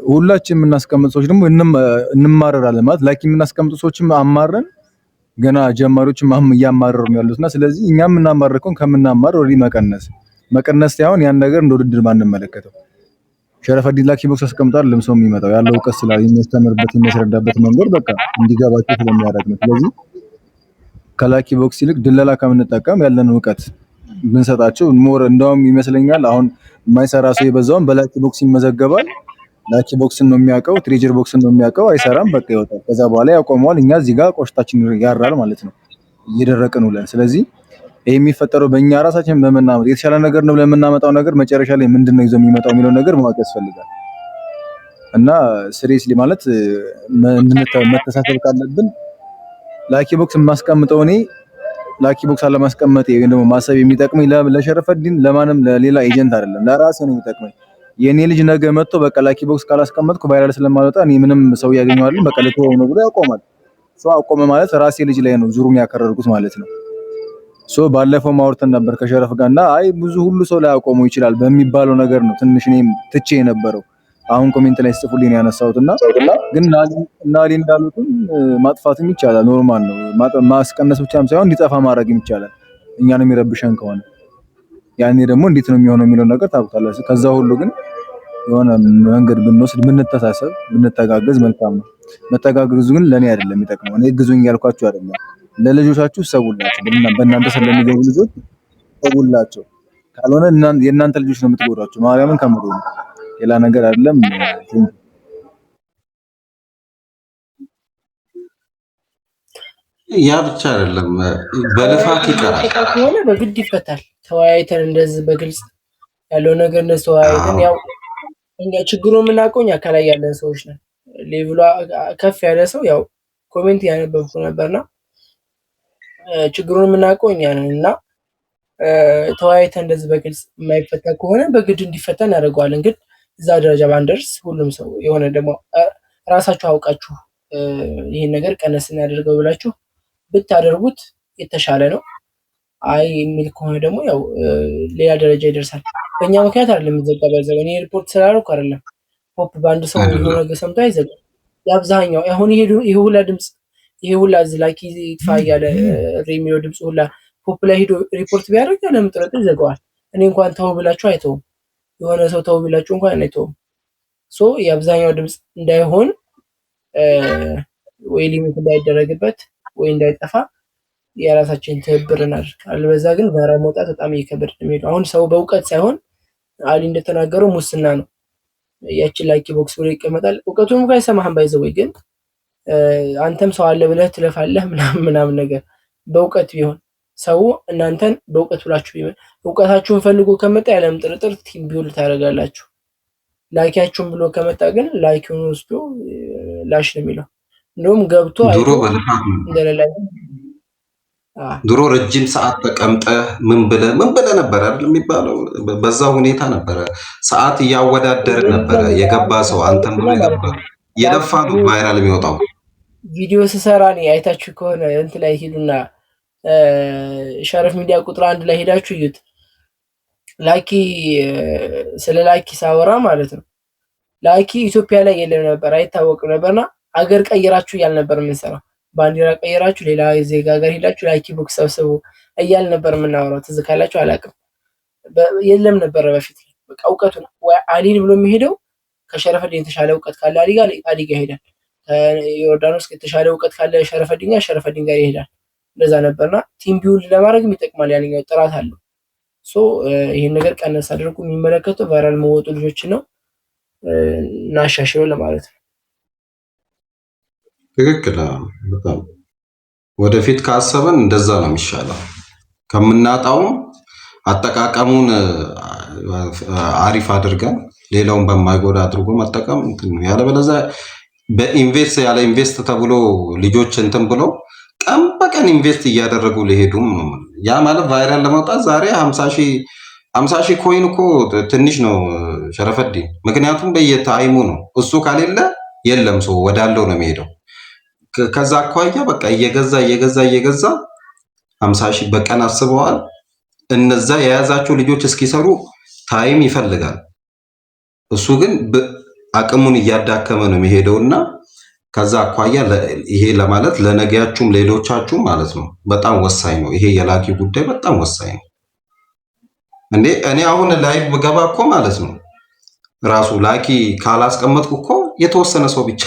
Speaker 4: ሁላችን የምናስቀምጥ ሰዎች ደግሞ እንማረራለን ማለት ላኪ የምናስቀምጡ ሰዎችም አማረን ገና ጀማሪዎችም እያማረሩ ነው ያሉትና ስለዚህ እኛም የምናማረከውን ከምናማር ወዲህ መቀነስ መቀነስ ሳይሆን ያን ነገር እንደ ውድድር ማንመለከተው። ሸረፈዲን ላኪ ቦክስ አስቀምጧል። ለምሰው የሚመጣው ያለው እውቀት ስላለ የሚያስተምርበት የሚያስረዳበት መንገድ በቃ እንዲገባቸው ስለሚያደርግ ነው። ስለዚህ ከላኪ ቦክስ ይልቅ ድለላ ከምንጠቀም ያለን እውቀት ብንሰጣቸው ሞር እንደውም ይመስለኛል። አሁን የማይሰራ ሰው የበዛውን በላኪ ቦክስ ይመዘገባል። ላኪ ቦክስን ነው የሚያውቀው፣ ትሬጀር ቦክስን ነው የሚያውቀው። አይሰራም፣ በቃ ይወጣል። ከዛ በኋላ ያቆመዋል። እኛ እዚህ ጋር ቆሽታችን ያራል ማለት ነው እየደረቅን ውለን። ስለዚህ ይሄ የሚፈጠረው በእኛ ራሳችን በመናመጥ የተሻለ ነገር ነው ለምናመጣው ነገር መጨረሻ ላይ ምንድነው ይዞ የሚመጣው የሚለው ነገር ማወቅ ያስፈልጋል። እና ሲሪየስሊ ማለት መተሳሰብ ካለብን ላኪ ቦክስ የማስቀምጠው እኔ ላኪ ቦክስ አለማስቀመጥ ወይም ደግሞ ማሰብ የሚጠቅመኝ ለሸረፈዲን ለማንም ለሌላ ኤጀንት አይደለም፣ ለራሴ ነው የሚጠቅመኝ። የኔ ልጅ ነገ መጥቶ በቃ ላኪ ቦክስ ካላስቀመጥኩ ቫይራል ስለማልወጣ እኔ ምንም ሰው ያገኘዋል በቃ ለተወው ነው ብሎ ያቆማል። ሰው አቆመ ማለት ራሴ ልጅ ላይ ነው ዙሩን ያከረርኩት ማለት ነው። ባለፈው ማውርተን ነበር ከሸረፍ ጋር እና አይ ብዙ ሁሉ ሰው ላይ ያቆመው ይችላል በሚባለው ነገር ነው ትንሽ እኔም ትቼ የነበረው። አሁን ኮሜንት ላይ ጽፉልኝ ያነሳሁትና ግን ናሊ እንዳሉትም ማጥፋትም ይቻላል፣ ኖርማል ነው። ማስቀነስ ብቻም ሳይሆን እንዲጠፋ ማድረግም ይቻላል እኛን የሚረብሸን ከሆነ። ያኔ ደግሞ እንዴት ነው የሚሆነው የሚለው ነገር ታውቃላችሁ። ከዛ ሁሉ ግን የሆነ መንገድ ብንወስድ ብንተሳሰብ ብንተጋገዝ መልካም ነው። መተጋገዙ ግን ለኔ አይደለም የሚጠቅመው። እኔ ግዙኝ ያልኳችሁ አይደለም፣ ለልጆቻችሁ ሰውላችሁ። በእናንተ ስለሚገቡ ልጆች ሰውላቸው። ካልሆነ የእናንተ ልጆች ነው የምትጎዷቸው። ማርያምን ከምሩ ሌላ ነገር አይደለም።
Speaker 2: ያ ብቻ አይደለም፣ በልፋት ይቀራል
Speaker 1: ከሆነ በግድ ይፈታል። ተወያይተን እንደዚህ በግልጽ ያለው ነገር እንደዚህ ተወያይተን ያው እኛ ችግሩን የምናውቀው እኛ ከላይ ያለን ሰዎች ነን። ሌቭሏ ከፍ ያለ ሰው ያው ኮሜንት ያነበብኩ ነበርና ችግሩን የምናውቀው እኛ ነን እና ተወያይተን እንደዚህ በግልጽ የማይፈታ ከሆነ በግድ እንዲፈታ እናደርገዋለን። ግን እዛ ደረጃ ባንደርስ ሁሉም ሰው የሆነ ደግሞ ራሳችሁ አውቃችሁ ይሄን ነገር ቀነስ እናደርገው ብላችሁ ብታደርጉት የተሻለ ነው። አይ የሚል ከሆነ ደግሞ ያው ሌላ ደረጃ ይደርሳል። በእኛ ምክንያት አይደለም የሚዘጋው። ያዘው እኔ ሪፖርት ስላደረኩ አይደለም። ፖፕ በአንድ ሰው የሆነ ነገር ሰምቶ አይዘጋም። የአብዛኛው አሁን ይሄ ሁላ ድምጽ ይሄ ሁላ ዝላኪ ይጥፋ እያለ ሬሚዮ ድምጽ ሁላ ፖፕ ላይ ሄዶ ሪፖርት ቢያደርግ ለምን ጥረት ይዘጋዋል። እኔ እንኳን ተው ብላችሁ አይተውም። የሆነ ሰው ተው ብላችሁ እንኳን አይተውም። የአብዛኛው ድምጽ እንዳይሆን ወይ ሊሚት እንዳይደረግበት ወይ እንዳይጠፋ የራሳችን ትብብር እናድርግ። አለበዛ ግን ቫይራል መውጣት በጣም እየከበደ ነው የሚሄደው። አሁን ሰው በእውቀት ሳይሆን አሊ እንደተናገረው ሙስና ነው። ያችን ላኪ ቦክስ ብሎ ይቀመጣል። እውቀቱም ጋር አይሰማህም ባይዘው ግን አንተም ሰው አለ ብለህ ትለፋለህ ምናምን ነገር በእውቀት ቢሆን ሰው እናንተን በእውቀት ብላችሁ ቢሆን እውቀታችሁን ፈልጎ ከመጣ ያለም ጥርጥር ቲም ቢውል ታደርጋላችሁ። ላኪያችሁን ብሎ ከመጣ ግን ላኪውን ወስዶ ላሽ ነው የሚለው። እንደውም ገብቶ
Speaker 2: ድሮ ረጅም ሰዓት ተቀምጠህ ምን ብለህ ነበር አይደል የሚባለው። በዛ ሁኔታ ነበረ ሰዓት እያወዳደር ነበረ የገባ ሰው አንተም ብሎ የለፋ ነው ቫይራል የሚወጣው።
Speaker 1: ቪዲዮ ስሰራ ነው አይታችሁ ከሆነ እንትን ላይ ሄዱና ሸረፍ ሚዲያ ቁጥር 1 ላይ ሄዳችሁ እዩት። ላኪ ስለ ላኪ ሳወራ ማለት ነው። ላኪ ኢትዮጵያ ላይ የለም ነበር አይታወቅም ነበርና አገር ቀይራችሁ እያል ነበር የምንሰራው። ባንዲራ ቀይራችሁ ሌላ ዜጋ ጋር ሄዳችሁ ላኪ ቦክስ ሰብስቡ እያል ነበር የምናወራው። ትዝ ካላችሁ አላውቅም። የለም ነበር በፊት። በቃ እውቀቱ ነው ወይ አሊን ብሎ የሚሄደው ከሸረፈዲን የተሻለ እውቀት ካለ አሊ ጋር ይሄዳል። ከዮርዳኖስ የተሻለ እውቀት ካለ ሸረፈዲን ጋር ይሄዳል። እንደዛ ነበርና ቲም ቢውል ለማድረግም ይጠቅማል። ያንኛው ጥራት አለው። ይሄን ነገር ቀነስ አድርጉ። የሚመለከተው ቫይራል መወጡ ልጆች ነው እናሻሽለው ለማለት ነው።
Speaker 2: ትክክል። በጣም ወደፊት ካሰበን እንደዛ ነው የሚሻለው። ከምናጣውም አጠቃቀሙን አሪፍ አድርገን ሌላውን በማይጎዳ አድርጎ መጠቀም ያለበለዚያ ያለ ኢንቨስት ተብሎ ልጆች እንትን ብሎ ቀን በቀን ኢንቨስት እያደረጉ ሊሄዱም ያ ማለት ቫይራል ለመውጣት ዛሬ 50 ሺህ ኮይን እኮ ትንሽ ነው ሸረፈዲን። ምክንያቱም በየታይሙ ነው እሱ ካሌለ የለም ሰው ወዳለው ነው የሚሄደው። ከዛ አኳያ በቃ እየገዛ 50 ሺህ በቀን አስበዋል። እነዛ የያዛቸው ልጆች እስኪሰሩ ታይም ይፈልጋል። እሱ ግን አቅሙን እያዳከመ ነው የሚሄደውና ከዛ አኳያ ይሄ ለማለት ለነገያችሁም ሌሎቻችሁም ማለት ነው በጣም ወሳኝ ነው። ይሄ የላኪ ጉዳይ በጣም ወሳኝ ነው። እንዴ እኔ አሁን ላይቭ ብገባ እኮ ማለት ነው ራሱ ላኪ ካላስቀመጥኩ እኮ የተወሰነ ሰው ብቻ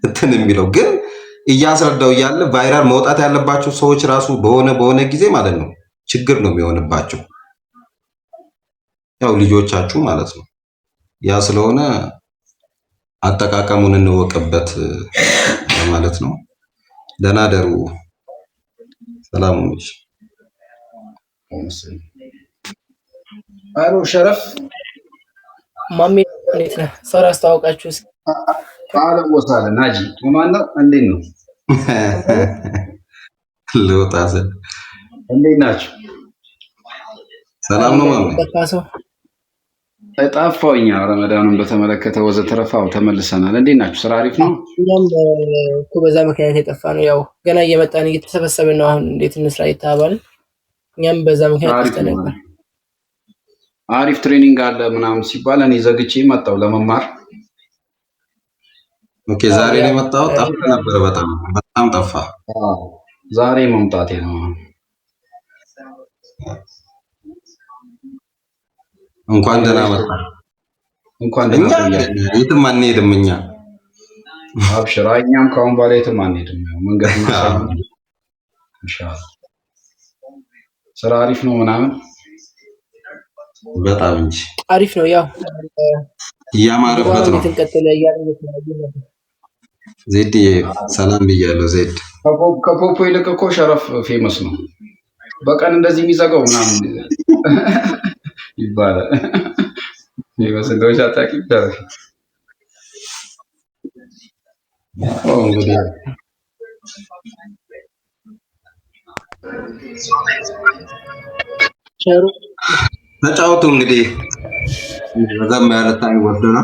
Speaker 2: እንትን የሚለው ግን እያስረዳው እያለ ቫይራል መውጣት ያለባቸው ሰዎች ራሱ በሆነ ጊዜ ማለት ነው ችግር ነው የሚሆንባቸው። ያው ልጆቻችሁ ማለት ነው። ያ ስለሆነ አጠቃቀሙን እንወቅበት ማለት ነው። ደህና ደሩ። ሰላም ነሽ?
Speaker 5: አሎ ሸረፍ
Speaker 1: ማሜ እንዴት ነህ? ሰው አስተዋውቃችሁ እስኪ።
Speaker 5: አለም ወሳለ ናጂ ማን ነው? እንዴት ነው?
Speaker 2: ልወጣ ስል
Speaker 5: እንዴት ናችሁ?
Speaker 2: ሰላም ነው ማሜ?
Speaker 5: ጠፋሁኝ። ረመዳኑን በተመለከተ ወዘተረፋው ተመልሰናል። እንዴት ናችሁ? ስራ አሪፍ ነው?
Speaker 1: እኛም እኮ በዛ ምክንያት የጠፋ ነው። ያው ገና እየመጣን እየተሰበሰብን ነው። አሁን እንዴት እንስራ ይተባባልን። እኛም በዛ ምክንያት ተነበር።
Speaker 5: አሪፍ ትሬኒንግ አለ ምናምን ሲባል እኔ ዘግቼ መጣሁ ለመማር።
Speaker 2: ኦኬ ዛሬ ነው የመጣው። ጠፋ ነበር፣ በጣም ጠፋ።
Speaker 5: ዛሬ መምጣቴ ነው።
Speaker 2: እንኳን ደህና መጣ።
Speaker 5: እንኳን ደህና ቆያችሁ።
Speaker 2: የትም አንሄድም እኛ።
Speaker 5: አብሽራ፣ እኛም ከአሁን በኋላ የትም አንሄድም። መንገድ ማሳየን ኢንሻአላህ። ስራ አሪፍ ነው ምናምን
Speaker 2: በጣም እንጂ
Speaker 1: አሪፍ ነው። ያው
Speaker 2: እያማረበት ነው።
Speaker 1: እንቀጥል ያያለው
Speaker 2: ዜድ ሰላም ብያለሁ። ዜድ
Speaker 5: ከፖፖ ይልቅ እኮ ሸረፍ ፌመስ ነው። በቀን እንደዚህ የሚዘጋው ምናምን ይባላል። ይመስሎች አታውቂ ሸረፍ
Speaker 2: እንግዲህ
Speaker 1: ሸሩ
Speaker 2: ተጫወቱ እንግዲህ በዛም ያለ ታይም ወደና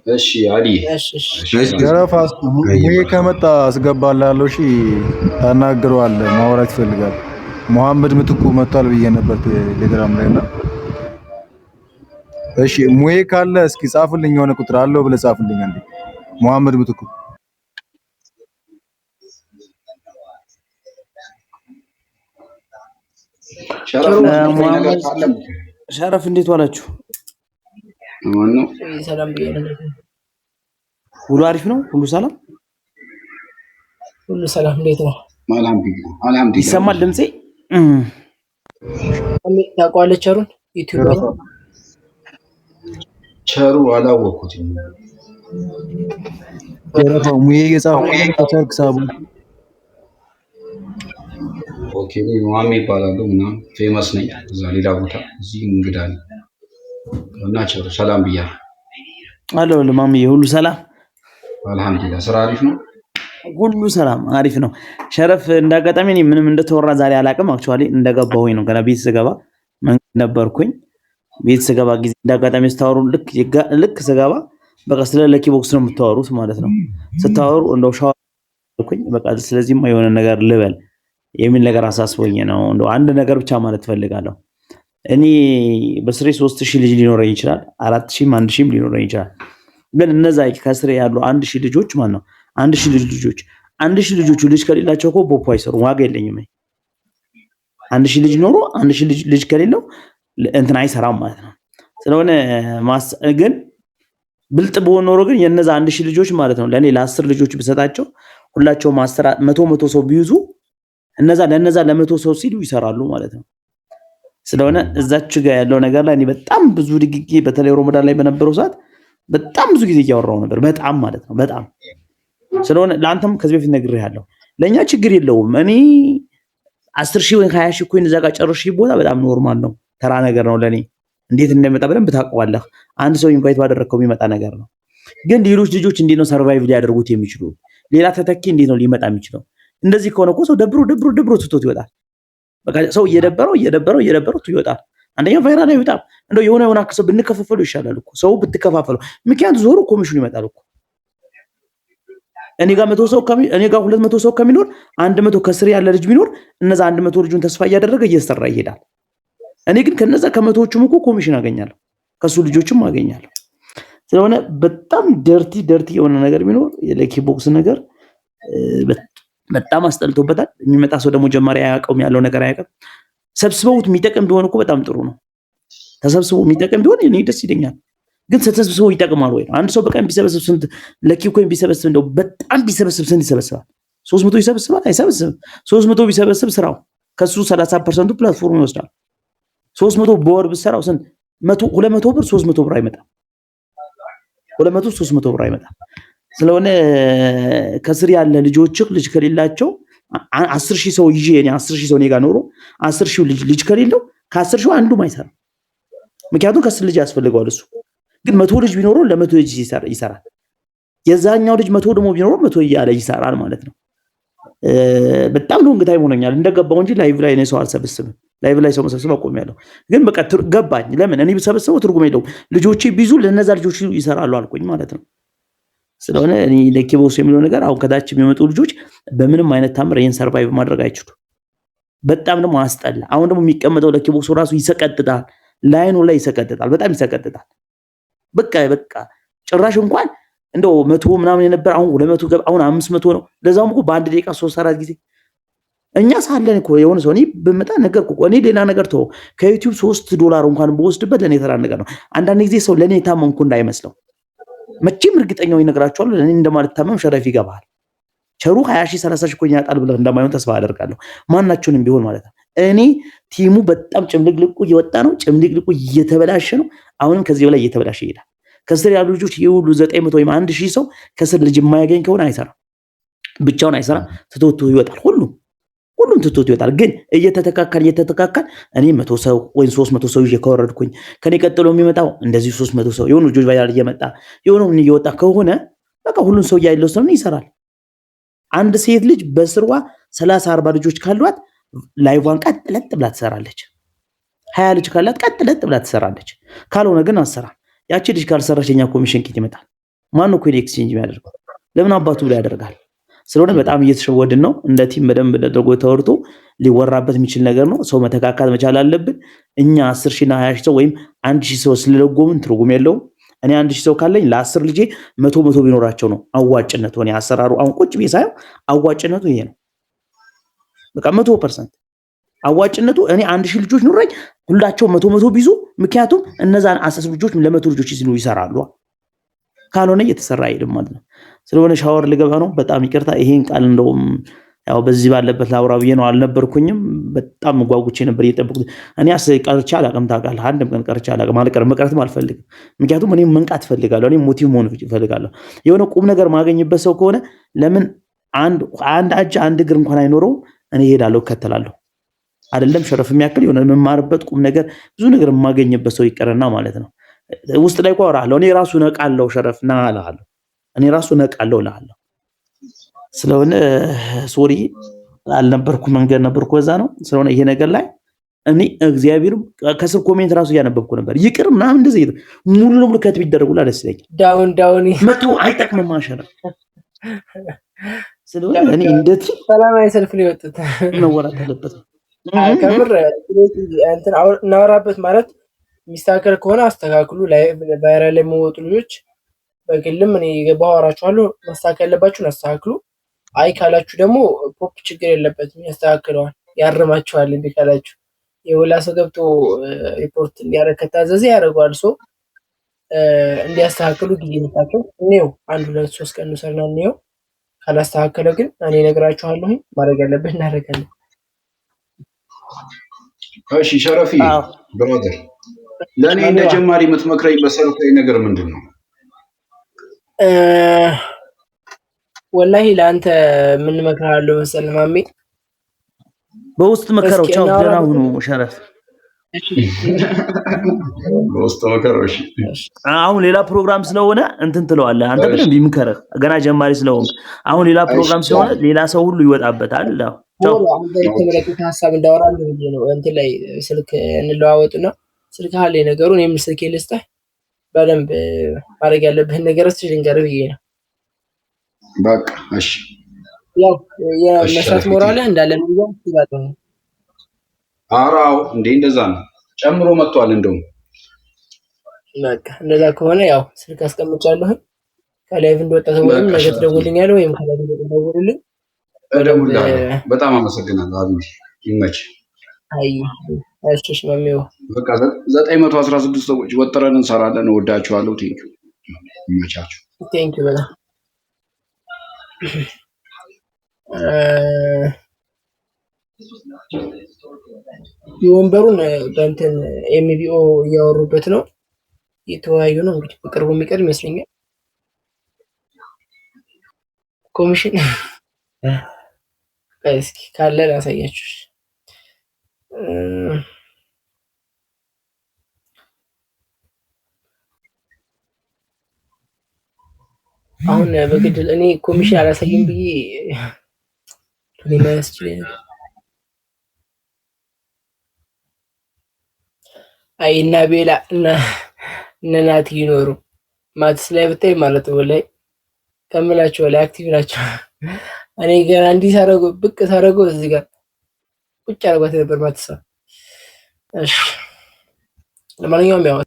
Speaker 5: እሺ አዲ
Speaker 4: ሸረፋስ ሙዬ ከመጣ አስገባላለሁ። እሺ ታናግረዋለህ፣ ማውራት ይፈልጋል። መሐመድ ምትኩ መጥቷል ብዬ ነበር ቴሌግራም ላይ እና እሺ ሙዬ ካለ እስኪ ጻፍልኝ፣ የሆነ ቁጥር አለው ብለህ ጻፍልኝ። አንዴ መሐመድ ምትኩ
Speaker 3: ሸረፍ እንዴት ዋላችሁ?
Speaker 1: ሰላም ብያለሁ።
Speaker 3: ሁሉ አሪፍ ነው? ሁሉ ሰላም?
Speaker 1: ሁሉ ሰላም። እንዴት ነው?
Speaker 5: አልሐምዱሊላህ።
Speaker 3: ይሰማል ድምጼ?
Speaker 1: ታውቀዋለህ ቸሩን? ዩቲዩብ ላይ
Speaker 5: ቸሩ አላወኩትም።
Speaker 4: ሸረፋው ሙዬ የጻፈው ከቻልክ ሳቡ
Speaker 5: ኦኬ ማሜ ይባላሉ ምናምን ፌመስ ነኝ እዛ ሌላ ቦታ እዚህ እንግዳ ነኝ እና ቸሩ ሰላም ብያለሁ።
Speaker 3: አሎ ለማምዬ ሁሉ ሰላም?
Speaker 5: አልሐምዱሊላህ። ስራ አሪፍ ነው?
Speaker 3: ሁሉ ሰላም አሪፍ ነው። ሸረፍ እንዳጋጣሚ እኔ ምንም እንደተወራ ዛሬ አላውቅም። አክቹአሊ እንደገባሁኝ ነው ገና ቤት ስገባ መንገድ ነበርኩኝ። ቤት ስገባ ጊዜ እንዳጋጣሚ ስታወሩ ልክ ስገባ በቃ ስለ ለኪ ቦክስ ነው የምታወሩት ማለት ነው። ስታወሩ እንደው ሻወርኩኝ በቃ ስለዚህም የሆነ ነገር ልበል የሚል ነገር አሳስቦኝ ነው። እንደው አንድ ነገር ብቻ ማለት ፈልጋለሁ። እኔ በስሬ 3000 ልጅ ሊኖረኝ ይችላል፣ 4000 1000 ሊኖረኝ ይችላል። ግን እነዛ ከስሬ ያሉ 1000 ልጆች ማለት ነው 1000 ልጆች 1000 ልጆቹ ልጅ ከሌላቸው እኮ ፖፖ አይሰሩም፣ ዋጋ የለኝም። 1000 ልጅ ኖሮ 1000 ልጅ ከሌለው እንትን አይሰራም ማለት ነው። ስለሆነ ግን ብልጥ በሆነ ኖሮ ግን የነዛ 1000 ልጆች ማለት ነው ለኔ ለ10 ልጆች ብሰጣቸው ሁላቸው ማስተራ 100 ሰው ቢይዙ እነዛ ለ100 ሰው ሲሉ ይሰራሉ ማለት ነው። ስለሆነ እዛች ጋር ያለው ነገር ላይ እኔ በጣም ብዙ ድግጊ በተለይ ረመዳን ላይ በነበረው ሰዓት በጣም ብዙ ጊዜ እያወራው ነበር። በጣም ማለት ነው በጣም ስለሆነ ለአንተም ከዚህ በፊት ነግሬሃለሁ። ለኛ ችግር የለውም። እኔ 10,000 ወይ 20,000 ኮይን እዛ ጋር ጨርሼ ቦታ በጣም ኖርማል ነው፣ ተራ ነገር ነው ለኔ። እንዴት እንደሚመጣ በደንብ ታውቀዋለህ። አንድ ሰው ኢንቫይት ባደረከው የሚመጣ ነገር ነው። ግን ሌሎች ልጆች እንዴት ነው ሰርቫይቭ ሊያደርጉት የሚችሉ? ሌላ ተተኪ እንዴት ነው ሊመጣ የሚችለው? እንደዚህ ከሆነ እኮ ሰው ደብሮ ትቶት ይወጣል። በቃ ሰው እየደበረው ይወጣል። አንደኛው ቫይራል አይወጣም። እንደው የሆነ አክሰብ ብንከፋፈሉ ይሻላል እኮ ሰው ብትከፋፈለው። ምክንያቱም ዞሮ ኮሚሽኑ ይመጣል እኮ። እኔ ጋር 100 ሰው እኔ ጋር 200 ሰው ከሚኖር 100 ከስር ያለ ልጅ ቢኖር እነዛ 100 ልጁን ተስፋ እያደረገ እየሰራ ይሄዳል። እኔ ግን ከነዛ ከመቶዎቹም እኮ ኮሚሽን አገኛለሁ፣ ከሱ ልጆችም አገኛለሁ። ስለሆነ በጣም ደርቲ የሆነ ነገር ቢኖር የለኪ ቦክስ ነገር በጣም አስጠልቶበታል። የሚመጣ ሰው ደግሞ ጀማሪ አያውቀውም፣ ያለው ነገር አያውቅም። ሰብስበውት የሚጠቅም ቢሆን እኮ በጣም ጥሩ ነው። ተሰብስበው የሚጠቅም ቢሆን እኔ ደስ ይለኛል። ግን ተሰብስበው ይጠቅማል ወይ? አንድ ሰው በቀን ቢሰበስብ ስንት ለኪኮይን ቢሰበስብ እንደው በጣም ቢሰበስብ ስንት ይሰበስባል? 300 ይሰበስባል? አይሰበስብም። 300 ቢሰበስብ ስራው ከሱ 30% ፕላትፎርም ይወስዳል። 300 በወር ብሰራው ስንት 200 ብር 300 ብር አይመጣም። 200 300 ብር አይመጣም። ስለሆነ ከስር ያለ ልጆችህ ልጅ ከሌላቸው 10,000 ሰው ይዤ እኔ 10,000 ሰው እኔ ጋር ኖሮ 10,000 ልጅ ከሌለው ከ10,000 አንዱም አይሰራም። ምክንያቱም ከስር ልጅ ያስፈልገዋል እሱ። ግን 100 ልጅ ቢኖረው ለ100 ልጅ ይሰራል። የዛኛው ልጅ 100 ደግሞ ቢኖረው 100 እያለ ይሰራል ማለት ነው። በጣም ነው እንግዲህ አይሆነኛል እንደገባው እንጂ ላይቭ ላይ ነው ሰው አልሰበስብም። ላይቭ ላይ ሰው መሰብሰብ አቆሚያለሁ። ግን በቃ ገባኝ። ለምን እኔ ብሰበስበው ትርጉም የለውም። ልጆቼ ቢዙ ለነዛ ልጆች ይሰራሉ አልኩኝ ማለት ነው። ስለሆነ እኔ ለኪቦስ የሚለው ነገር አሁን ከታች የሚመጡ ልጆች በምንም አይነት ታምር ይሄን ሰርቫይቭ ማድረግ አይችሉም። በጣም ደግሞ አስጠላ። አሁን ደግሞ የሚቀመጠው ለኪቦስ ራሱ ይሰቀጥጣል። ላይኑ ላይ ይሰቀጥጣል። በጣም ይሰቀጥጣል። በቃ ጭራሽ እንኳን እንደው 100 ምናምን የነበር አሁን 200 ገብ አሁን 500 ነው። ለዛውም እኮ በአንድ ደቂቃ 3-4 ጊዜ እኛ ሳለን እኮ የሆነ ሰው እኔ በመጣ ነገር እኮ እኔ ሌላ ነገር ተው ከዩቲዩብ $3 እንኳን በወስድበት ለኔ ተራ ነገር ነው። አንዳንድ ጊዜ ሰው ለኔ ታመምኩ እንዳይመስለው መቼም እርግጠኛው ይነግራቸዋል። ለኔ እንደማልታመም ሸረፍ ይገባል። ቸሩ 20,000 30,000 እኮ ያጣል ብለህ እንደማይሆን ተስፋ አደርጋለሁ። ማናቸውንም ቢሆን ማለት ነው። እኔ ቲሙ በጣም ጭምልቅልቁ እየወጣ ነው። ጭምልቅልቁ እየተበላሸ ነው። አሁንም ከዚህ በላይ እየተበላሸ ይሄዳል። ከስር ያሉ ልጆች ይሁሉ 900 ወይም 1,000 ሰው ከስር ልጅ የማያገኝ ከሆነ አይሰራም። ብቻውን አይሰራም። ትቶቶ ይወጣል። ሁሉም ትቶቶ ይወጣል። ግን እየተተካካል እኔ 100 ሰው ወይም 300 ሰው ይዤ ከወረድኩኝ ከኔ ቀጥሎ የሚመጣው እንደዚህ 300 ሰው የሆኑ ልጆች ባይላል እየመጣ የሆነው እየወጣ ከሆነ በቃ ሁሉን ሰው ያለው ሰው ይሰራል። አንድ ሴት ልጅ በስርዋ 30-40 ልጆች ካሏት ላይቫን ቀጥለጥ ብላ ትሰራለች። 20 ልጅ ካላት ቀጥለጥ ብላ ትሰራለች። ካልሆነ ግን አሰራም። ያቺ ልጅ ካልሰራች የኛ ኮሚሽን ኪት ይመጣል። ማን ነው ኮኔክት ኤክስቼንጅ የሚያደርገው? ለምን አባቱ ብላ ያደርጋል? ስለሆነ በጣም እየተሸወድን ነው። እንደ ቲም በደንብ ተደርጎ ተወርቶ ሊወራበት የሚችል ነገር ነው። ሰው መተካካት መቻል አለብን። እኛ 10,000 እና 20,000 ሰው ወይም 1,000 ሰው ስለለጎምን ትርጉም የለውም። እኔ 1,000 ሰው ካለኝ ለ10 ልጄ 100 ቢኖራቸው ነው አዋጭነቱ። እኔ አሰራሩ አሁን ቁጭ ብዬ ሳየው አዋጭነቱ ይሄ ነው። በቃ 100% አዋጭነቱ እኔ 1,000 ልጆች ኑረኝ ሁላቸው 100 ቢዙ። ምክንያቱም እነዛን 10 ልጆች ለ100 ልጆች ሲሉ ይሰራሉ። ካልሆነ እየተሰራ አይደለም ማለት ነው። ስለሆነ ሻወር ልገባ ነው። በጣም ይቅርታ። ይሄን ቃል እንደውም ያው በዚህ ባለበት ላውራ ብዬ ነው። አልነበርኩኝም። በጣም ጓጉቼ ነበር እየጠበቁት። እኔ ቀርቼ አላውቅም። ታውቃለህ፣ አንድም ቀን ቀርቼ አላውቅም። መቅረትም አልፈልግም። ምክንያቱም እኔ መንቃት እፈልጋለሁ። እኔ ሞቲቭ መሆን እፈልጋለሁ። የሆነ ቁም ነገር ማገኝበት ሰው ከሆነ ለምን አንድ እጅ አንድ እግር እንኳን አይኖረው እኔ እሄዳለሁ፣ እከተላለሁ። አይደለም ሸረፍ የሚያክል የሆነ የምማርበት ቁም ነገር ብዙ ነገር የማገኝበት ሰው ይቀርና ማለት ነው። ውስጥ ላይ እኮ አወራለሁ። እኔ ራሱ ነቃለሁ። ሸረፍ ና እልሃለሁ። እኔ ራሱ ነቃለሁ እልሃለሁ። ስለሆነ ሶሪ አልነበርኩም፣ መንገድ ነበርኩ። በዛ ነው። ስለሆነ ይሄ ነገር ላይ እኔ እግዚአብሔር ከስር ኮሜንት ራሱ እያነበብኩ ነበር። ይቅር ምናምን እንደዚህ ሙሉ ለሙሉ ከት ቢደረጉላ ደስ ይለኛል። ዳውን መቶ አይጠቅምም ማሸረፍ። ስለሆነ እኔ እንደት
Speaker 1: ሰላማዊ ሰልፍ ነው የወጡት
Speaker 3: መወራት አለበት።
Speaker 1: ከምር እንትን እናወራበት ማለት የሚስተካከል ከሆነ አስተካክሉ። ቫይራል ላይ የሚወጡ ልጆች በግልም እኔ የገባሁ አወራችኋለሁ። ማስተካከል ያለባችሁን አስተካክሉ። አይ ካላችሁ ደግሞ ፖፕ ችግር የለበትም፣ ያስተካክለዋል፣ ያርማችኋል። እንዴ ካላችሁ የሁላ ሰው ገብቶ ሪፖርት እንዲያደርግ ከታዘዘ ያደርገዋል። ሰው እንዲያስተካክሉ ጊዜ ልታቸው እኔው 1-2-3 ቀን ሰርና እኔው ካላስተካከለ ግን እኔ እነግራችኋለሁ። ማድረግ ያለብን እናደርጋለን።
Speaker 5: እሺ ሸረፊ ብራዘር፣ ለእኔ እንደ ጀማሪ የምትመክረኝ መሰረታዊ ነገር ምንድን ነው?
Speaker 1: ወላሂ ለአንተ ምን እመክርሃለሁ መሰለህ ማሜ፣
Speaker 3: በውስጥ መከረው። ቻው ደህና ሁኑ ሸረፍ።
Speaker 5: በውስጥ መከረው። እሺ
Speaker 3: አሁን ሌላ ፕሮግራም ስለሆነ እንትን ትለዋለህ አንተ። በደንብ ይምከረህ ገና ጀማሪ ስለሆንክ። አሁን ሌላ ፕሮግራም ስለሆነ ሌላ ሰው ሁሉ ይወጣበታል። ቻው።
Speaker 1: አንተ የተመለከተ ሀሳብ እንዳወራለሁ ብዬ ነው። እንትን ላይ ስልክ እንለዋወጥና ስልክ አለ ነገሩ። እኔም ስልኬ ልስጥህ፣ በደንብ ማድረግ ያለብህን ነገር ልንገርህ ብዬ ነው።
Speaker 5: በቃ እሺ።
Speaker 1: ያው የመስራት ሞራልህ እንዳለ ነው ይባላል።
Speaker 5: አራው እንዴ እንደዛ ነው፣ ጨምሮ መጥቷል። እንደውም
Speaker 1: በቃ እንደዛ ከሆነ ያው ስልክ አስቀምጫለሁ። ከላይቭ እንደወጣ ወይም ነገ ትደውልልኛለህ ወይም ከላይቭ እንደወጣ ደውልልኝ።
Speaker 5: እደውልልሃለሁ። በጣም አመሰግናለሁ። አብይ ይመች።
Speaker 1: አይ እሺ ማሚው
Speaker 5: በቃ 916 ሰዎች ወጥረን እንሰራለን። እወዳችኋለሁ። ቴንኪው ይመቻችሁ።
Speaker 1: ቴንኪው በጣም የወንበሩን በእንትን ኤምቢኦ እያወሩበት ነው የተወያዩ ነው። እንግዲህ በቅርቡ የሚቀር ይመስለኛል ኮሚሽን። እስኪ ካለ ላሳያችሁ። አሁን በግድል እኔ ኮሚሽን አላሳይም ብዬ ሊመስችል አይ እና ቤላ እና ናቲ ይኖሩ ማትስ ላይ ብታይ ማለት ነው ላይ ከምላቸው ላይ አክቲቭ ናቸው። እኔ ገና እንዲህ ሳረገው ብቅ ሳረገው እዚህ ጋር ቁጭ አርጓት ነበር ማትሳ። እሺ ለማንኛውም ያው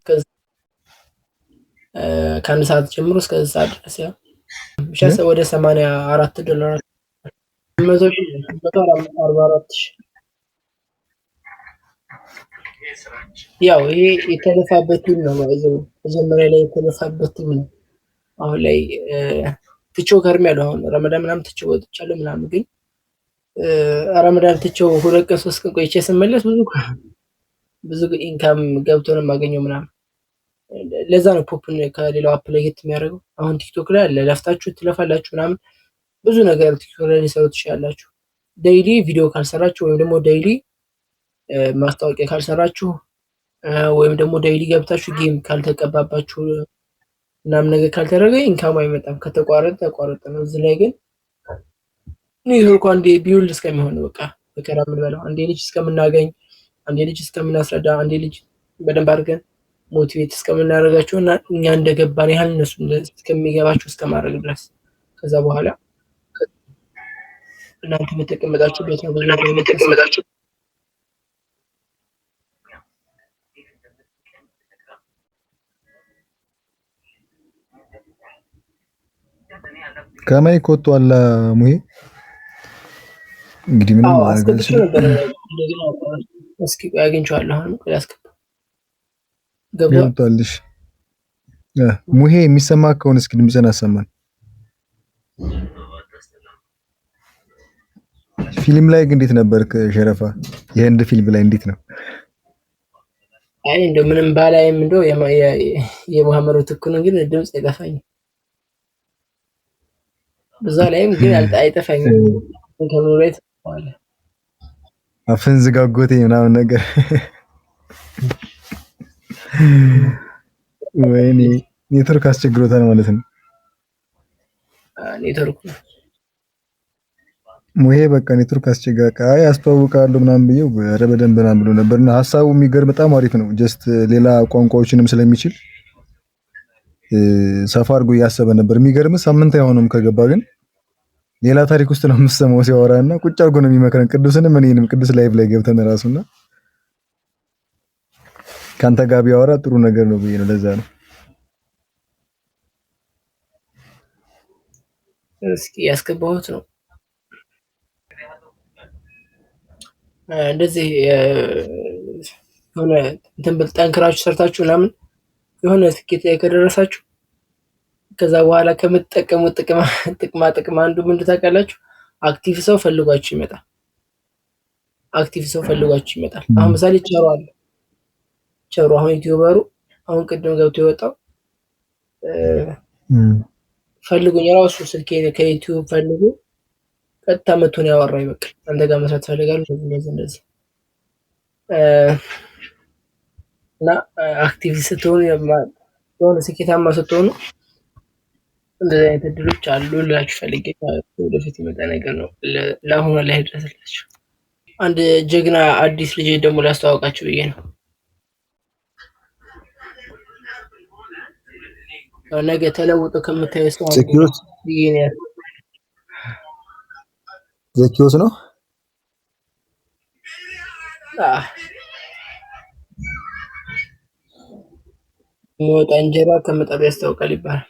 Speaker 1: ከአንድ ሰዓት ጀምሮ እስከ ሰዓት ድረስ ያው ብቻ ወደ $84 144 ያው ይሄ የተለፋበት ቲም ነው ማለት ነው። መጀመሪያ ላይ የተለፋበት ቲም ነው። አሁን ላይ ትቼው ከርሜያለሁ። አሁን ረመዳን ምናምን ትቼው ወጥቻለሁ ምናምን፣ ግን ረመዳን ትቼው 2 ቀን 3 ቀን ቆይቼ ስመለስ ብዙ ኢንካም ገብቶ ነው የማገኘው ምናምን። ለዛ ነው ፖፕን ከሌላው አፕ ላይ የሚያደርገው። አሁን ቲክቶክ ላይ አለ ለፍታችሁ ትለፋላችሁ ምናምን ብዙ ነገር ቲክቶክ ላይ ሊሰሩ ትችላላችሁ። ዴይሊ ቪዲዮ ካልሰራችሁ ወይም ደግሞ ዴይሊ ማስታወቂያ ካልሰራችሁ ወይም ደግሞ ዴይሊ ገብታችሁ ጌም ካልተቀባባችሁ ምናምን ነገር ካልተደረገ ኢንካም አይመጣም። ከተቋረጠ ተቋረጠ ነው። እዚህ ላይ ግን ኔትወርኩ አንዴ ቢውልድ እስከሚሆን በቃ በከራ የምንበላው አንዴ ልጅ እስከምናገኝ፣ አንዴ ልጅ እስከምናስረዳ፣ አንዴ ልጅ በደንብ አድርገን ሞቲቬት እስከምናደርጋቸው እና እኛ እንደገባን ያህል እነሱ እስከሚገባቸው እስከማድረግ ድረስ ከዛ በኋላ እናንተ የምትቀመጣችሁበት ነው። ብዙ ነገር የምትቀመጣችሁ
Speaker 4: ከማይክ ወጥቷል ሙሄ። እንግዲህ ምንም
Speaker 1: አስገብቼ ነበር እንደገና እስኪ አግኝቼዋለሁ። አሁን ያስገባ
Speaker 4: ገብቷልሽ ሙሄ። የሚሰማ ከሆነ እስኪ ድምፅህን አሰማን። ፊልም ላይ ግን እንዴት ነበርክ ሸረፋ? የህንድ ፊልም ላይ እንዴት ነው?
Speaker 1: አይ እንደው ምንም ባላይም እንደው የመሐመድ ትኩን ግን ድምፅ አይጠፋኝም። በዛ ላይም ግን አይጠፋኝም። ከኖሬት ማለት
Speaker 4: አፍን ዝጋጎቴ ምናምን ነገር ወይኔ ኔትወርክ አስቸግሮታል ማለት ነው።
Speaker 1: ኔትወርክ
Speaker 4: ሙሄ በቃ ኔትወርክ አስቸጋሪ ያስተዋውቃሉ ምናምን ብዬው ኧረ በደንብ ምናምን ብሎ ነበርና ሀሳቡ የሚገርም በጣም አሪፍ ነው። ጀስት ሌላ ቋንቋዎችንም ስለሚችል ሰፋ አድርጎ እያሰበ ነበር። የሚገርም ሳምንት አይሆንም ከገባ ግን ሌላ ታሪክ ውስጥ ነው የምሰማው ሲያወራና ቁጭ አድርጎ ነው የሚመክረን። ቅዱስንም እኔንም ቅዱስ ላይቭ ላይ ገብተን ራሱና ካንተ ጋር ቢያወራ ጥሩ ነገር ነው ብዬ ነው። ለዛ ነው
Speaker 1: እስኪ ያስገባሁት ነው እንደዚህ የሆነ እንትን ጠንክራችሁ ሰርታችሁ ምናምን የሆነ ስኬት ላይ ከደረሳችሁ ከዛ በኋላ ከምትጠቀሙት ጥቅማ አንዱ ምንድን ታውቃላችሁ? አክቲቭ ሰው ፈልጓችሁ ይመጣል። አክቲቭ ሰው ፈልጓችሁ ይመጣል። አሁን ምሳሌ ቸሩ አለ። ቸሩ አሁን ዩቲዩበሩ አሁን ቅድም ገብቶ የወጣው ፈልጉኝ የራሱ ስልኬ ከዩቲዩብ ፈልጉ ቀጥታ መቶን ያወራ ይበቃ አንተ ጋር መስራት ፈልጋለሁ እንደዚህ እና አክቲቭ ስትሆኑ የሆነ ስኬታማ ስትሆኑ እንደዚህ አይነት እድሎች አሉ ልላችሁ ፈልጌ ወደፊት የመጣ ነገር ነው። ለአሁኑ ላይ ድረስላችሁ አንድ ጀግና አዲስ ልጅ ደግሞ ላስተዋወቃችሁ ብዬ ነው። ነገ ተለውጦ ከምታዩ ሰው
Speaker 4: ዘኪዮስ ነው።
Speaker 1: የሚወጣ እንጀራ ከምጣዱ ያስታውቃል ይባላል።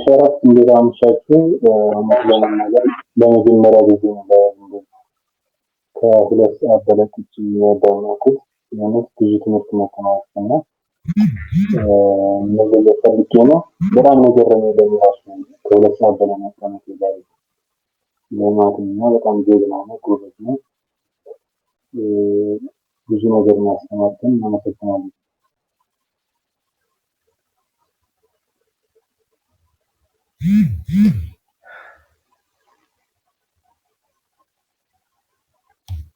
Speaker 6: ሸረፍ እንዴት አመሻችሁ? ነገር በመጀመሪያ ጊዜ ከሁለት ሰዓት በላይ ቁጭ ያዳመጥኩት የሆነት ብዙ ትምህርት መከማወቅ እና መለየት ፈልጌ ነው። በጣም ነገር ነው ለሚራሱ ከሁለት ሰዓት በላይ መቀመጥ ላይ ለማትኛ በጣም ጀግና ነው፣ ጎበዝ ነው። ብዙ ነገር ማስተማርተን እናመሰግናለን።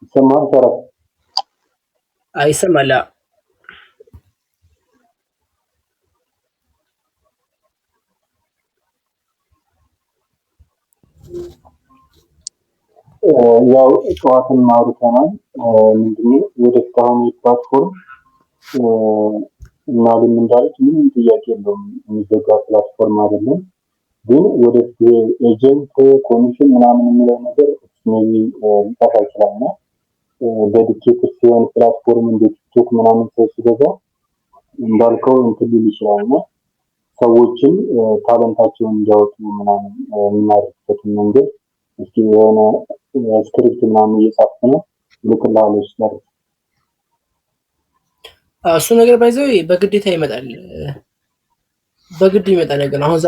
Speaker 6: ይሰማል ሰራት?
Speaker 1: ይሰማል።
Speaker 6: ያው ጠዋትን አውርተናል። ምንድነው ወደፊት አሁን ፕላትፎርም እና ግን እንዳለች ምንም ጥያቄ የለውም፣ የሚዘጋ ፕላትፎርም አይደለም። ግን ወደፊት ኤጀንት ኮሚሽን ምናምን የሚለው ነገር ሜቢ ሊጠፋ ይችላል እና ዴዲኬትድ ሲሆን ፕላትፎርም እንደ ቲክቶክ ምናምን ሰው ሲገዛ እንዳልከው እንትን ሊል ይችላል እና ሰዎችን ታለንታቸውን እንዲያወጡ ምናምን የምናደርግበትን መንገድ እስኪ የሆነ ስክሪፕት ምናምን እየጻፍኩ ነው፣ ልክልሃለሁ ሲደርስ።
Speaker 1: እሱ ነገር ባይዘው በግዴታ ይመጣል፣ በግድ ይመጣ ነገር ነው። አሁን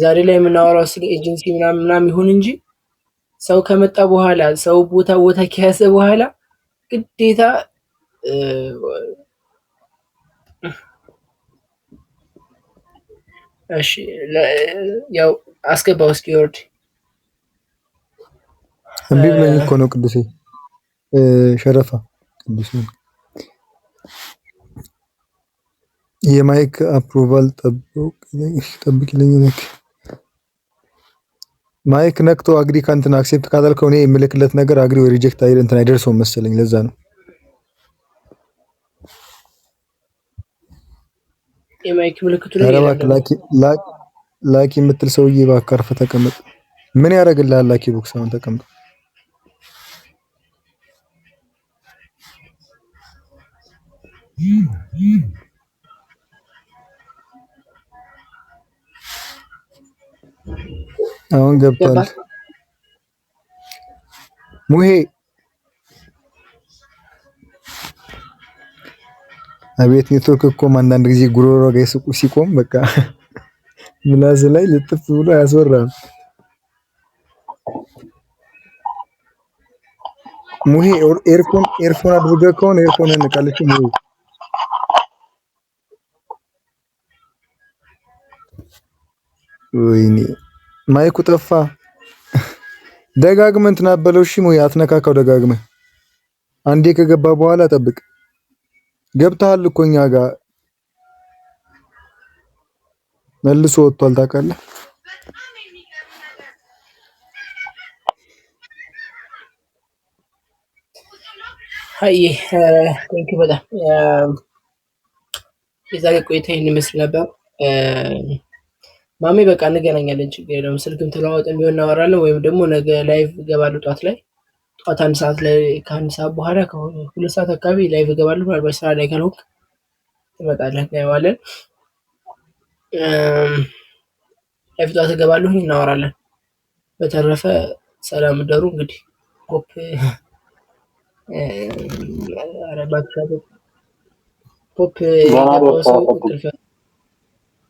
Speaker 1: ዛሬ ላይ የምናወራው ስለ ኤጀንሲ ምናምን ይሁን እንጂ ሰው ከመጣ በኋላ ሰው ቦታ ከያዘ በኋላ ግዴታ እሺ ያው አስገባው እስኪ ወርድ
Speaker 4: እምቢ ብለኝ እኮ ነው ቅዱሴ ሸረፋ ቅዱሴ የማይክ አፕሩቫል ጠብቅልኝ። ማይክ ነክቶ አግሪ ካንተን አክሴፕት ካላልከው እኔ የምልክለት ነገር አግሪ ወይ ሪጀክት አይደርሰውም መሰለኝ። ለዛ ነው
Speaker 1: የማይክ ምልክቱ
Speaker 4: ላኪ የምትል ሰውዬ እባክህ አርፈህ ተቀመጥ። ምን ያደርግልሃል ላኪ ቦክስ? አሁን ተቀምጥ። አሁን ገብቷል። ሙሄ አቤት ኔትወርክ እኮ አንዳንድ ጊዜ ጉሮሮ ጋር ሲቆም በቃ ምላስ ላይ ልጥፍ ብሎ ያስወራል። ሙሄ ኤርፎን አድርገህ ከሆነ ኤርፎን እንቃለች። ሙሄ ወይኔ ማይኩ ጠፋ። ደጋግመህ እንትን አትበለው እሺ። ሙሄ አትነካካው ደጋግመህ። አንዴ ከገባ በኋላ ጠብቅ። ገብተሃል እኮ እኛ ጋር መልሶ ወጥቷል ታውቃለህ።
Speaker 1: አይ ቴንክ በጣም የዛሬ ቆይታ ይህን ይመስል ነበር። ማሜ በቃ እንገናኛለን፣ ችግር የለውም። ስልክም ተለዋወጥን ቢሆን እናወራለን፣ ወይም ደግሞ ነገ ላይቭ እገባለሁ ጠዋት 1 ሰዓት ላይ ከ1 ሰዓት በኋላ ከ2 ሰዓት አካባቢ ላይቭ እገባለሁ። ምናልባት ስራ ላይ ካልሆንክ ትመጣለህ፣ እናየዋለን። ላይቭ ጠዋት እገባለሁ፣ እናወራለን። በተረፈ ሰላም ደሩ። እንግዲህ ሆፕ ፖፕ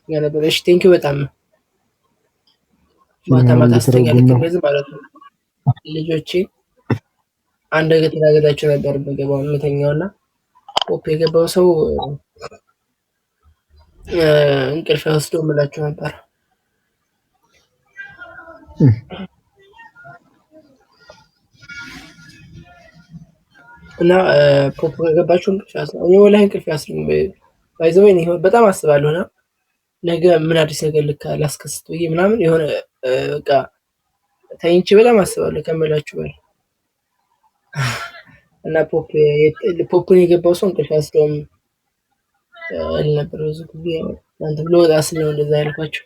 Speaker 1: ያነበረሽ ቴንክ በጣም ማታ አስተኛለሁ ማለት ነው። ልጆቼ አንድ ተናገዳቸው ነበር በገባው መተኛውና ፖፕ የገባው ሰው እንቅልፍ ወስዶ ምላችሁ ነበር እና ፖፕ የገባችሁ እንቅልፍ ያስነው። እኔ ወላሂ እንቅልፍ ያስነው ባይዘወይ ነው። በጣም አስባለሁና ነገ ምን አዲስ ነገር ላስከስት ብዬ ምናምን የሆነ በቃ ተኝቼ በጣም አስባለሁ ከመላችሁ በላይ እና ፖፕን የገባው ሰው እንቅልፍ ያስደውም ነበር። ብዙ ጊዜ አንተ ብሎ ወጣ ስለ እንደዛ ያልኳችሁ።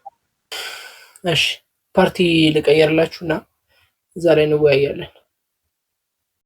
Speaker 1: እሺ ፓርቲ ልቀየርላችሁና እዛ ላይ እንወያያለን።